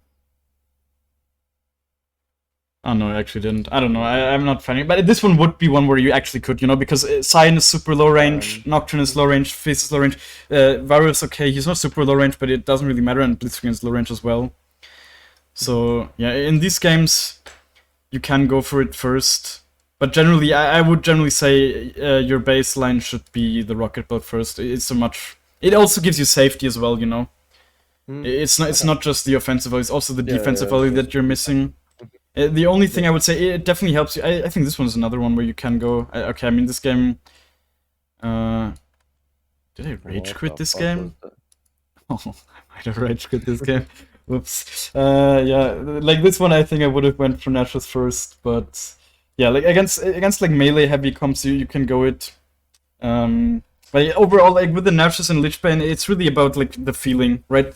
Oh no, I actually didn't. I don't know. I'm not finding it. But this one would be one where you actually could, you know, because Cyan is super low range, Nocturne is low range, Fizz is low range, Varus is okay, he's not super low range, but it doesn't really matter, and Blitzcrank is low range as well. So, yeah, in these games, you can go for it first. But generally, I would generally say your baseline should be the Rocket Belt first. It's so much... It also gives you safety as well, you know? It's not just the offensive value, it's also the defensive value that you're missing. The only thing I would say, it definitely helps you. I think this one is another one where you can go. Okay, I mean, this game... did I rage quit this game? Oh, I might have rage quit this game. Whoops. Yeah, like this one, I think I would have went for Nashus first, but yeah, like against like melee heavy comps, you can go it. But yeah, overall, like with the Nashus and Lich Bane, it's really about like the feeling, right?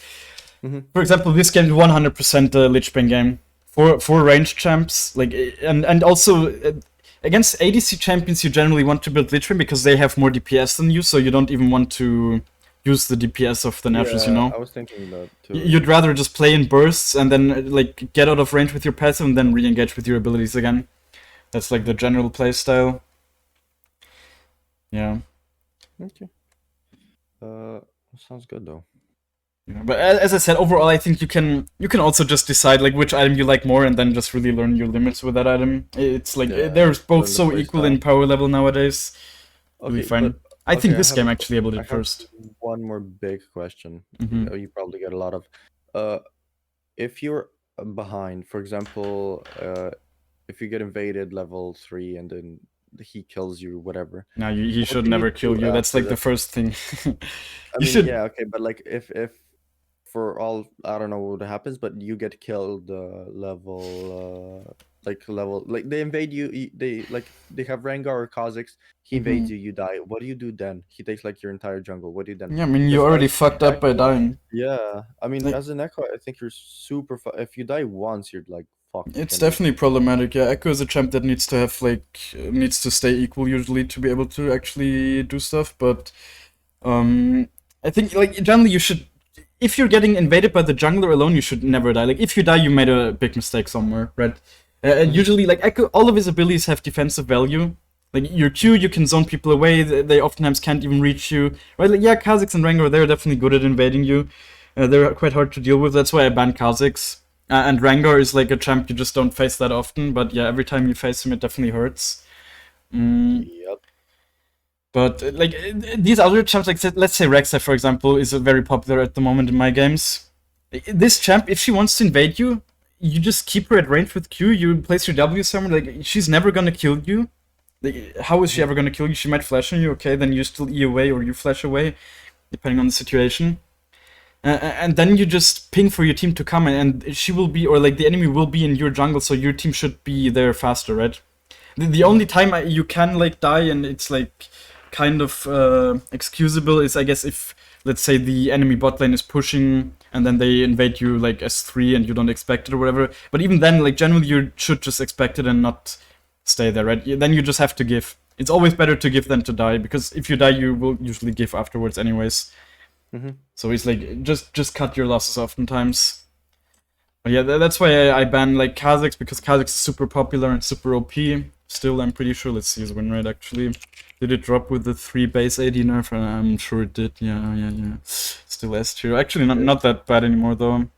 For example, this game is 100% a Lich Bane game for ranged champs, like and also. Against ADC champions, you generally want to build Lich Bane because they have more DPS than you, so you don't even want to use the DPS of the Nashus, you know? I was thinking that too. You'd rather just play in bursts and then like get out of range with your passive and then re-engage with your abilities again. That's like the general play style. Yeah. Okay. Sounds good though. Yeah, but as I said, overall, I think you can also just decide like which item you like more, and then just really learn your limits with that item. It's like they're both so equal in power level nowadays. Really fine. I think this game actually able it first. One more big question. You probably get a lot of. If you're behind, for example, if you get invaded level 3 and then he kills you, whatever. No, he should never kill you. That's like the first thing. Yeah, okay, but like if for all, I don't know what happens, but you get killed level they invade you, they have Rengar or Kha'Zix, he invades you, you die. What do you do then? He takes like your entire jungle. What do you then? Yeah, I mean, you already fucked up by dying. Yeah, I mean, as an Ekko, I think you're super if you die once, you're like fucked. It's definitely problematic. Yeah, Ekko is a champ that needs to have needs to stay equal usually to be able to actually do stuff, but I think like generally you should, if you're getting invaded by the jungler alone, you should never die. Like, if you die, you made a big mistake somewhere, right? And usually, like, Ekko, all of his abilities have defensive value. Like, your Q, you can zone people away, they oftentimes can't even reach you, right? Like, yeah, Kha'Zix and Rengar, they're definitely good at invading you. They're quite hard to deal with, that's why I banned Kha'Zix. And Rengar is, like, a champ you just don't face that often, but yeah, every time you face him, it definitely hurts. Yep. But like these other champs, like let's say Rek'Sai, for example, is very popular at the moment in my games. This champ, if she wants to invade you, you just keep her at range with Q. You place your W somewhere. Like, she's never gonna kill you. Like, how is she ever gonna kill you? She might flash on you. Okay, then you still E away or you flash away, depending on the situation. And then you just ping for your team to come, and she will be, or like the enemy will be in your jungle, so your team should be there faster, right? The only time you can like die and it's like kind of excusable is, I guess, if let's say the enemy bot lane is pushing and then they invade you like S3 and you don't expect it or whatever. But even then, like generally you should just expect it and not stay there, right? Then you just have to give. It's always better to give than to die, because if you die, you will usually give afterwards anyways. So it's like just cut your losses oftentimes. But yeah, that's why I ban like Kha'Zix, because Kha'Zix is super popular and super OP. Still, I'm pretty sure. Let's see his win rate actually. Did it drop with the 3 base AD nerf? I'm sure it did. Yeah. Still S tier. Actually, not that bad anymore though.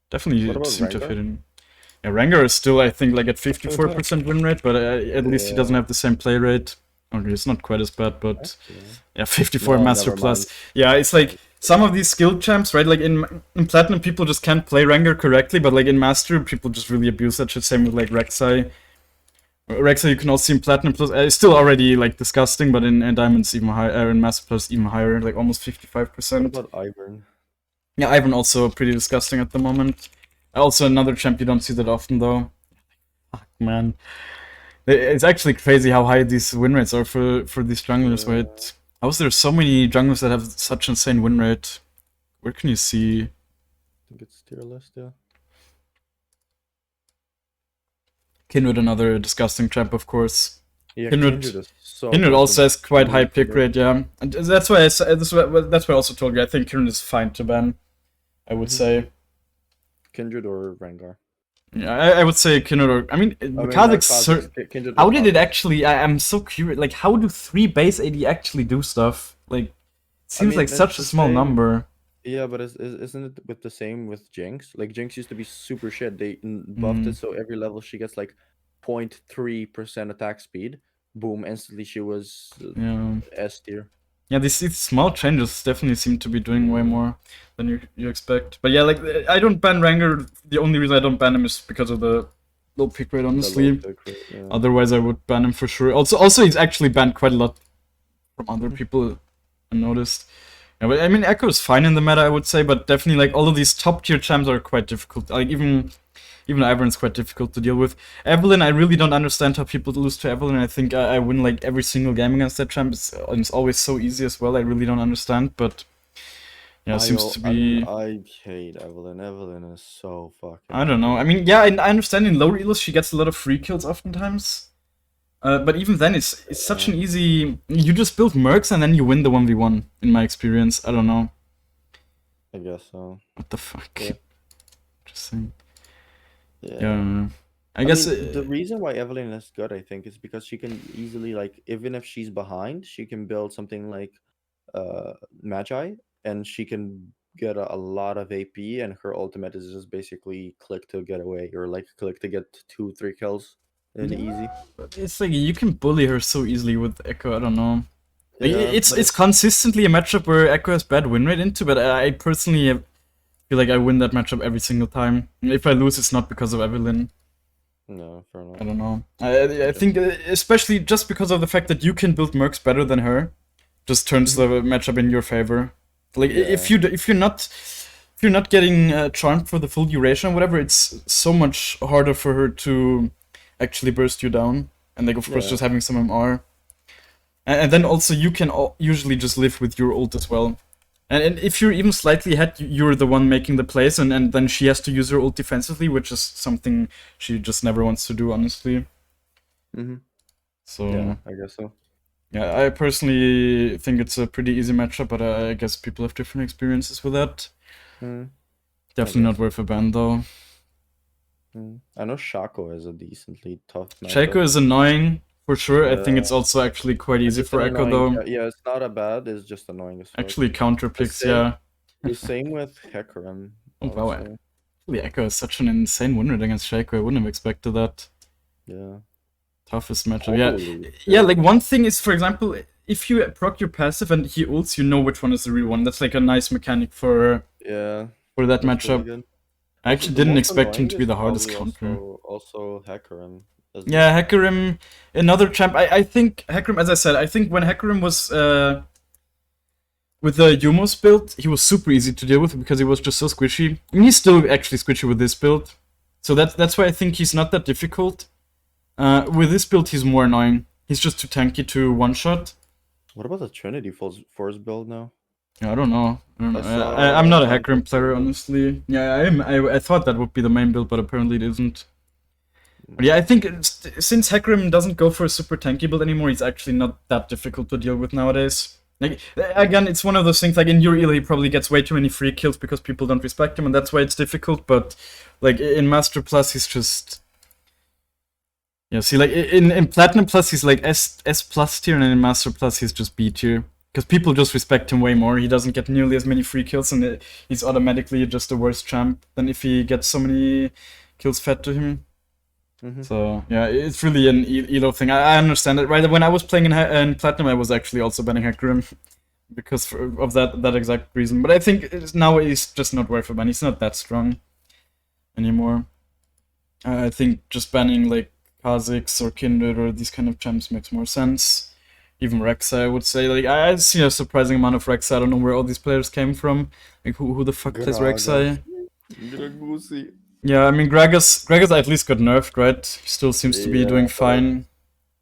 Definitely seem to fit in. Yeah, Rengar is still, I think, like at 54% win rate, but at least he doesn't have the same play rate. Or it's not quite as bad, but yeah, 54 Master Plus. Yeah, it's like some of these skilled champs, right? Like in Platinum, people just can't play Rengar correctly, but like in Master, people just really abuse that shit. Same with like Rek'Sai. Rek'Sai you can also see in Platinum Plus. It's still already like disgusting, but in Diamonds even higher, in Master Plus even higher, like almost 55%. What about Ivern? Yeah, Ivern also pretty disgusting at the moment. Also another champ you don't see that often though. Fuck, man. It's actually crazy how high these win rates are for these junglers, right? How is there so many junglers that have such insane win rate? Where can you see? I think it's tier list, yeah. Kindred, another disgusting champ, of course. Yeah, Kindred also has quite high pick rate, yeah. And that's why that's why I also told you, I think Kindred is fine to ban, I would say. Kindred or Rengar? Yeah, I would say Kindred or... I mean Kha'Zix... How did it actually... I'm so curious, like, how do 3 base AD actually do stuff? Like, it seems like such a small number. Yeah, but isn't it with the same with Jinx? Like, Jinx used to be super shit. They buffed it, so every level she gets like 0.3% attack speed. Boom, instantly she was S tier. Yeah, these small changes definitely seem to be doing way more than you expect. But yeah, like, I don't ban Rengar. The only reason I don't ban him is because of the low pick rate, honestly. Otherwise, I would ban him for sure. Also, he's actually banned quite a lot from other people, I noticed. Yeah, but I mean, Ekko is fine in the meta, I would say, but definitely like all of these top tier champs are quite difficult. Like even Ivern's quite difficult to deal with. Evelynn, I really don't understand how people lose to Evelynn. I think I win like every single game against that champ. It's always so easy as well. I really don't understand, but yeah, seems to be. I hate Evelynn. Evelynn is so fucking. I don't know. I mean, yeah, I understand in lower elos she gets a lot of free kills oftentimes. But even then, it's such an easy. You just build mercs and then you win the 1v1. In my experience, I don't know. I guess so. What the fuck? Yeah. Interesting. Yeah. Yeah. I guess mean, the reason why Evelynn is good, I think, is because she can easily, like, even if she's behind, she can build something like Magi, and she can get a lot of AP, and her ultimate is just basically click to get away, or like click to get 2-3 kills in easy. it's like you can bully her so easily with Ekko. I don't know. Like, Yeah, it's consistently a matchup where Ekko has bad win rate into, but I personally feel like I win that matchup every single time. If I lose, it's not because of Evelynn. No, fair enough. I don't know. I think especially just because of the fact that you can build mercs better than her, just turns the matchup in your favor. Like if you're not getting charmed for the full duration or whatever, it's so much harder for her to actually burst you down. And like of course just having some MR. And then also you can usually just live with your ult as well. And if you're even slightly ahead, you're the one making the plays, and then she has to use her ult defensively, which is something she just never wants to do, honestly. So yeah, I guess so. Yeah, I personally think it's a pretty easy matchup, but I guess people have different experiences with that. Definitely not worth a ban, though. I know Shaco is a decently tough matchup. Shaco is annoying, for sure. I think it's also actually quite easy for Ekko, though. Yeah, it's not a bad, it's just annoying as fuck. Actually, counter picks, yeah. The same with Hecarim. Oh, wow. Actually, Ekko is such an insane win rate against Shaco. I wouldn't have expected that. Yeah. Toughest matchup, yeah. Like, one thing is, for example, if you proc your passive and he ults, you know which one is the real one. That's like a nice mechanic for that matchup. Really, I actually didn't expect him to be the hardest counter. Also Hecarim. Yeah, Hecarim, another champ. I think Hecarim, as I said, I think when Hecarim was with the Yumos build, he was super easy to deal with because he was just so squishy. I mean, he's still actually squishy with this build. So that's why I think he's not that difficult. With this build, he's more annoying. He's just too tanky to one-shot. What about the Trinity Force build now? Yeah, I don't know. I'm not a Hecarim player, honestly. Yeah, I thought that would be the main build, but apparently it isn't. But yeah, I think since Hecarim doesn't go for a super tanky build anymore, he's actually not that difficult to deal with nowadays. Like, again, it's one of those things, like in your elo he probably gets way too many free kills because people don't respect him, and that's why it's difficult, but like in Master Plus he's just... Yeah, see, like in Platinum Plus he's like S plus tier, and in Master Plus he's just B tier. Because people just respect him way more. He doesn't get nearly as many free kills, and he's automatically just a worse champ than if he gets so many kills fed to him. So yeah, it's really an elo thing. I understand it. Right, when I was playing in Platinum, I was actually also banning Hecarim because of that exact reason. But I think now he's just not worth a ban. He's not that strong anymore. I think just banning like Kha'Zix or Kindred or these kind of champs makes more sense. Even Rek'Sai, I would say. Like, I see a surprising amount of Rek'Sai. I don't know where all these players came from. Like, who the fuck plays Rek'Sai? Yeah, I mean, Gragas at least got nerfed, right? He still seems to be doing fine.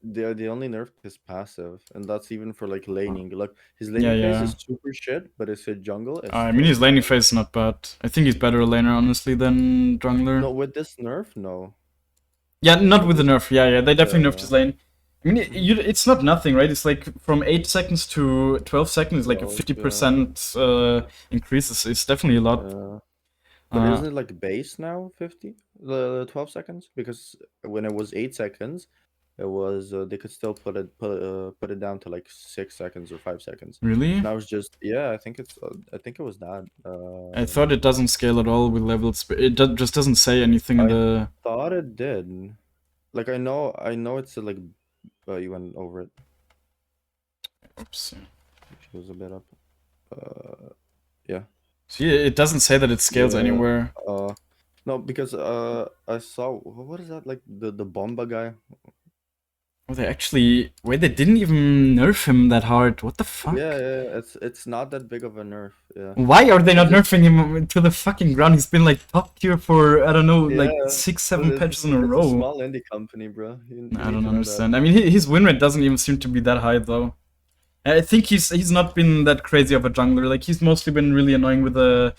They only nerfed his passive, and that's even for like laning. Like, his laning phase is super shit, but his jungle is... I mean, his laning phase is not bad. I think he's better a laner, honestly, than jungler. No, with this nerf, no. Yeah, not with the nerf. Yeah, they definitely nerfed his lane. I mean, it's not nothing, right? It's like from 8 seconds to 12 seconds, like a 50% increase. It's definitely a lot. But isn't it like base now, 50? The 12 seconds? Because when it was 8 seconds, it was they could still put it down to like 6 seconds or 5 seconds. Really? Now it's just I think it was that. I thought it doesn't scale at all with levels, but it just doesn't say anything in the... I thought it did. Like I know it's like you went over it. Oops. It was a bit up. Yeah. See, it doesn't say that it scales anywhere. No, because I saw, what is that, like the Bomba guy? Oh, they actually... Wait, they didn't even nerf him that hard. What the fuck? Yeah, it's not that big of a nerf. Yeah. Why are they not But nerfing him to the fucking ground? He's been like top tier for, I don't know, like Yeah, 6-7 but patches in a it's a row. small indie company, bro. You I need don't to know that. understand. I mean, his win rate doesn't even seem to be that high, though. I think he's not been that crazy of a jungler. Like, he's mostly been really annoying with the...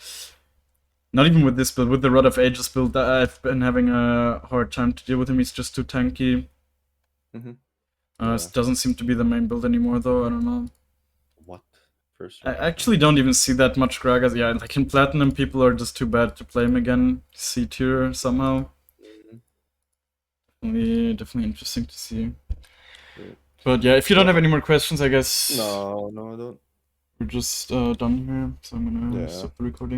Not even with this build, with the Rod of Ages build. I've been having a hard time to deal with him. He's just too tanky. Mhm. It doesn't seem to be the main build anymore, though. I don't know. What? First I round. actually don't even see that much Gragas. Yeah, like in Platinum, people are just too bad to play him again. C tier somehow. Mhm. Definitely interesting to see. Yeah. But yeah, if you don't have any more questions, I guess No, I don't. we're just done here. So I'm gonna Yeah. stop the recording.